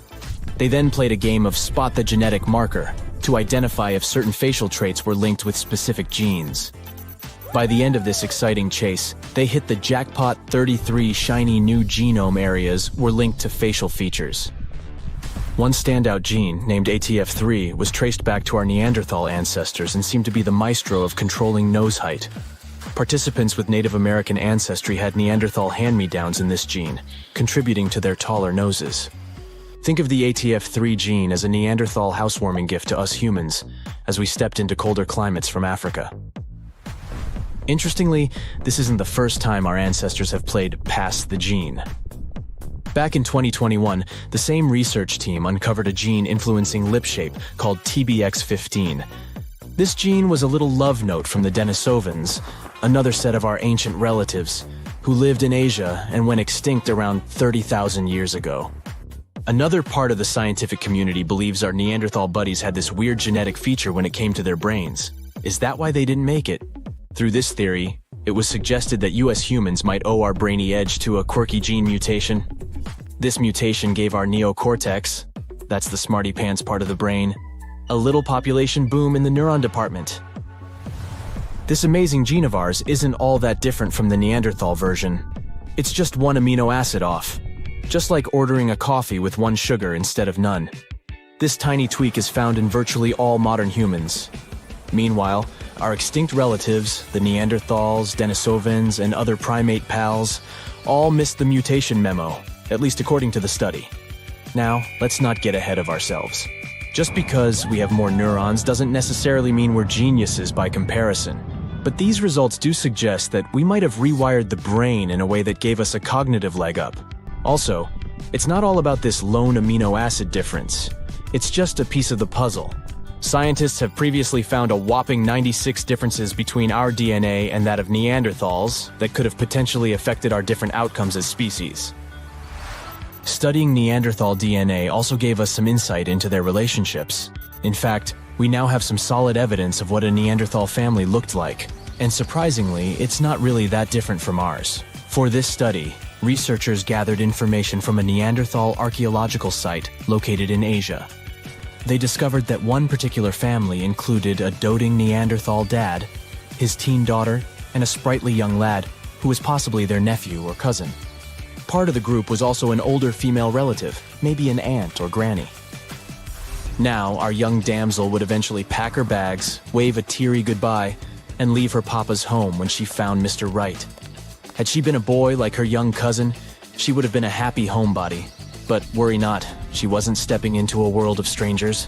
They then played a game of spot the genetic marker to identify if certain facial traits were linked with specific genes. By the end of this exciting chase, they hit the jackpot. 33 shiny new genome areas were linked to facial features. One standout gene, named ATF3, was traced back to our Neanderthal ancestors and seemed to be the maestro of controlling nose height. Participants with Native American ancestry had Neanderthal hand-me-downs in this gene, contributing to their taller noses. Think of the ATF3 gene as a Neanderthal housewarming gift to us humans as we stepped into colder climates from Africa. Interestingly, this isn't the first time our ancestors have played pass the gene. Back in 2021, the same research team uncovered a gene influencing lip shape called TBX15. This gene was a little love note from the Denisovans, another set of our ancient relatives, who lived in Asia and went extinct around 30,000 years ago. Another part of the scientific community believes our Neanderthal buddies had this weird genetic feature when it came to their brains. Is that why they didn't make it? Through this theory, it was suggested that US humans might owe our brainy edge to a quirky gene mutation. This mutation gave our neocortex, that's the smarty pants part of the brain, a little population boom in the neuron department. This amazing gene of ours isn't all that different from the Neanderthal version. It's just one amino acid off. Just like ordering a coffee with one sugar instead of none. This tiny tweak is found in virtually all modern humans. Meanwhile, our extinct relatives, the Neanderthals, Denisovans, and other primate pals, all missed the mutation memo, at least according to the study. Now, let's not get ahead of ourselves. Just because we have more neurons doesn't necessarily mean we're geniuses by comparison. But these results do suggest that we might have rewired the brain in a way that gave us a cognitive leg up. Also, it's not all about this lone amino acid difference. It's just a piece of the puzzle. Scientists have previously found a whopping 96 differences between our DNA and that of Neanderthals that could have potentially affected our different outcomes as species. Studying Neanderthal DNA also gave us some insight into their relationships. In fact, we now have some solid evidence of what a Neanderthal family looked like. And surprisingly, it's not really that different from ours. For this study, researchers gathered information from a Neanderthal archaeological site located in Asia. They discovered that one particular family included a doting Neanderthal dad, his teen daughter, and a sprightly young lad who was possibly their nephew or cousin. Part of the group was also an older female relative, maybe an aunt or granny. Now, our young damsel would eventually pack her bags, wave a teary goodbye, and leave her papa's home when she found Mr. Right. Had she been a boy like her young cousin, she would have been a happy homebody. But worry not, she wasn't stepping into a world of strangers.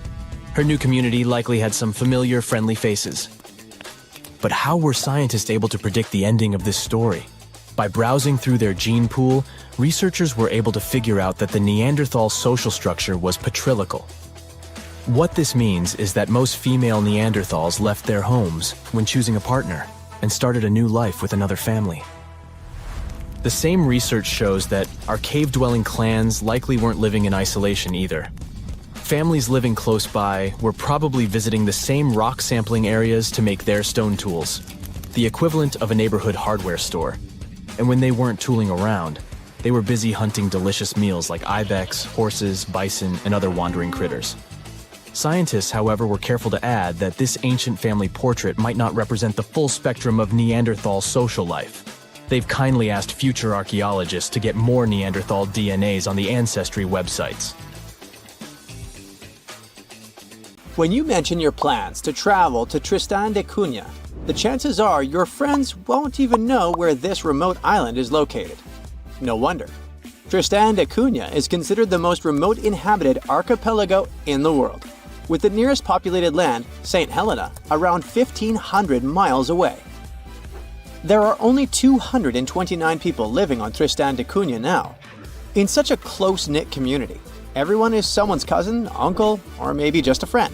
Her new community likely had some familiar, friendly faces. But how were scientists able to predict the ending of this story? By browsing through their gene pool, researchers were able to figure out that the Neanderthal social structure was patrilical. What this means is that most female Neanderthals left their homes when choosing a partner and started a new life with another family. The same research shows that our cave-dwelling clans likely weren't living in isolation either. Families living close by were probably visiting the same rock sampling areas to make their stone tools, the equivalent of a neighborhood hardware store. And when they weren't tooling around, they were busy hunting delicious meals like ibex, horses, bison, and other wandering critters. Scientists, however, were careful to add that this ancient family portrait might not represent the full spectrum of Neanderthal social life. They've kindly asked future archaeologists to get more Neanderthal DNAs on the Ancestry websites. When you mention your plans to travel to Tristan da Cunha, the chances are your friends won't even know where this remote island is located. No wonder. Tristan da Cunha is considered the most remote inhabited archipelago in the world, with the nearest populated land, St. Helena, around 1,500 miles away. There are only 229 people living on Tristan da Cunha now. In such a close-knit community, everyone is someone's cousin, uncle, or maybe just a friend,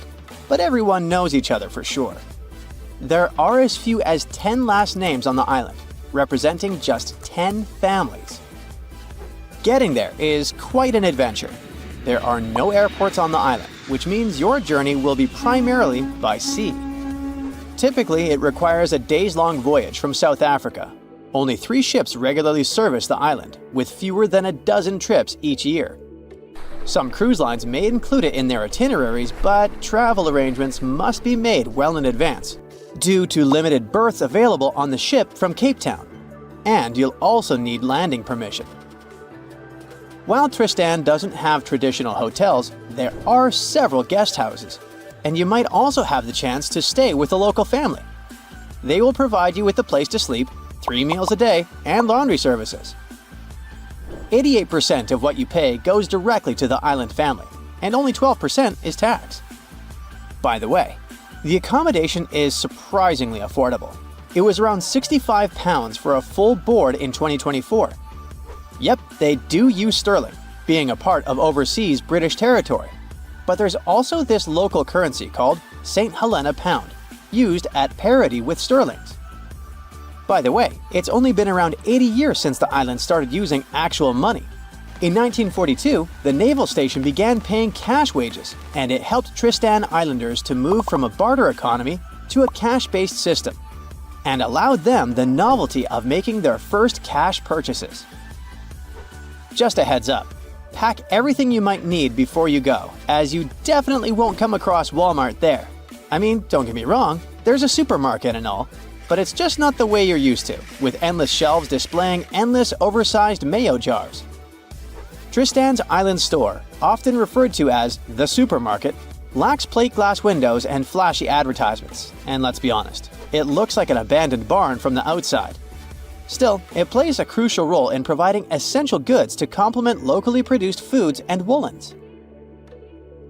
but everyone knows each other for sure. There are as few as 10 last names on the island, representing just 10 families. Getting there is quite an adventure. There are no airports on the island, which means your journey will be primarily by sea. Typically, it requires a days-long voyage from South Africa. Only 3 ships regularly service the island, with fewer than a dozen trips each year. Some cruise lines may include it in their itineraries, but travel arrangements must be made well in advance, due to limited berths available on the ship from Cape Town. And you'll also need landing permission. While Tristan doesn't have traditional hotels, there are several guest houses, and you might also have the chance to stay with a local family. They will provide you with a place to sleep, 3 meals a day, and laundry services. 88% of what you pay goes directly to the island family, and only 12% is tax. By the way, the accommodation is surprisingly affordable. It was around £65 for a full board in 2024. Yep, they do use sterling, being a part of overseas British territory. But there's also this local currency called St. Helena Pound, used at parity with sterlings. By the way, it's only been around 80 years since the island started using actual money. In 1942, the naval station began paying cash wages, and it helped Tristan Islanders to move from a barter economy to a cash-based system, and allowed them the novelty of making their first cash purchases. Just a heads up, pack everything you might need before you go, as you definitely won't come across Walmart there. I mean, don't get me wrong, there's a supermarket and all, but it's just not the way you're used to, with endless shelves displaying endless oversized mayo jars. Tristan's Island Store, often referred to as the supermarket, lacks plate glass windows and flashy advertisements, and let's be honest, it looks like an abandoned barn from the outside. Still, it plays a crucial role in providing essential goods to complement locally produced foods and woolens.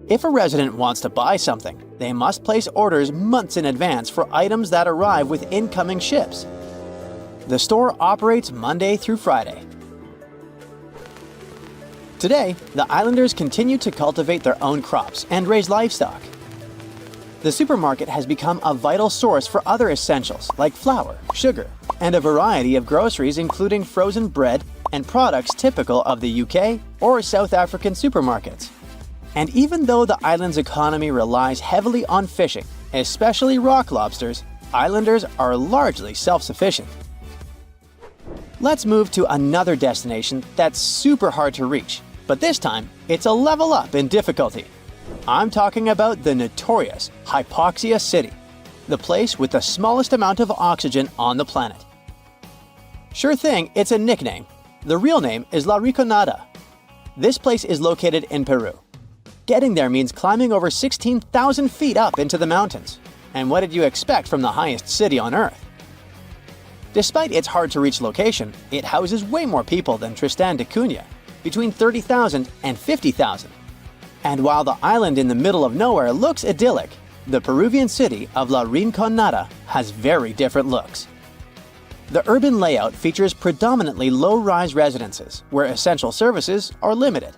If a resident wants to buy something, they must place orders months in advance for items that arrive with incoming ships. The store operates Monday through Friday. Today, the islanders continue to cultivate their own crops and raise livestock. The supermarket has become a vital source for other essentials like flour, sugar, and a variety of groceries including frozen bread and products typical of the UK or South African supermarkets. And even though the island's economy relies heavily on fishing, especially rock lobsters, islanders are largely self-sufficient. Let's move to another destination that's super hard to reach, but this time it's a level up in difficulty. I'm talking about the notorious Hypoxia City, the place with the smallest amount of oxygen on the planet. Sure thing, it's a nickname. The real name is La Rinconada. This place is located in Peru. Getting there means climbing over 16,000 feet up into the mountains. And what did you expect from the highest city on Earth? Despite its hard-to-reach location, it houses way more people than Tristan da Cunha, between 30,000 and 50,000. And while the island in the middle of nowhere looks idyllic, the Peruvian city of La Rinconada has very different looks. The urban layout features predominantly low-rise residences where essential services are limited.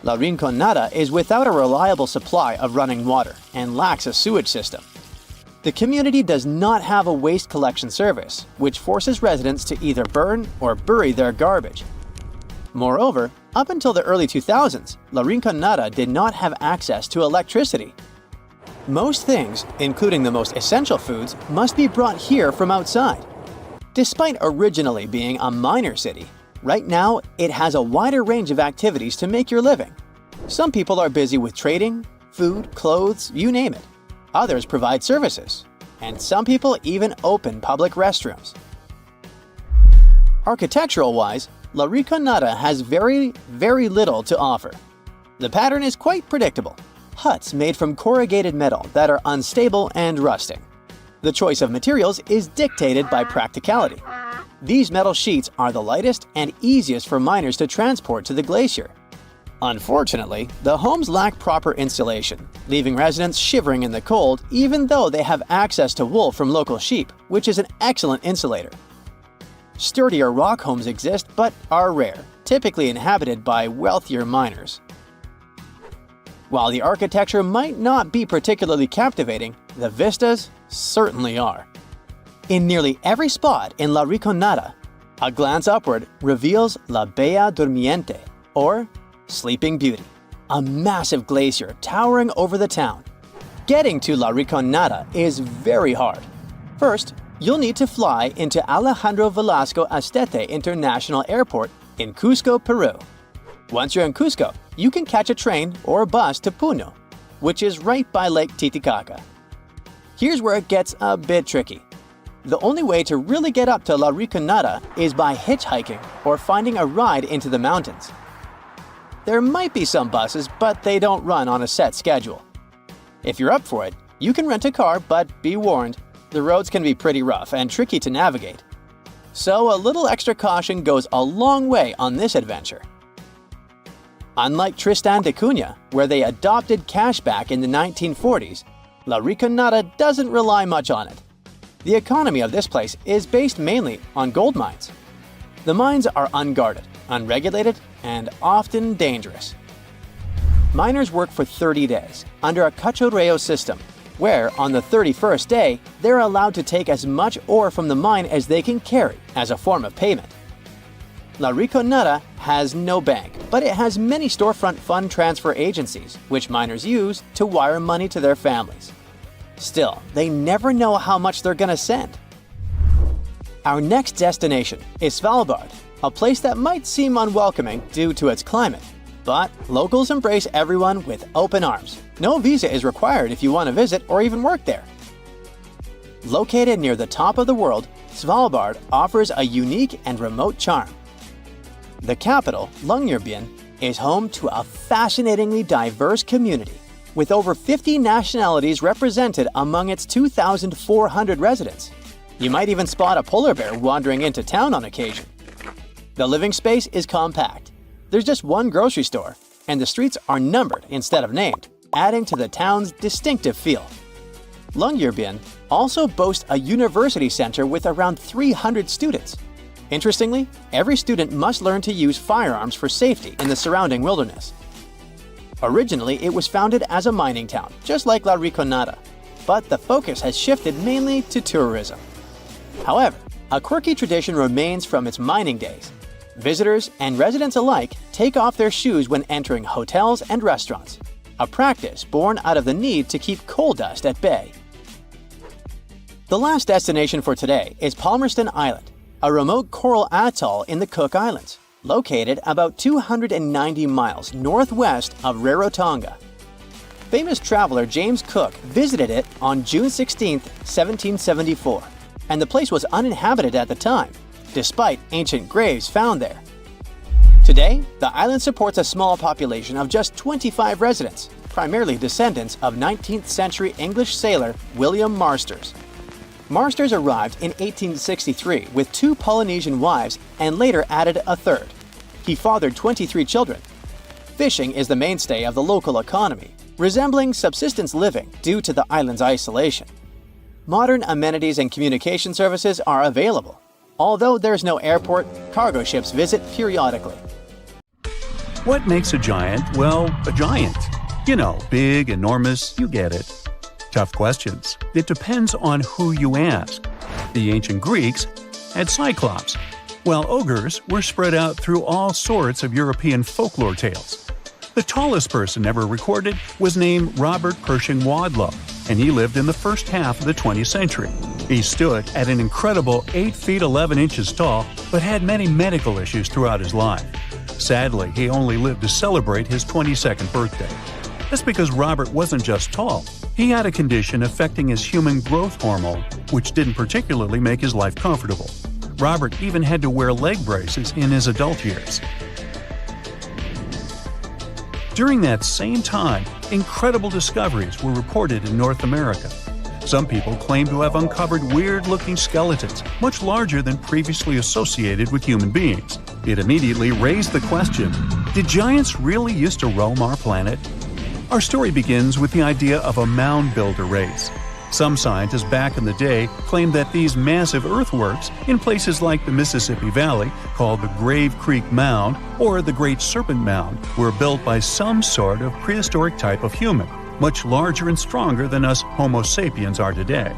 La Rinconada is without a reliable supply of running water and lacks a sewage system. The community does not have a waste collection service, which forces residents to either burn or bury their garbage. Moreover, up until the early 2000s, La Rinconada did not have access to electricity. Most things, including the most essential foods, must be brought here from outside. Despite originally being a miner city, right now it has a wider range of activities to make your living. Some people are busy with trading, food, clothes, you name it. Others provide services, and some people even open public restrooms. Architectural-wise, La Rinconada has very little to offer. The pattern is quite predictable. Huts made from corrugated metal that are unstable and rusting. The choice of materials is dictated by practicality. These metal sheets are the lightest and easiest for miners to transport to the glacier. Unfortunately, the homes lack proper insulation, leaving residents shivering in the cold even though they have access to wool from local sheep, which is an excellent insulator. Sturdier rock homes exist but are rare, typically inhabited by wealthier miners. While the architecture might not be particularly captivating, the vistas certainly are. In nearly every spot in La Rinconada, a glance upward reveals La Bella Durmiente, or Sleeping Beauty, a massive glacier towering over the town. Getting to La Rinconada is very hard. First, you'll need to fly into Alejandro Velasco Astete International Airport in Cusco, Peru. Once you're in Cusco, you can catch a train or a bus to Puno, which is right by Lake Titicaca. Here's where it gets a bit tricky. The only way to really get up to La Rinconada is by hitchhiking or finding a ride into the mountains. There might be some buses, but they don't run on a set schedule. If you're up for it, you can rent a car, but be warned, the roads can be pretty rough and tricky to navigate. So a little extra caution goes a long way on this adventure. Unlike Tristan da Cunha, where they adopted cashback in the 1940s, La Rinconada doesn't rely much on it. The economy of this place is based mainly on gold mines. The mines are unguarded, unregulated, and often dangerous. Miners work for 30 days under a cachorreo system, where on the 31st day, they're allowed to take as much ore from the mine as they can carry as a form of payment. La Rinconada has no bank, but it has many storefront fund transfer agencies, which miners use to wire money to their families. Still, they never know how much they're gonna send. Our next destination is Svalbard, a place that might seem unwelcoming due to its climate. But locals embrace everyone with open arms. No visa is required if you want to visit or even work there. Located near the top of the world, Svalbard offers a unique and remote charm. The capital, Longyearbyen, is home to a fascinatingly diverse community, with over 50 nationalities represented among its 2,400 residents. You might even spot a polar bear wandering into town on occasion. The living space is compact. There's just one grocery store, and the streets are numbered instead of named, adding to the town's distinctive feel. Longyearbyen also boasts a university center with around 300 students. Interestingly, every student must learn to use firearms for safety in the surrounding wilderness. Originally, it was founded as a mining town, just like La Rinconada, but the focus has shifted mainly to tourism. However, a quirky tradition remains from its mining days. Visitors and residents alike take off their shoes when entering hotels and restaurants, a practice born out of the need to keep coal dust at bay. The last destination for today is Palmerston Island, a remote coral atoll in the Cook Islands, located about 290 miles northwest of Rarotonga. Famous traveler James Cook visited it on June 16, 1774, and the place was uninhabited at the time, despite ancient graves found there. Today, the island supports a small population of just 25 residents, primarily descendants of 19th century English sailor William Marsters. Marsters arrived in 1863 with 2 Polynesian wives and later added a third. He fathered 23 children. Fishing is the mainstay of the local economy, resembling subsistence living due to the island's isolation. Modern amenities and communication services are available. Although there's no airport, cargo ships visit periodically. What makes a giant, well, a giant? You know, big, enormous, you get it. Tough questions. It depends on who you ask. The ancient Greeks had cyclops, while ogres were spread out through all sorts of European folklore tales. The tallest person ever recorded was named Robert Pershing Wadlow, and he lived in the first half of the 20th century. He stood at an incredible 8 feet 11 inches tall, but had many medical issues throughout his life. Sadly, he only lived to celebrate his 22nd birthday. That's because Robert wasn't just tall. He had a condition affecting his human growth hormone, which didn't particularly make his life comfortable. Robert even had to wear leg braces in his adult years. During that same time, incredible discoveries were reported in North America. Some people claim to have uncovered weird-looking skeletons, much larger than previously associated with human beings. It immediately raised the question, did giants really used to roam our planet? Our story begins with the idea of a mound builder race. Some scientists back in the day claimed that these massive earthworks in places like the Mississippi Valley, called the Grave Creek Mound or the Great Serpent Mound, were built by some sort of prehistoric type of human, much larger and stronger than us Homo sapiens are today.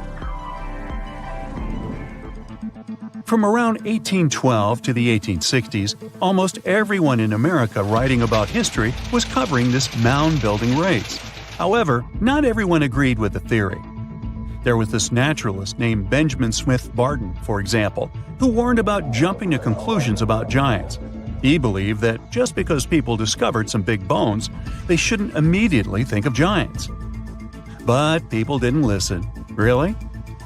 From around 1812 to the 1860s, almost everyone in America writing about history was covering this mound-building race. However, not everyone agreed with the theory. There was this naturalist named Benjamin Smith Barton, for example, who warned about jumping to conclusions about giants. He believed that just because people discovered some big bones, they shouldn't immediately think of giants. But people didn't listen. Really?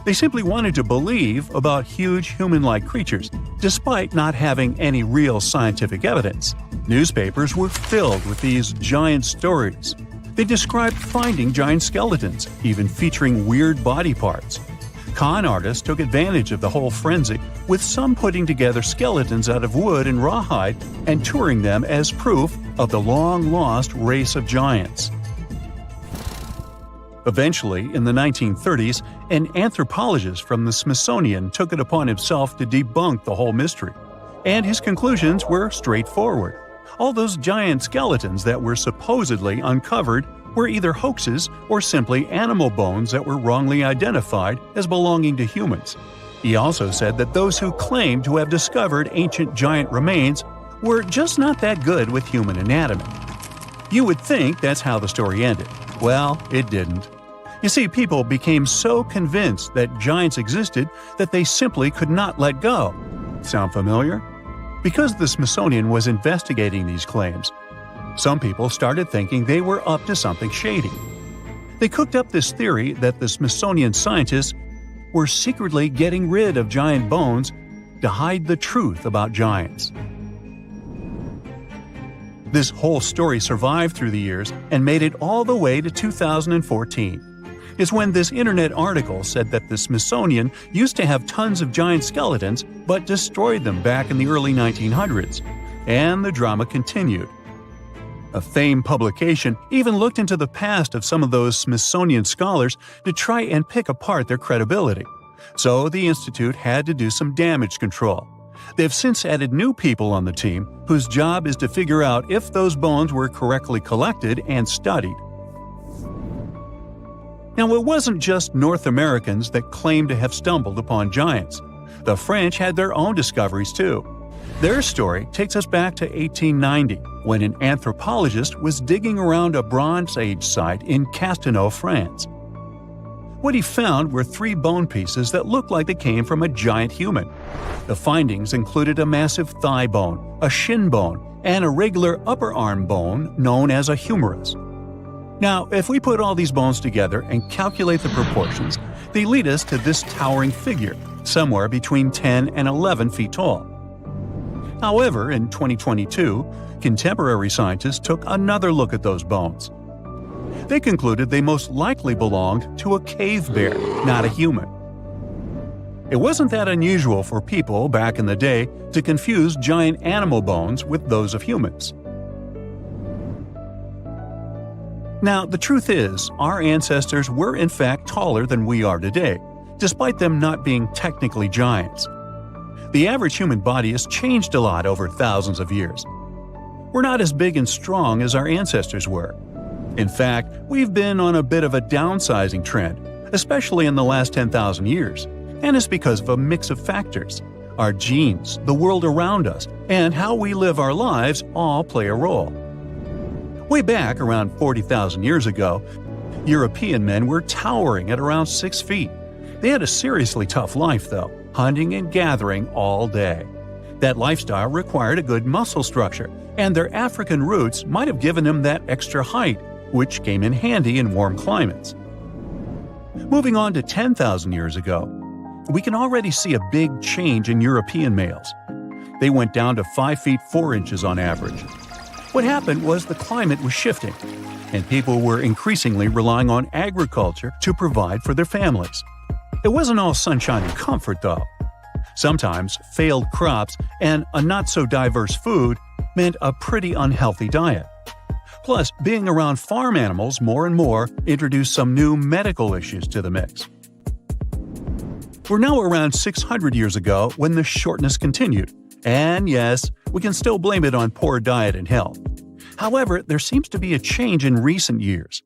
They simply wanted to believe about huge human-like creatures, despite not having any real scientific evidence. Newspapers were filled with these giant stories. They described finding giant skeletons, even featuring weird body parts. Con artists took advantage of the whole frenzy, with some putting together skeletons out of wood and rawhide and touring them as proof of the long-lost race of giants. Eventually, in the 1930s, an anthropologist from the Smithsonian took it upon himself to debunk the whole mystery. And his conclusions were straightforward. All those giant skeletons that were supposedly uncovered were either hoaxes or simply animal bones that were wrongly identified as belonging to humans. He also said that those who claimed to have discovered ancient giant remains were just not that good with human anatomy. You would think that's how the story ended. Well, it didn't. You see, people became so convinced that giants existed that they simply could not let go. Sound familiar? Because the Smithsonian was investigating these claims, some people started thinking they were up to something shady. They cooked up this theory that the Smithsonian scientists were secretly getting rid of giant bones to hide the truth about giants. This whole story survived through the years and made it all the way to 2014. Is when this internet article said that the Smithsonian used to have tons of giant skeletons but destroyed them back in the early 1900s. And the drama continued. A famed publication even looked into the past of some of those Smithsonian scholars to try and pick apart their credibility. So the Institute had to do some damage control. They've since added new people on the team whose job is to figure out if those bones were correctly collected and studied. Now, it wasn't just North Americans that claimed to have stumbled upon giants. The French had their own discoveries too. Their story takes us back to 1890, when an anthropologist was digging around a Bronze Age site in Castelnau, France. What he found were 3 bone pieces that looked like they came from a giant human. The findings included a massive thigh bone, a shin bone, and a regular upper arm bone known as a humerus. Now, if we put all these bones together and calculate the proportions, they lead us to this towering figure, somewhere between 10 and 11 feet tall. However, in 2022, contemporary scientists took another look at those bones. They concluded they most likely belonged to a cave bear, not a human. It wasn't that unusual for people back in the day to confuse giant animal bones with those of humans. Now, the truth is, our ancestors were in fact taller than we are today, despite them not being technically giants. The average human body has changed a lot over thousands of years. We're not as big and strong as our ancestors were. In fact, we've been on a bit of a downsizing trend, especially in the last 10,000 years, and it's because of a mix of factors. Our genes, the world around us, and how we live our lives all play a role. Way back around 40,000 years ago, European men were towering at around 6 feet. They had a seriously tough life, though, hunting and gathering all day. That lifestyle required a good muscle structure, and their African roots might have given them that extra height, which came in handy in warm climates. Moving on to 10,000 years ago, we can already see a big change in European males. They went down to 5 feet 4 inches on average. What happened was the climate was shifting, and people were increasingly relying on agriculture to provide for their families. It wasn't all sunshine and comfort, though. Sometimes failed crops and a not-so-diverse food meant a pretty unhealthy diet. Plus, being around farm animals more and more introduced some new medical issues to the mix. We're now around 600 years ago when the shortness continued. And yes, we can still blame it on poor diet and health. However, there seems to be a change in recent years.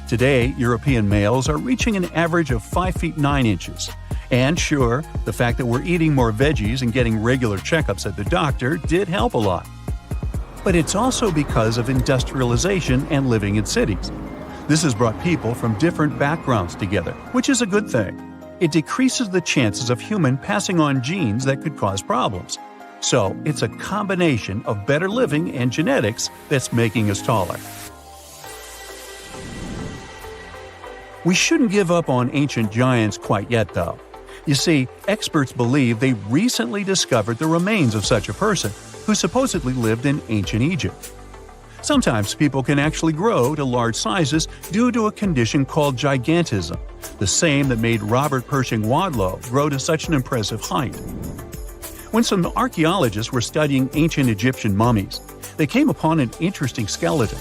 Today, European males are reaching an average of 5 feet 9 inches. And sure, the fact that we're eating more veggies and getting regular checkups at the doctor did help a lot. But it's also because of industrialization and living in cities. This has brought people from different backgrounds together, which is a good thing. It decreases the chances of human passing on genes that could cause problems. So, it's a combination of better living and genetics that's making us taller. We shouldn't give up on ancient giants quite yet, though. You see, experts believe they recently discovered the remains of such a person who supposedly lived in ancient Egypt. Sometimes people can actually grow to large sizes due to a condition called gigantism, the same that made Robert Pershing Wadlow grow to such an impressive height. When some archaeologists were studying ancient Egyptian mummies, they came upon an interesting skeleton.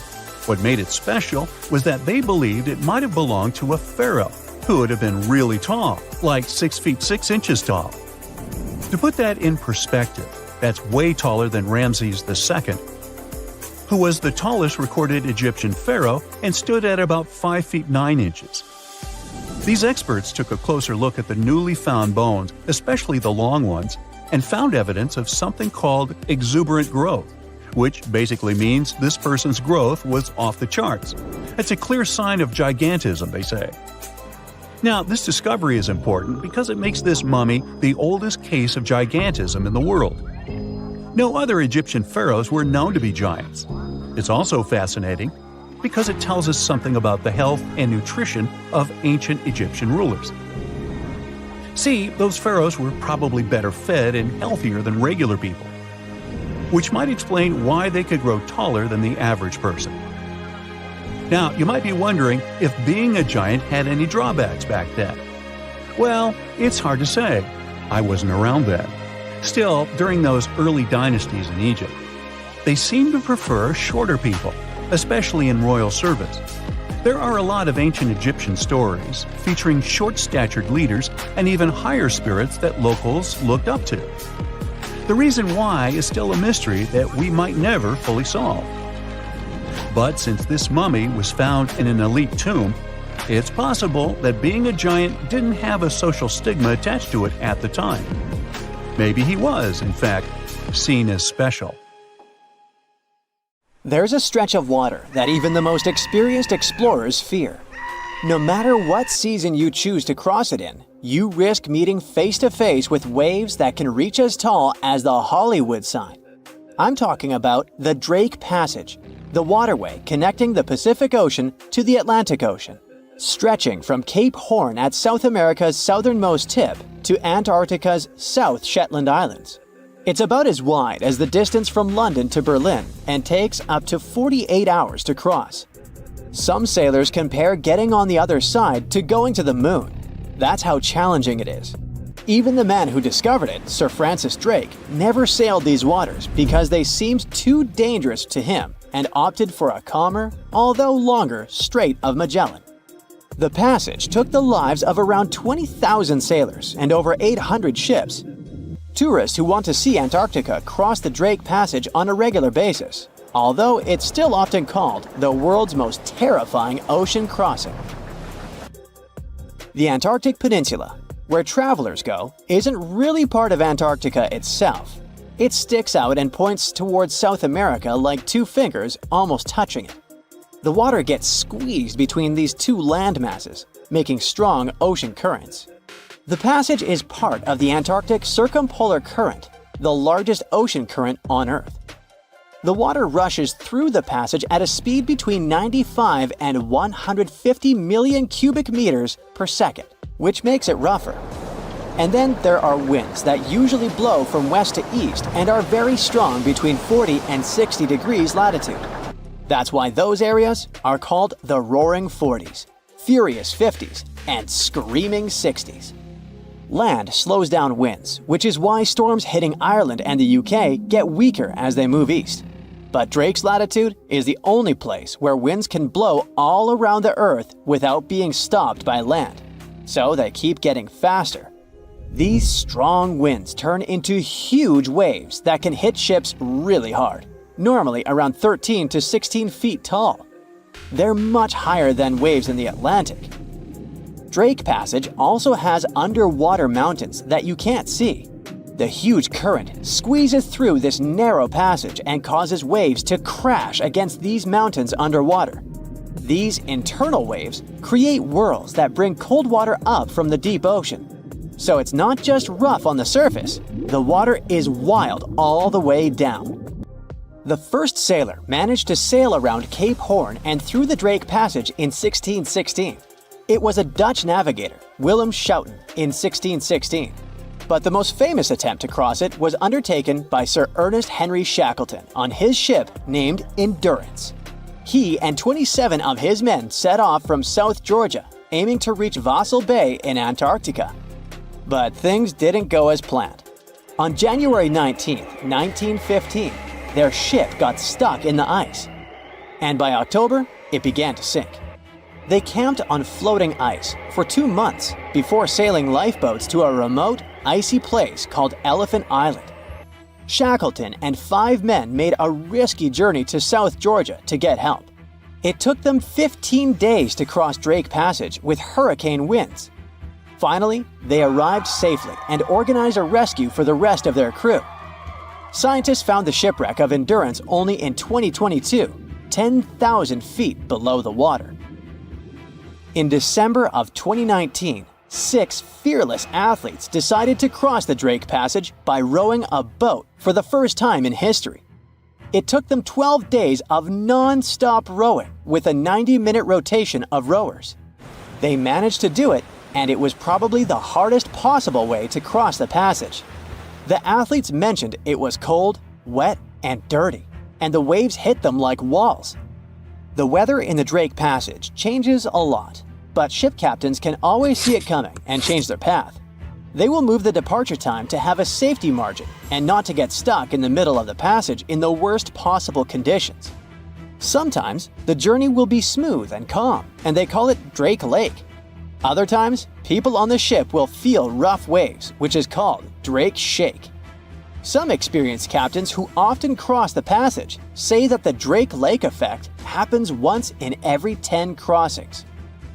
What made it special was that they believed it might have belonged to a pharaoh, who would have been really tall, like 6 feet 6 inches tall. To put that in perspective, that's way taller than Ramses II, who was the tallest recorded Egyptian pharaoh and stood at about 5 feet 9 inches. These experts took a closer look at the newly found bones, especially the long ones, and found evidence of something called exuberant growth, which basically means this person's growth was off the charts. It's a clear sign of gigantism, they say. Now, this discovery is important because it makes this mummy the oldest case of gigantism in the world. No other Egyptian pharaohs were known to be giants. It's also fascinating because it tells us something about the health and nutrition of ancient Egyptian rulers. See, those pharaohs were probably better fed and healthier than regular people, which might explain why they could grow taller than the average person. Now, you might be wondering if being a giant had any drawbacks back then. Well, it's hard to say. I wasn't around then. Still, during those early dynasties in Egypt, they seemed to prefer shorter people, especially in royal service. There are a lot of ancient Egyptian stories featuring short-statured leaders and even higher spirits that locals looked up to. The reason why is still a mystery that we might never fully solve. But since this mummy was found in an elite tomb, it's possible that being a giant didn't have a social stigma attached to it at the time. Maybe he was, in fact, seen as special. There's a stretch of water that even the most experienced explorers fear. No matter what season you choose to cross it in, you risk meeting face-to-face with waves that can reach as tall as the Hollywood sign. I'm talking about the Drake Passage, the waterway connecting the Pacific Ocean to the Atlantic Ocean, stretching from Cape Horn at South America's southernmost tip to Antarctica's South Shetland Islands. It's about as wide as the distance from London to Berlin and takes up to 48 hours to cross. Some sailors compare getting on the other side to going to the moon. That's how challenging it is. Even the man who discovered it, Sir Francis Drake, never sailed these waters because they seemed too dangerous to him and opted for a calmer, although longer, Strait of Magellan. The passage took the lives of around 20,000 sailors and over 800 ships. Tourists who want to see Antarctica cross the Drake Passage on a regular basis, although it's still often called the world's most terrifying ocean crossing. The Antarctic Peninsula, where travelers go, isn't really part of Antarctica itself. It sticks out and points towards South America like two fingers almost touching it. The water gets squeezed between these two land masses, making strong ocean currents. The passage is part of the Antarctic Circumpolar Current, the largest ocean current on Earth. The water rushes through the passage at a speed between 95 and 150 million cubic meters per second, which makes it rougher. And then there are winds that usually blow from west to east and are very strong between 40 and 60 degrees latitude. That's why those areas are called the Roaring Forties, Furious 50s, and Screaming 60s. Land slows down winds, which is why storms hitting Ireland and the UK get weaker as they move east. But Drake's latitude is the only place where winds can blow all around the Earth without being stopped by land. So they keep getting faster. These strong winds turn into huge waves that can hit ships really hard, normally around 13 to 16 feet tall. They're much higher than waves in the Atlantic. Drake Passage also has underwater mountains that you can't see. The huge current squeezes through this narrow passage and causes waves to crash against these mountains underwater. These internal waves create whirls that bring cold water up from the deep ocean. So it's not just rough on the surface, the water is wild all the way down. The first sailor managed to sail around Cape Horn and through the Drake Passage in 1616. It was a Dutch navigator, Willem Schouten, in 1616. But the most famous attempt to cross it was undertaken by Sir Ernest Henry Shackleton on his ship named Endurance. He and 27 of his men set off from South Georgia, aiming to reach Vassal Bay in Antarctica. But things didn't go as planned. On January 19, 1915, their ship got stuck in the ice. And by October, it began to sink. They camped on floating ice for 2 months before sailing lifeboats to a remote, icy place called Elephant Island. Shackleton and 5 men made a risky journey to South Georgia to get help. It took them 15 days to cross Drake Passage with hurricane winds. Finally, they arrived safely and organized a rescue for the rest of their crew. Scientists found the shipwreck of Endurance only in 2022, 10,000 feet below the water. In December of 2019, 6 fearless athletes decided to cross the Drake Passage by rowing a boat for the first time in history. It took them 12 days of non-stop rowing with a 90-minute rotation of rowers. They managed to do it, and it was probably the hardest possible way to cross the passage. The athletes mentioned it was cold, wet, and dirty, and the waves hit them like walls. The weather in the Drake Passage changes a lot, but ship captains can always see it coming and change their path. They will move the departure time to have a safety margin and not to get stuck in the middle of the passage in the worst possible conditions. Sometimes, the journey will be smooth and calm, and they call it Drake Lake. Other times, people on the ship will feel rough waves, which is called Drake Shake. Some experienced captains who often cross the passage say that the Drake Lake effect happens once in every 10 crossings.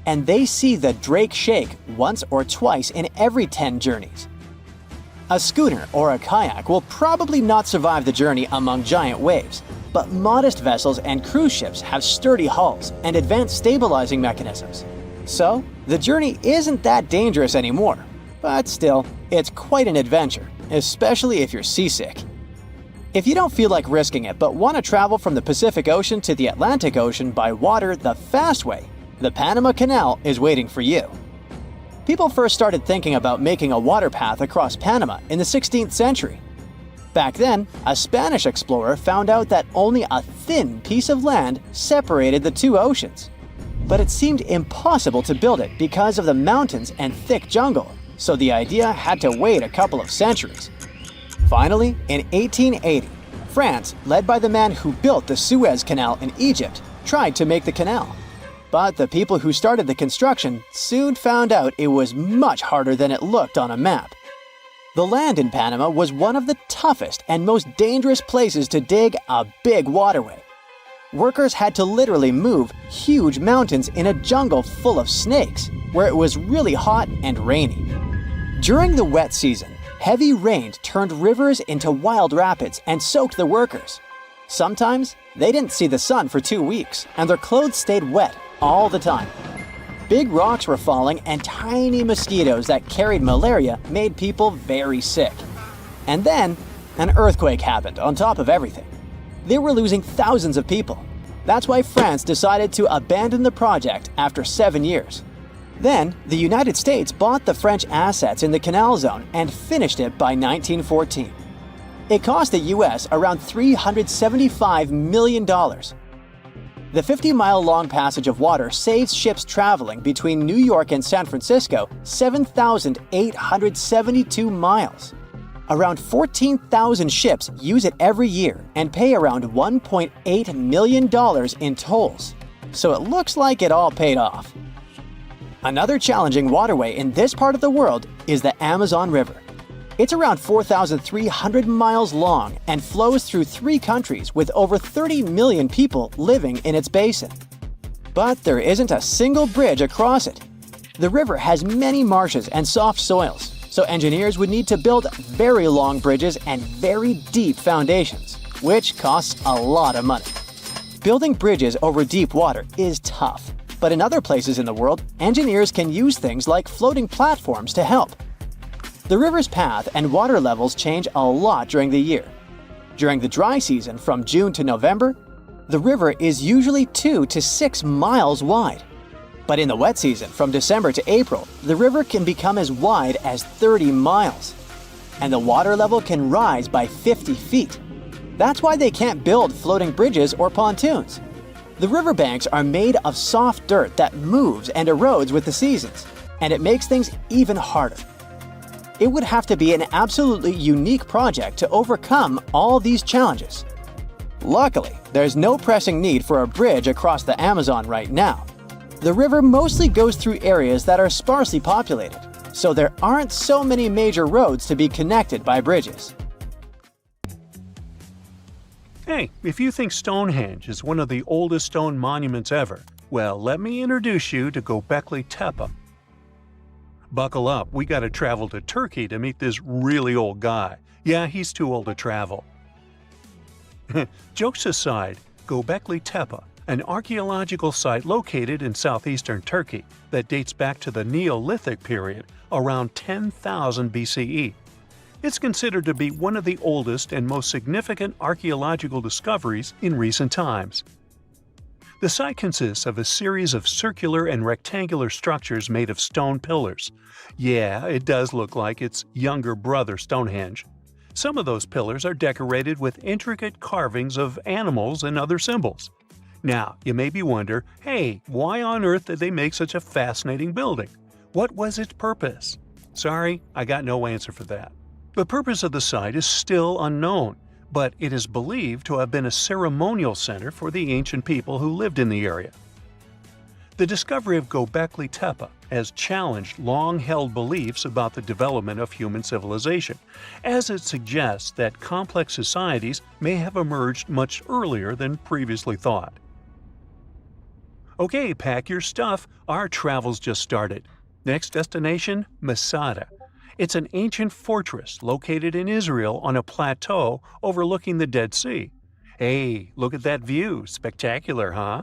And they see the Drake Shake once or twice in every 10 journeys. A schooner or a kayak will probably not survive the journey among giant waves, but modest vessels and cruise ships have sturdy hulls and advanced stabilizing mechanisms. So, the journey isn't that dangerous anymore, but still, it's quite an adventure, especially if you're seasick. If you don't feel like risking it but want to travel from the Pacific Ocean to the Atlantic Ocean by water the fast way, the Panama Canal is waiting for you. People first started thinking about making a water path across Panama in the 16th century. Back then, a Spanish explorer found out that only a thin piece of land separated the two oceans. But it seemed impossible to build it because of the mountains and thick jungle, so the idea had to wait a couple of centuries. Finally, in 1880, France, led by the man who built the Suez Canal in Egypt, tried to make the canal. But the people who started the construction soon found out it was much harder than it looked on a map. The land in Panama was one of the toughest and most dangerous places to dig a big waterway. Workers had to literally move huge mountains in a jungle full of snakes, where it was really hot and rainy. During the wet season, heavy rain turned rivers into wild rapids and soaked the workers. Sometimes, they didn't see the sun for 2 weeks, and their clothes stayed wet all the time. Big rocks were falling, and tiny mosquitoes that carried malaria made people very sick. And then, an earthquake happened on top of everything. They were losing thousands of people. That's why France decided to abandon the project after 7 years. Then, the United States bought the French assets in the canal zone and finished it by 1914. It cost the US around $375 million. The 50-mile-long passage of water saves ships traveling between New York and San Francisco 7,872 miles. Around 14,000 ships use it every year and pay around $1.8 million in tolls. So it looks like it all paid off. Another challenging waterway in this part of the world is the Amazon River. It's around 4,300 miles long and flows through 3 countries with over 30 million people living in its basin. But there isn't a single bridge across it. The river has many marshes and soft soils, so engineers would need to build very long bridges and very deep foundations, which costs a lot of money. Building bridges over deep water is tough, but in other places in the world, engineers can use things like floating platforms to help. The river's path and water levels change a lot during the year. During the dry season from June to November, the river is usually 2 to 6 miles wide. But in the wet season from December to April, the river can become as wide as 30 miles. And the water level can rise by 50 feet. That's why they can't build floating bridges or pontoons. The riverbanks are made of soft dirt that moves and erodes with the seasons, and it makes things even harder. It would have to be an absolutely unique project to overcome all these challenges. Luckily, there's no pressing need for a bridge across the Amazon right now. The river mostly goes through areas that are sparsely populated, so there aren't so many major roads to be connected by bridges. Hey, if you think Stonehenge is one of the oldest stone monuments ever, well, let me introduce you to Göbekli Tepe. Buckle up, we gotta travel to Turkey to meet this really old guy. Yeah, he's too old to travel. Jokes aside, Göbekli Tepe, an archaeological site located in southeastern Turkey that dates back to the Neolithic period, around 10,000 BCE. It's considered to be one of the oldest and most significant archaeological discoveries in recent times. The site consists of a series of circular and rectangular structures made of stone pillars. Yeah, it does look like its younger brother Stonehenge. Some of those pillars are decorated with intricate carvings of animals and other symbols. Now, you may be wondering, hey, why on earth did they make such a fascinating building? What was its purpose? Sorry, I got no answer for that. The purpose of the site is still unknown, but it is believed to have been a ceremonial center for the ancient people who lived in the area. The discovery of Göbekli Tepe has challenged long-held beliefs about the development of human civilization, as it suggests that complex societies may have emerged much earlier than previously thought. Okay, pack your stuff, our travels just started. Next destination, Masada. It's an ancient fortress located in Israel on a plateau overlooking the Dead Sea. Hey, look at that view, spectacular, huh?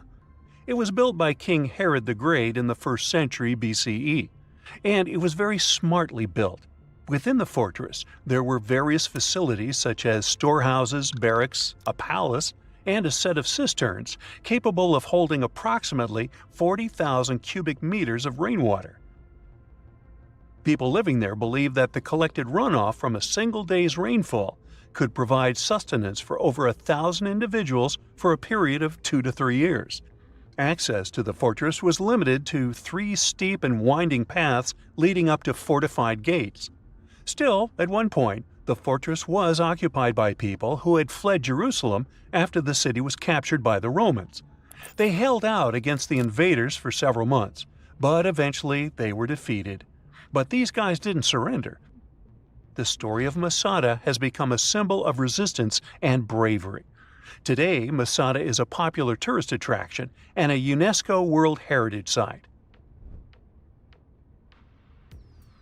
It was built by King Herod the Great in the 1st century BCE, and it was very smartly built. Within the fortress, there were various facilities such as storehouses, barracks, a palace, and a set of cisterns capable of holding approximately 40,000 cubic meters of rainwater. People living there believed that the collected runoff from a single day's rainfall could provide sustenance for over 1,000 individuals for a period of 2 to 3 years. Access to the fortress was limited to 3 steep and winding paths leading up to fortified gates. Still, at one point, The fortress was occupied by people who had fled Jerusalem after the city was captured by the Romans. They held out against the invaders for several months, but eventually they were defeated. But these guys didn't surrender. The story of Masada has become a symbol of resistance and bravery. Today, Masada is a popular tourist attraction and a UNESCO World Heritage Site.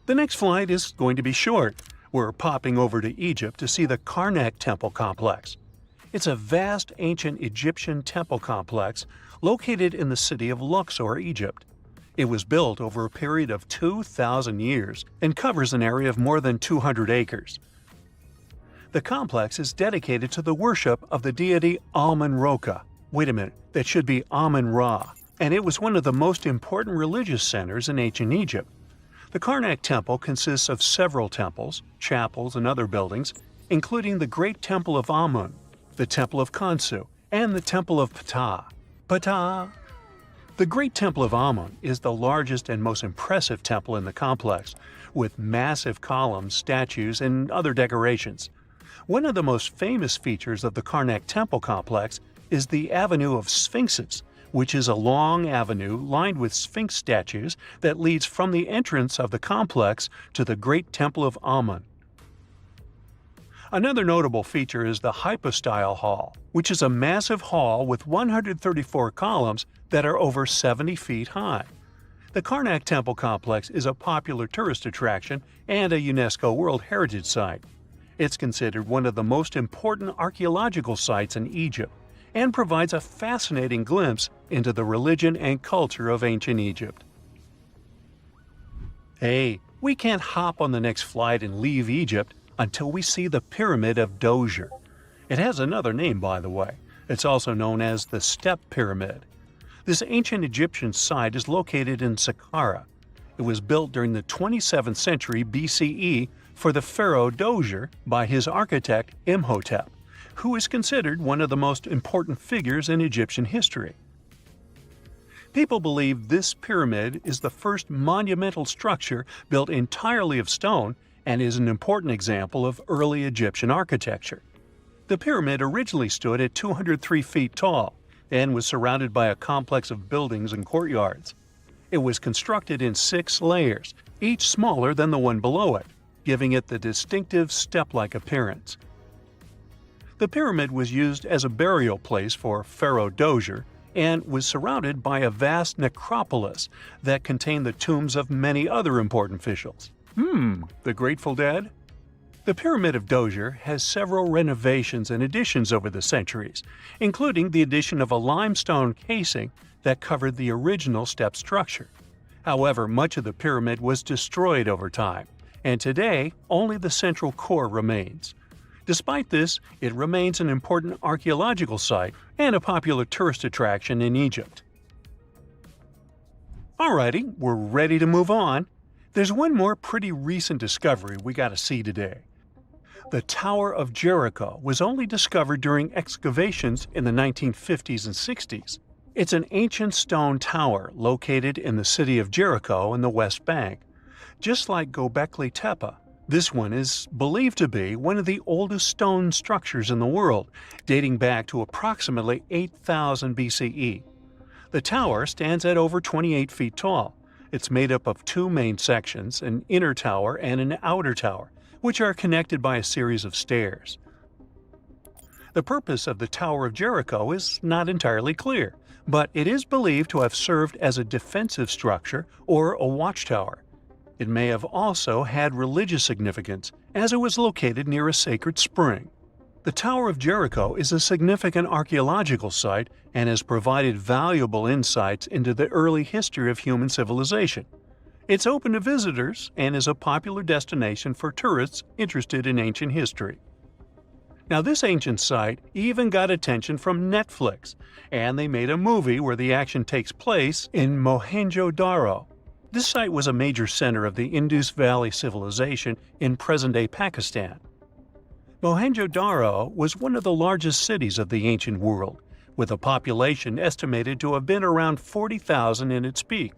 The next flight is going to be short. We're popping over to Egypt to see the Karnak Temple Complex. It's a vast ancient Egyptian temple complex located in the city of Luxor, Egypt. It was built over a period of 2,000 years and covers an area of more than 200 acres. The complex is dedicated to the worship of the deity Amun-Ra. Wait a minute, that should be Amun-Ra, and it was one of the most important religious centers in ancient Egypt. The Karnak Temple consists of several temples, chapels, and other buildings, including the Great Temple of Amun, the Temple of Khonsu, and the Temple of Ptah. Ptah! The Great Temple of Amun is the largest and most impressive temple in the complex, with massive columns, statues, and other decorations. One of the most famous features of the Karnak Temple complex is the Avenue of Sphinxes, which is a long avenue lined with Sphinx statues that leads from the entrance of the complex to the Great Temple of Amun. Another notable feature is the Hypostyle Hall, which is a massive hall with 134 columns that are over 70 feet high. The Karnak Temple Complex is a popular tourist attraction and a UNESCO World Heritage Site. It's considered one of the most important archaeological sites in Egypt and provides a fascinating glimpse into the religion and culture of ancient Egypt. Hey, we can't hop on the next flight and leave Egypt until we see the Pyramid of Djoser. It has another name, by the way. It's also known as the Step Pyramid. This ancient Egyptian site is located in Saqqara. It was built during the 27th century BCE for the pharaoh Djoser by his architect Imhotep, who is considered one of the most important figures in Egyptian history. People believe this pyramid is the first monumental structure built entirely of stone and is an important example of early Egyptian architecture. The pyramid originally stood at 203 feet tall and was surrounded by a complex of buildings and courtyards. It was constructed in 6 layers, each smaller than the one below it, giving it the distinctive step-like appearance. The pyramid was used as a burial place for Pharaoh Djoser and was surrounded by a vast necropolis that contained the tombs of many other important officials. The Grateful Dead? The Pyramid of Djoser has several renovations and additions over the centuries, including the addition of a limestone casing that covered the original step structure. However, much of the pyramid was destroyed over time, and today only the central core remains. Despite this, it remains an important archaeological site and a popular tourist attraction in Egypt. Alrighty, we're ready to move on. There's one more pretty recent discovery we gotta see today. The Tower of Jericho was only discovered during excavations in the 1950s and 60s. It's an ancient stone tower located in the city of Jericho in the West Bank. Just like Göbekli Tepe, this one is believed to be one of the oldest stone structures in the world, dating back to approximately 8000 BCE. The tower stands at over 28 feet tall. It's made up of 2 main sections, an inner tower and an outer tower, which are connected by a series of stairs. The purpose of the Tower of Jericho is not entirely clear, but it is believed to have served as a defensive structure or a watchtower. It may have also had religious significance, as it was located near a sacred spring. The Tower of Jericho is a significant archaeological site and has provided valuable insights into the early history of human civilization. It's open to visitors and is a popular destination for tourists interested in ancient history. Now, this ancient site even got attention from Netflix, and they made a movie where the action takes place in Mohenjo-Daro. This site was a major center of the Indus Valley civilization in present-day Pakistan. Mohenjo-Daro was one of the largest cities of the ancient world, with a population estimated to have been around 40,000 in its peak.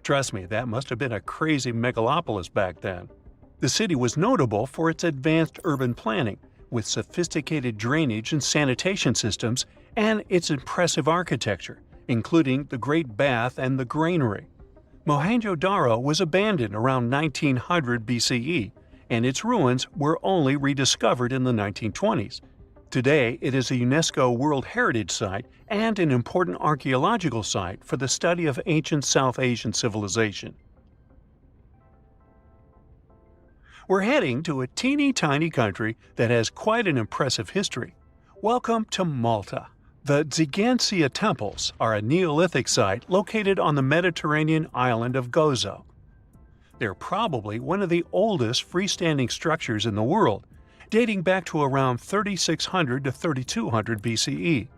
Trust me, that must have been a crazy megalopolis back then. The city was notable for its advanced urban planning, with sophisticated drainage and sanitation systems, and its impressive architecture, including the Great Bath and the Granary. Mohenjo-Daro was abandoned around 1900 BCE, and its ruins were only rediscovered in the 1920s. Today, it is a UNESCO World Heritage Site and an important archaeological site for the study of ancient South Asian civilization. We're heading to a teeny-tiny country that has quite an impressive history. Welcome to Malta. The Xigantia Temples are a Neolithic site located on the Mediterranean island of Gozo. They're probably one of the oldest freestanding structures in the world, dating back to around 3600 to 3200 BCE.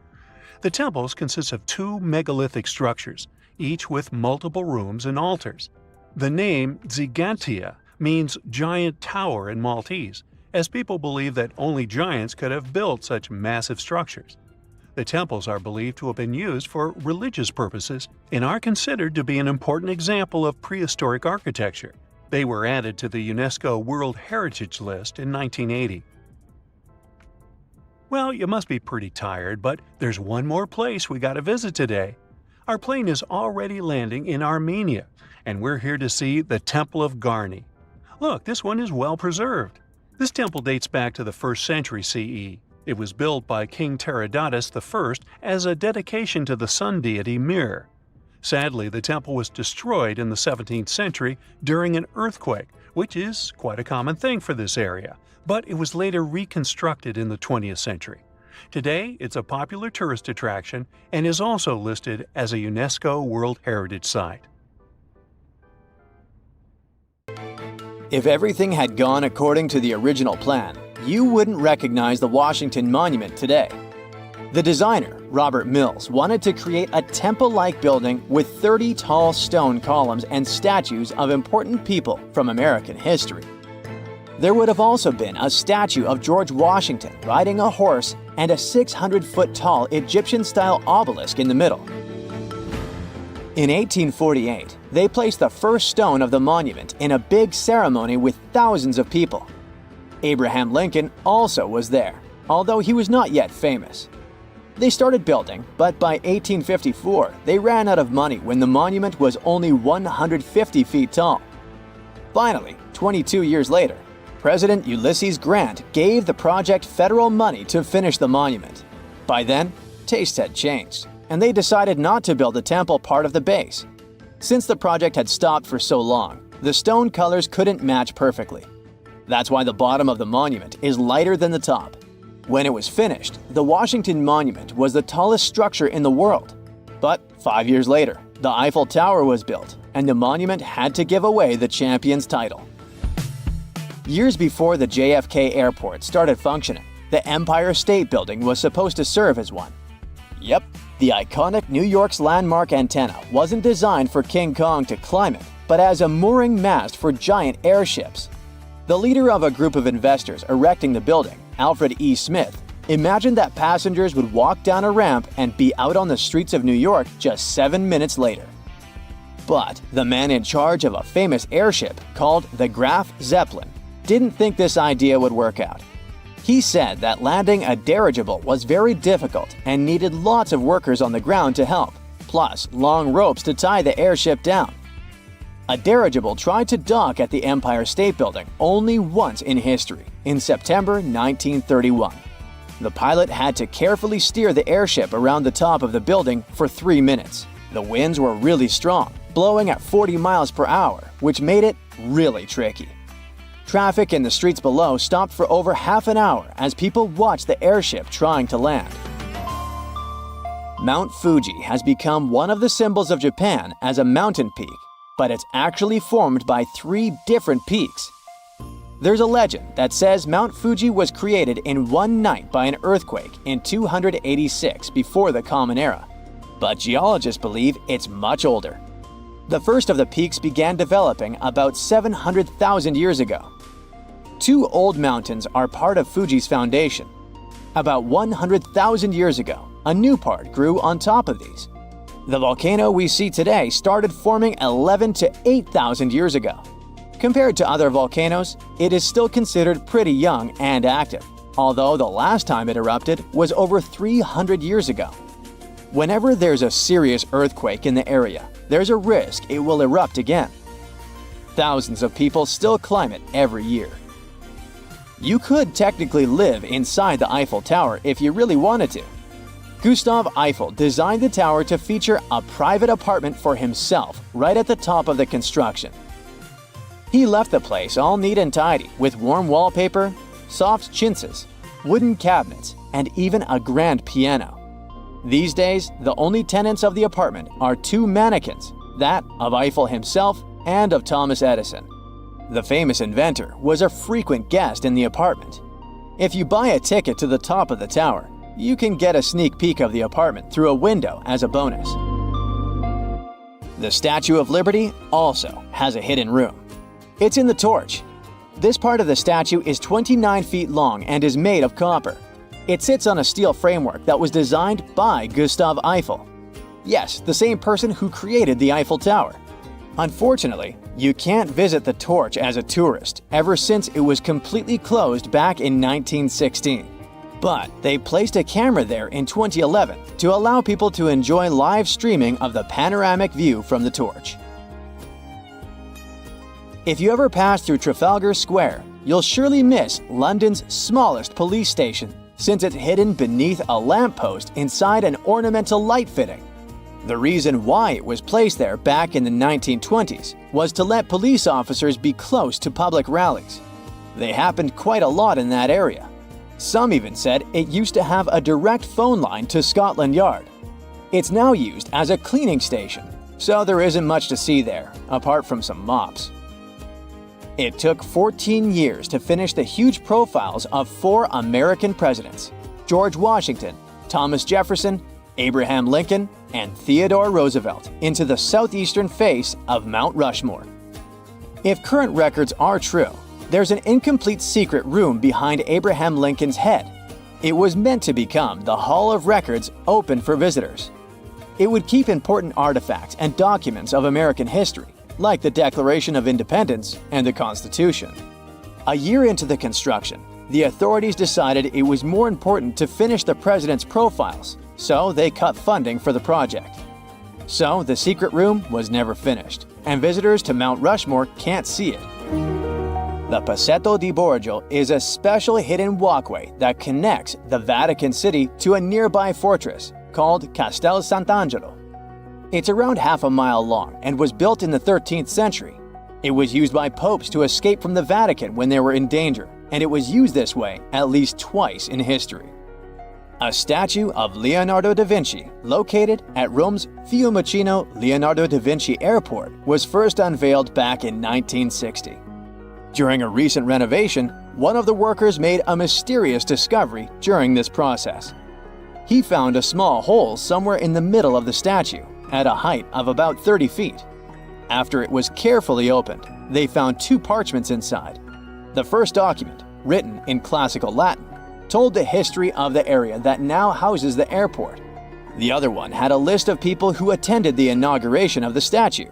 The temples consist of two megalithic structures, each with multiple rooms and altars. The name Xigantia means giant tower in Maltese, as people believe that only giants could have built such massive structures. The temples are believed to have been used for religious purposes and are considered to be an important example of prehistoric architecture. They were added to the UNESCO World Heritage List in 1980. Well, you must be pretty tired, but there's one more place we gotta visit today. Our plane is already landing in Armenia, and we're here to see the Temple of Garni. Look, this one is well preserved. This temple dates back to the 1st century CE. It was built by King Tiridates I as a dedication to the sun deity Mir. Sadly, the temple was destroyed in the 17th century during an earthquake, which is quite a common thing for this area, but it was later reconstructed in the 20th century. Today, it's a popular tourist attraction and is also listed as a UNESCO World Heritage Site. If everything had gone according to the original plan, you wouldn't recognize the Washington Monument today. The designer, Robert Mills, wanted to create a temple-like building with 30 tall stone columns and statues of important people from American history. There would have also been a statue of George Washington riding a horse and a 600-foot-tall Egyptian-style obelisk in the middle. In 1848, they placed the first stone of the monument in a big ceremony with thousands of people. Abraham Lincoln also was there, although he was not yet famous. They started building, but by 1854, they ran out of money when the monument was only 150 feet tall. Finally, 22 years later, President Ulysses Grant gave the project federal money to finish the monument. By then, tastes had changed, and they decided not to build the temple part of the base. Since the project had stopped for so long, the stone colors couldn't match perfectly. That's why the bottom of the monument is lighter than the top. When it was finished, the Washington Monument was the tallest structure in the world. But 5 years later, the Eiffel Tower was built, and the monument had to give away the champion's title. Years before the JFK Airport started functioning, the Empire State Building was supposed to serve as one. Yep, the iconic New York's landmark antenna wasn't designed for King Kong to climb it, but as a mooring mast for giant airships. The leader of a group of investors erecting the building, Alfred E. Smith, imagined that passengers would walk down a ramp and be out on the streets of New York just 7 minutes later. But the man in charge of a famous airship called the Graf Zeppelin didn't think this idea would work out. He said that landing a dirigible was very difficult and needed lots of workers on the ground to help, plus long ropes to tie the airship down. A dirigible tried to dock at the Empire State Building only once in history, in September 1931. The pilot had to carefully steer the airship around the top of the building for 3 minutes. The winds were really strong, blowing at 40 miles per hour, which made it really tricky. Traffic in the streets below stopped for over half an hour as people watched the airship trying to land. Mount Fuji has become one of the symbols of Japan as a mountain peak, but it's actually formed by 3 different peaks. There's a legend that says Mount Fuji was created in one night by an earthquake in 286 before the Common Era, but geologists believe it's much older. The first of the peaks began developing about 700,000 years ago. 2 old mountains are part of Fuji's foundation. About 100,000 years ago, a new part grew on top of these. The volcano we see today started forming 11 to 8,000 years ago. Compared to other volcanoes, it is still considered pretty young and active, although the last time it erupted was over 300 years ago. Whenever there's a serious earthquake in the area, there's a risk it will erupt again. Thousands of people still climb it every year. You could technically live inside the Eiffel Tower if you really wanted to. Gustav Eiffel designed the tower to feature a private apartment for himself right at the top of the construction. He left the place all neat and tidy with warm wallpaper, soft chintzes, wooden cabinets, and even a grand piano. These days, the only tenants of the apartment are two mannequins, that of Eiffel himself and of Thomas Edison. The famous inventor was a frequent guest in the apartment. If you buy a ticket to the top of the tower, you can get a sneak peek of the apartment through a window as a bonus. The Statue of Liberty also has a hidden room. It's in the torch. This part of the statue is 29 feet long and is made of copper. It sits on a steel framework that was designed by Gustav Eiffel. Yes, the same person who created the Eiffel Tower. Unfortunately, you can't visit the torch as a tourist ever since it was completely closed back in 1916. But they placed a camera there in 2011 to allow people to enjoy live streaming of the panoramic view from the torch. If you ever pass through Trafalgar Square, you'll surely miss London's smallest police station, since it's hidden beneath a lamppost inside an ornamental light fitting. The reason why it was placed there back in the 1920s was to let police officers be close to public rallies. They happened quite a lot in that area. Some even said it used to have a direct phone line to Scotland Yard. It's now used as a cleaning station, so there isn't much to see there, apart from some mops. It took 14 years to finish the huge profiles of 4 American presidents: George Washington, Thomas Jefferson, Abraham Lincoln, and Theodore Roosevelt into the southeastern face of Mount Rushmore. If current records are true, there's an incomplete secret room behind Abraham Lincoln's head. It was meant to become the Hall of Records open for visitors. It would keep important artifacts and documents of American history, like the Declaration of Independence and the Constitution. A year into the construction, the authorities decided it was more important to finish the president's profiles, so they cut funding for the project. So the secret room was never finished, and visitors to Mount Rushmore can't see it. The Passetto di Borgio is a special hidden walkway that connects the Vatican City to a nearby fortress called Castel Sant'Angelo. It's around half a mile long and was built in the 13th century. It was used by popes to escape from the Vatican when they were in danger, and it was used this way at least twice in history. A statue of Leonardo da Vinci, located at Rome's Fiumicino Leonardo da Vinci Airport, was first unveiled back in 1960. During a recent renovation, one of the workers made a mysterious discovery during this process. He found a small hole somewhere in the middle of the statue, at a height of about 30 feet. After it was carefully opened, they found 2 parchments inside. The first document, written in classical Latin, told the history of the area that now houses the airport. The other one had a list of people who attended the inauguration of the statue.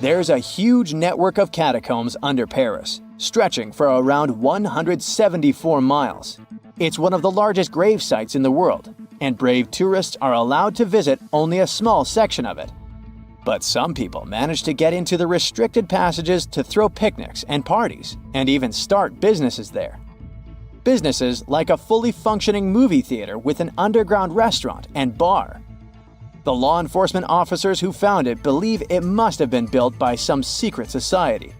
There's a huge network of catacombs under Paris, stretching for around 174 miles. It's one of the largest grave sites in the world, and brave tourists are allowed to visit only a small section of it. But some people manage to get into the restricted passages to throw picnics and parties, and even start businesses there. Businesses like a fully functioning movie theater with an underground restaurant and bar. The law enforcement officers who found it believe it must have been built by some secret society.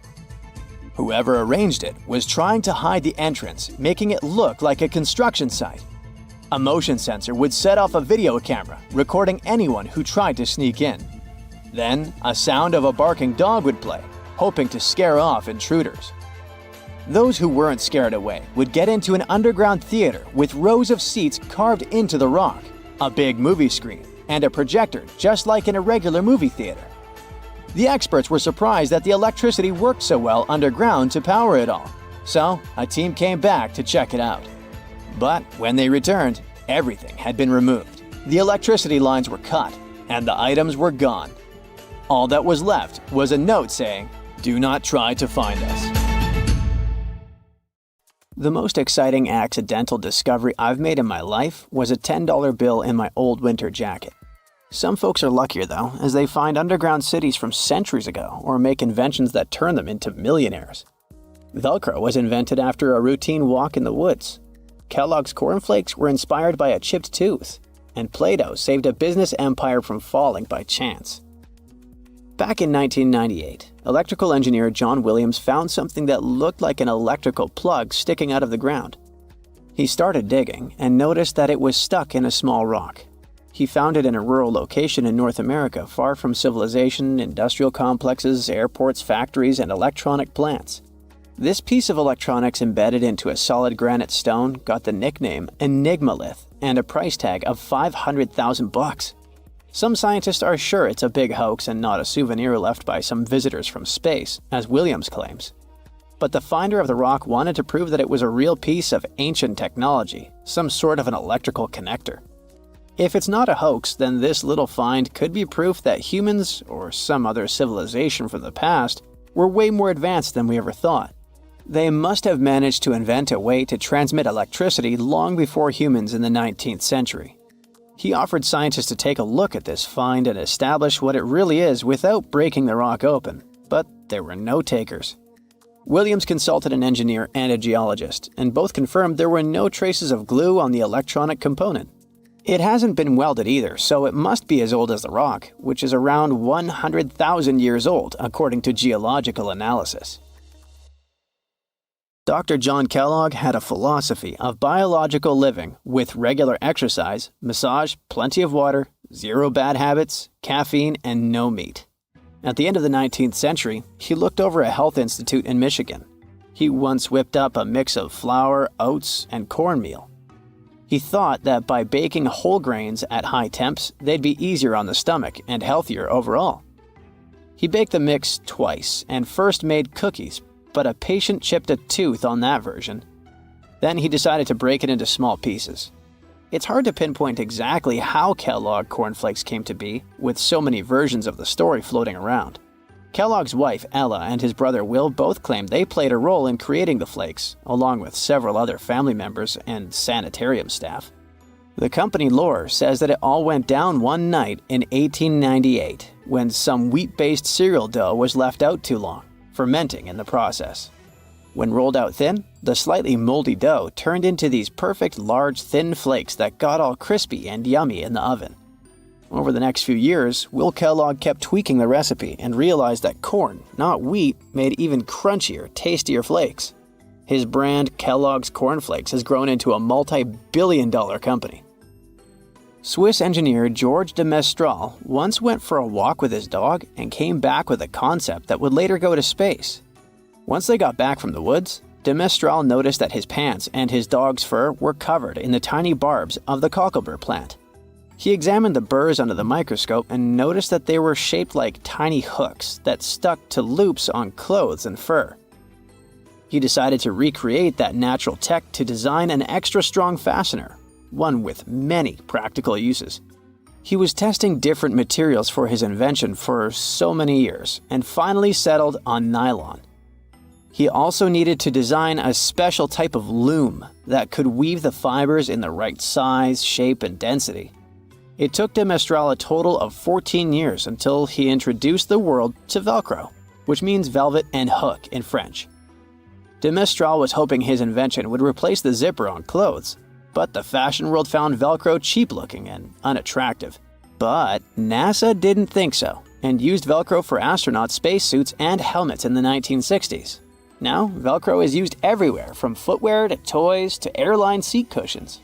Whoever arranged it was trying to hide the entrance, making it look like a construction site. A motion sensor would set off a video camera, recording anyone who tried to sneak in. Then, a sound of a barking dog would play, hoping to scare off intruders. Those who weren't scared away would get into an underground theater with rows of seats carved into the rock, a big movie screen, and a projector just like in a regular movie theater. The experts were surprised that the electricity worked so well underground to power it all, so a team came back to check it out. But when they returned, everything had been removed. The electricity lines were cut, and the items were gone. All that was left was a note saying, Do not try to find us. The most exciting accidental discovery I've made in my life was a $10 bill in my old winter jacket. Some folks are luckier though, as they find underground cities from centuries ago or make inventions that turn them into millionaires. Velcro was invented after a routine walk in the woods. Kellogg's cornflakes were inspired by a chipped tooth, and Play-Doh saved a business empire from falling by chance. Back in 1998, electrical engineer John Williams found something that looked like an electrical plug sticking out of the ground. He started digging and noticed that it was stuck in a small rock. He found it in a rural location in North America, far from civilization, industrial complexes, airports, factories, and electronic plants. This piece of electronics embedded into a solid granite stone got the nickname Enigmalith and a price tag of $500,000. Some scientists are sure it's a big hoax and not a souvenir left by some visitors from space, as Williams claims. But the finder of the rock wanted to prove that it was a real piece of ancient technology, some sort of an electrical connector. If it's not a hoax, then this little find could be proof that humans, or some other civilization from the past, were way more advanced than we ever thought. They must have managed to invent a way to transmit electricity long before humans in the 19th century. He offered scientists to take a look at this find and establish what it really is without breaking the rock open, but there were no takers. Williams consulted an engineer and a geologist, and both confirmed there were no traces of glue on the electronic component. It hasn't been welded either, so it must be as old as the rock, which is around 100,000 years old, according to geological analysis. Dr. John Kellogg had a philosophy of biological living with regular exercise, massage, plenty of water, zero bad habits, caffeine, and no meat. At the end of the 19th century, he looked over a health institute in Michigan. He once whipped up a mix of flour, oats, and cornmeal. He thought that by baking whole grains at high temps, they'd be easier on the stomach and healthier overall. He baked the mix twice and first made cookies, but a patient chipped a tooth on that version. Then he decided to break it into small pieces. It's hard to pinpoint exactly how Kellogg cornflakes came to be, with so many versions of the story floating around. Kellogg's wife, Ella, and his brother Will both claimed they played a role in creating the flakes, along with several other family members and sanitarium staff. The company lore says that it all went down one night in 1898, when some wheat-based cereal dough was left out too long, fermenting in the process. When rolled out thin, the slightly moldy dough turned into these perfect large thin flakes that got all crispy and yummy in the oven. Over the next few years, Will Kellogg kept tweaking the recipe and realized that corn, not wheat, made even crunchier, tastier flakes. His brand, Kellogg's Cornflakes, has grown into a multi-billion-dollar company. Swiss engineer George de Mestral once went for a walk with his dog and came back with a concept that would later go to space. Once they got back from the woods, de Mestral noticed that his pants and his dog's fur were covered in the tiny barbs of the cocklebur plant. He examined the burrs under the microscope and noticed that they were shaped like tiny hooks that stuck to loops on clothes and fur. He decided to recreate that natural tech to design an extra strong fastener, one with many practical uses. He was testing different materials for his invention for so many years and finally settled on nylon. He also needed to design a special type of loom that could weave the fibers in the right size, shape, and density. It took de Mestral a total of 14 years until he introduced the world to Velcro, which means velvet and hook in French. De Mestral was hoping his invention would replace the zipper on clothes, but the fashion world found Velcro cheap-looking and unattractive. But NASA didn't think so, and used Velcro for astronaut spacesuits and helmets in the 1960s. Now, Velcro is used everywhere, from footwear to toys to airline seat cushions.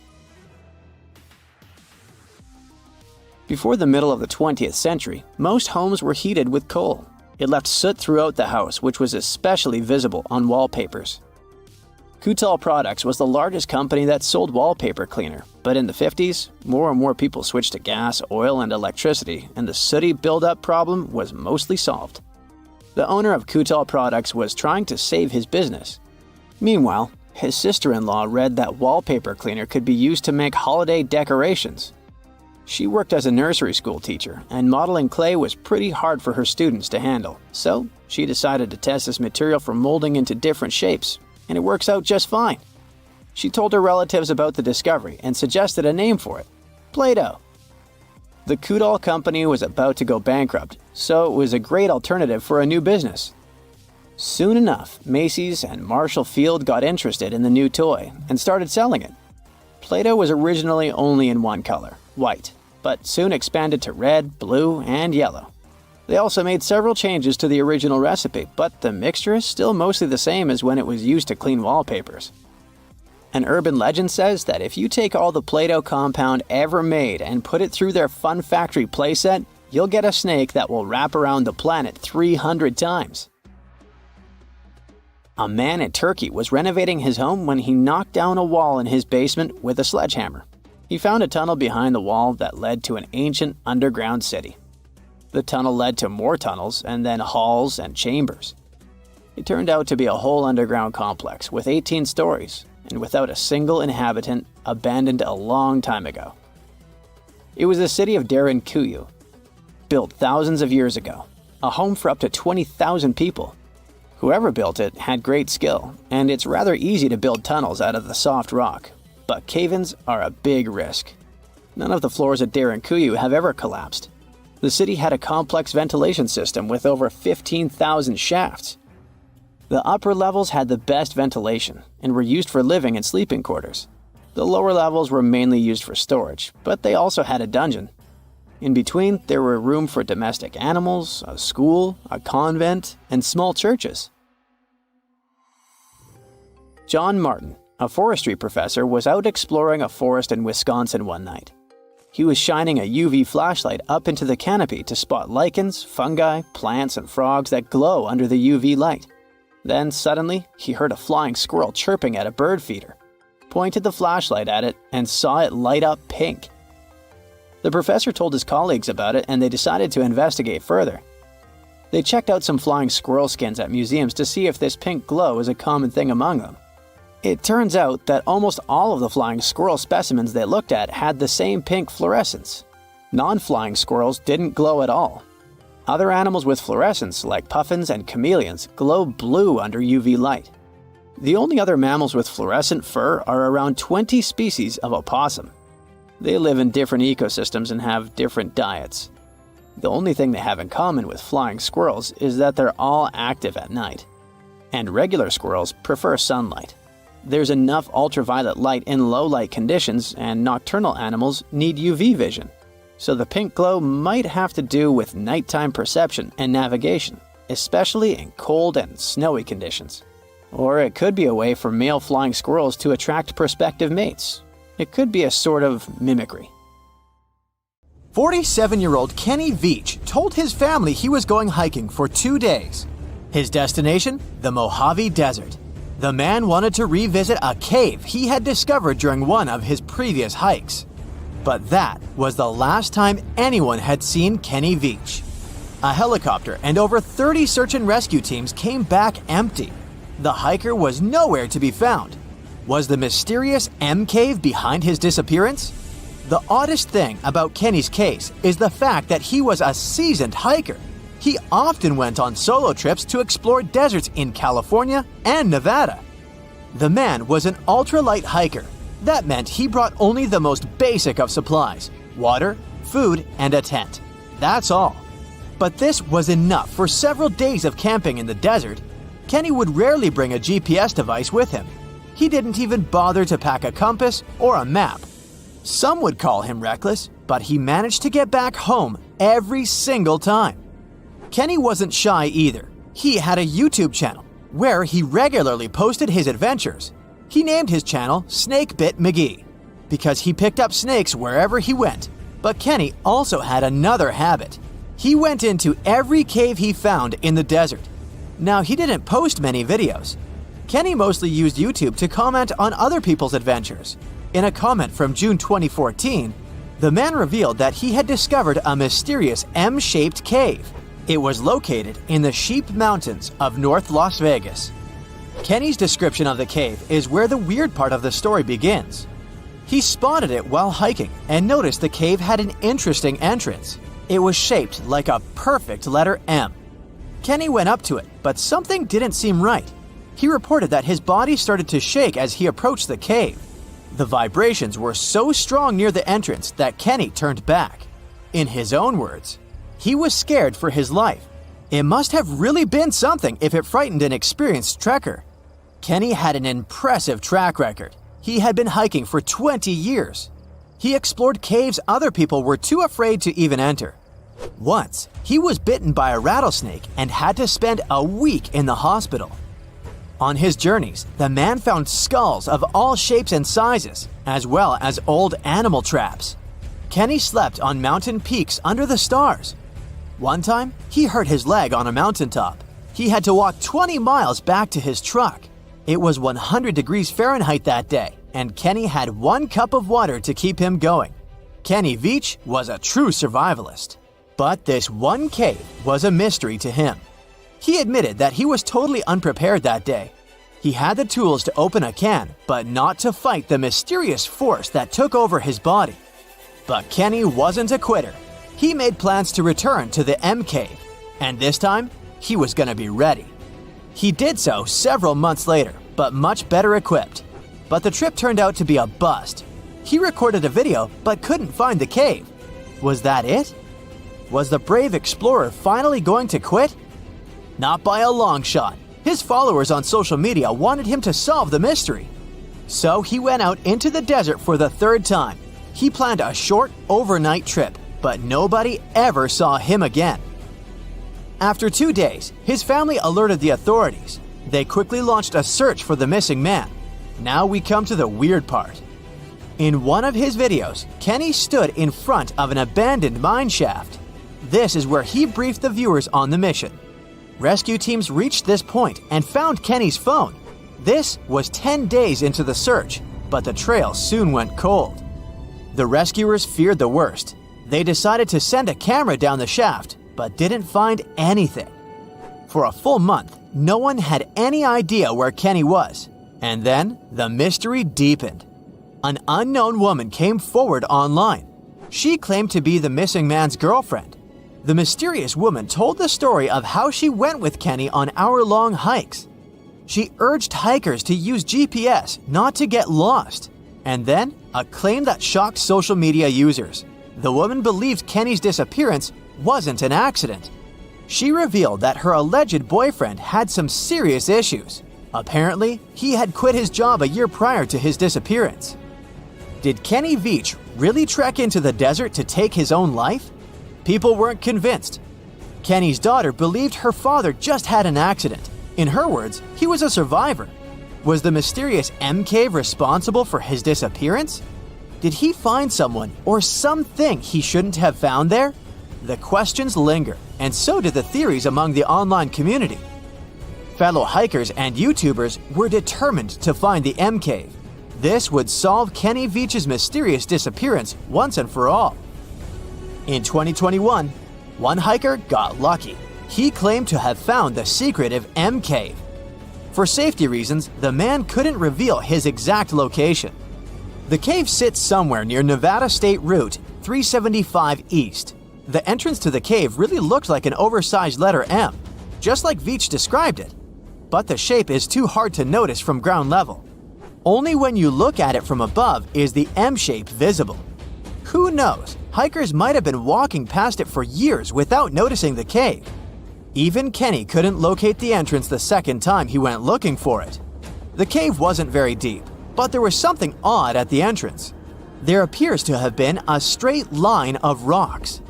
Before the middle of the 20th century, most homes were heated with coal. It left soot throughout the house, which was especially visible on wallpapers. Kutal Products was the largest company that sold wallpaper cleaner, but in the 50s, more and more people switched to gas, oil, and electricity, and the sooty buildup problem was mostly solved. The owner of Kutal Products was trying to save his business. Meanwhile, his sister-in-law read that wallpaper cleaner could be used to make holiday decorations. She worked as a nursery school teacher, and modeling clay was pretty hard for her students to handle, so she decided to test this material for molding into different shapes, and it works out just fine. She told her relatives about the discovery and suggested a name for it: Play-Doh. The Kudal company was about to go bankrupt, so it was a great alternative for a new business. Soon enough, Macy's and Marshall Field got interested in the new toy and started selling it. Play-Doh was originally only in one color, white, but soon expanded to red, blue, and yellow. They also made several changes to the original recipe, but the mixture is still mostly the same as when it was used to clean wallpapers. An urban legend says that if you take all the Play-Doh compound ever made and put it through their Fun Factory playset, you'll get a snake that will wrap around the planet 300 times. A man in Turkey was renovating his home when he knocked down a wall in his basement with a sledgehammer. He found a tunnel behind the wall that led to an ancient underground city. The tunnel led to more tunnels and then halls and chambers. It turned out to be a whole underground complex with 18 stories and without a single inhabitant, abandoned a long time ago. It was the city of Derinkuyu, built thousands of years ago, a home for up to 20,000 people. Whoever built it had great skill, and it's rather easy to build tunnels out of the soft rock, but cave-ins are a big risk. None of the floors at Derinkuyu have ever collapsed. The city had a complex ventilation system with over 15,000 shafts. The upper levels had the best ventilation and were used for living and sleeping quarters. The lower levels were mainly used for storage, but they also had a dungeon. In between, there were room for domestic animals, a school, a convent, and small churches. John Martin, a forestry professor, was out exploring a forest in Wisconsin one night. He was shining a UV flashlight up into the canopy to spot lichens, fungi, plants, and frogs that glow under the UV light. Then suddenly, he heard a flying squirrel chirping at a bird feeder, pointed the flashlight at it, and saw it light up pink. The professor told his colleagues about it, and they decided to investigate further. They checked out some flying squirrel skins at museums to see if this pink glow is a common thing among them. It turns out that almost all of the flying squirrel specimens they looked at had the same pink fluorescence. Non-flying squirrels didn't glow at all. Other animals with fluorescence, like puffins and chameleons, glow blue under UV light. The only other mammals with fluorescent fur are around 20 species of opossum. They live in different ecosystems and have different diets. The only thing they have in common with flying squirrels is that they're all active at night. And regular squirrels prefer sunlight. There's enough ultraviolet light in low-light conditions, and nocturnal animals need UV vision. So the pink glow might have to do with nighttime perception and navigation, especially in cold and snowy conditions. Or it could be a way for male flying squirrels to attract prospective mates. It could be a sort of mimicry. 47-year-old Kenny Veach told his family he was going hiking for 2 days. His destination? The Mojave Desert. The man wanted to revisit a cave he had discovered during one of his previous hikes. But that was the last time anyone had seen Kenny Veach. A helicopter and over 30 search and rescue teams came back empty. The hiker was nowhere to be found. Was the mysterious M Cave behind his disappearance? The oddest thing about Kenny's case is the fact that he was a seasoned hiker. He often went on solo trips to explore deserts in California and Nevada. The man was an ultralight hiker. That meant he brought only the most basic of supplies: water, food, and a tent. That's all. But this was enough for several days of camping in the desert. Kenny would rarely bring a GPS device with him. He didn't even bother to pack a compass or a map. Some would call him reckless, but he managed to get back home every single time. Kenny wasn't shy either. He had a YouTube channel where he regularly posted his adventures. He named his channel Snakebit McGee because he picked up snakes wherever he went. But Kenny also had another habit. He went into every cave he found in the desert. Now, he didn't post many videos. Kenny mostly used YouTube to comment on other people's adventures. In a comment from June 2014, the man revealed that he had discovered a mysterious M-shaped cave. It was located in the Sheep Mountains of North Las Vegas. Kenny's description of the cave is where the weird part of the story begins. He spotted it while hiking and noticed the cave had an interesting entrance. It was shaped like a perfect letter M. Kenny went up to it, but something didn't seem right. He reported that his body started to shake as he approached the cave. The vibrations were so strong near the entrance that Kenny turned back. In his own words, he was scared for his life. It must have really been something if it frightened an experienced trekker. Kenny had an impressive track record. He had been hiking for 20 years. He explored caves other people were too afraid to even enter. Once, he was bitten by a rattlesnake and had to spend a week in the hospital. On his journeys, the man found skulls of all shapes and sizes, as well as old animal traps. Kenny slept on mountain peaks under the stars. One time, he hurt his leg on a mountaintop. He had to walk 20 miles back to his truck. It was 100 degrees Fahrenheit that day, and Kenny had 1 cup of water to keep him going. Kenny Veach was a true survivalist. But this one cave was a mystery to him. He admitted that he was totally unprepared that day. He had the tools to open a can, but not to fight the mysterious force that took over his body. But Kenny wasn't a quitter. He made plans to return to the M cave, and this time, he was going to be ready. He did so several months later, but much better equipped. But the trip turned out to be a bust. He recorded a video, but couldn't find the cave. Was that it? Was the brave explorer finally going to quit? Not by a long shot. His followers on social media wanted him to solve the mystery. So he went out into the desert for the 3rd time. He planned a short, overnight trip, but nobody ever saw him again. After 2 days, his family alerted the authorities. They quickly launched a search for the missing man. Now we come to the weird part. In one of his videos, Kenny stood in front of an abandoned mine shaft. This is where he briefed the viewers on the mission. Rescue teams reached this point and found Kenny's phone. This was 10 days into the search, but the trail soon went cold. The rescuers feared the worst. They decided to send a camera down the shaft, but didn't find anything. For a full month, no one had any idea where Kenny was. And then, the mystery deepened. An unknown woman came forward online. She claimed to be the missing man's girlfriend. The mysterious woman told the story of how she went with Kenny on hour-long hikes. She urged hikers to use GPS not to get lost. And then, a claim that shocked social media users. The woman believed Kenny's disappearance wasn't an accident. She revealed that her alleged boyfriend had some serious issues. Apparently, he had quit his job a year prior to his disappearance. Did Kenny Veach really trek into the desert to take his own life? People weren't convinced. Kenny's daughter believed her father just had an accident. In her words, he was a survivor. Was the mysterious M cave responsible for his disappearance? Did he find someone or something he shouldn't have found there? The questions linger, and so did the theories among the online community. Fellow hikers and YouTubers were determined to find the M cave. This would solve Kenny Veach's mysterious disappearance once and for all. In 2021, one hiker got lucky. He claimed to have found the secretive M cave. For safety reasons, the man couldn't reveal his exact location. The cave sits somewhere near Nevada State Route 375 East. The entrance to the cave really looked like an oversized letter M, just like Veach described it. But the shape is too hard to notice from ground level. Only when you look at it from above is the M shape visible. Who knows, hikers might have been walking past it for years without noticing the cave. Even Kenny couldn't locate the entrance the second time he went looking for it. The cave wasn't very deep, but there was something odd at the entrance. There appears to have been a straight line of rocks.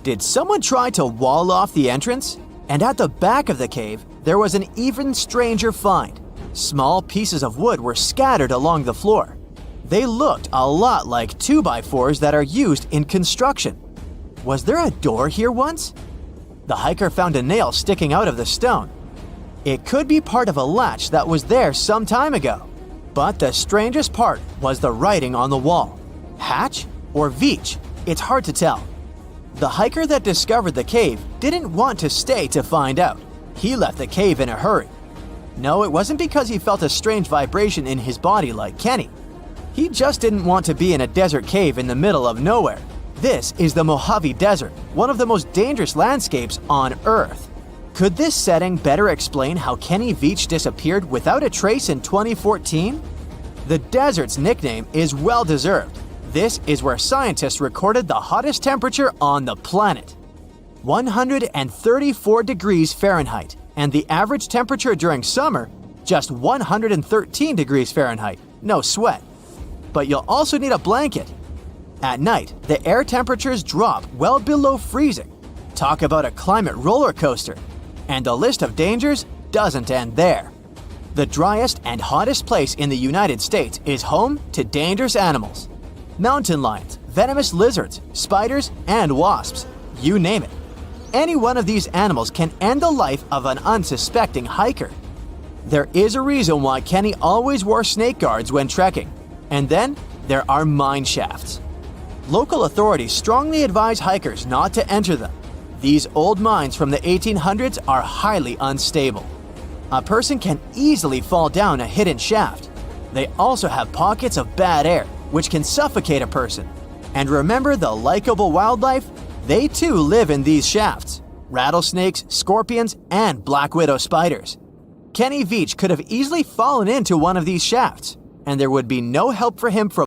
Did someone try to wall off the entrance? And at the back of the cave, there was an even stranger find. Small pieces of wood were scattered along the floor. They looked a lot like 2x4s that are used in construction. Was there a door here once? The hiker found a nail sticking out of the stone. It could be part of a latch that was there some time ago. But the strangest part was the writing on the wall. Hatch or Veach? It's hard to tell. The hiker that discovered the cave didn't want to stay to find out. He left the cave in a hurry. No, it wasn't because he felt a strange vibration in his body like Kenny. He just didn't want to be in a desert cave in the middle of nowhere. This is the Mojave Desert, one of the most dangerous landscapes on Earth. Could this setting better explain how Kenny Veach disappeared without a trace in 2014? The desert's nickname is well-deserved. This is where scientists recorded the hottest temperature on the planet. 134 degrees Fahrenheit, and the average temperature during summer, just 113 degrees Fahrenheit, no sweat. But you'll also need a blanket. At night, the air temperatures drop well below freezing. Talk about a climate roller coaster. And the list of dangers doesn't end there. The driest and hottest place in the United States is home to dangerous animals. Mountain lions, venomous lizards, spiders, and wasps. You name it. Any one of these animals can end the life of an unsuspecting hiker. There is a reason why Kenny always wore snake guards when trekking. And then there are mine shafts. Local authorities strongly advise hikers not to enter them. These old mines from the 1800s are highly unstable. A person can easily fall down a hidden shaft. They also have pockets of bad air, which can suffocate a person. And remember the likable wildlife? They too live in these shafts. Rattlesnakes, scorpions, and black widow spiders. Kenny Veach could have easily fallen into one of these shafts, and there would be no help for him from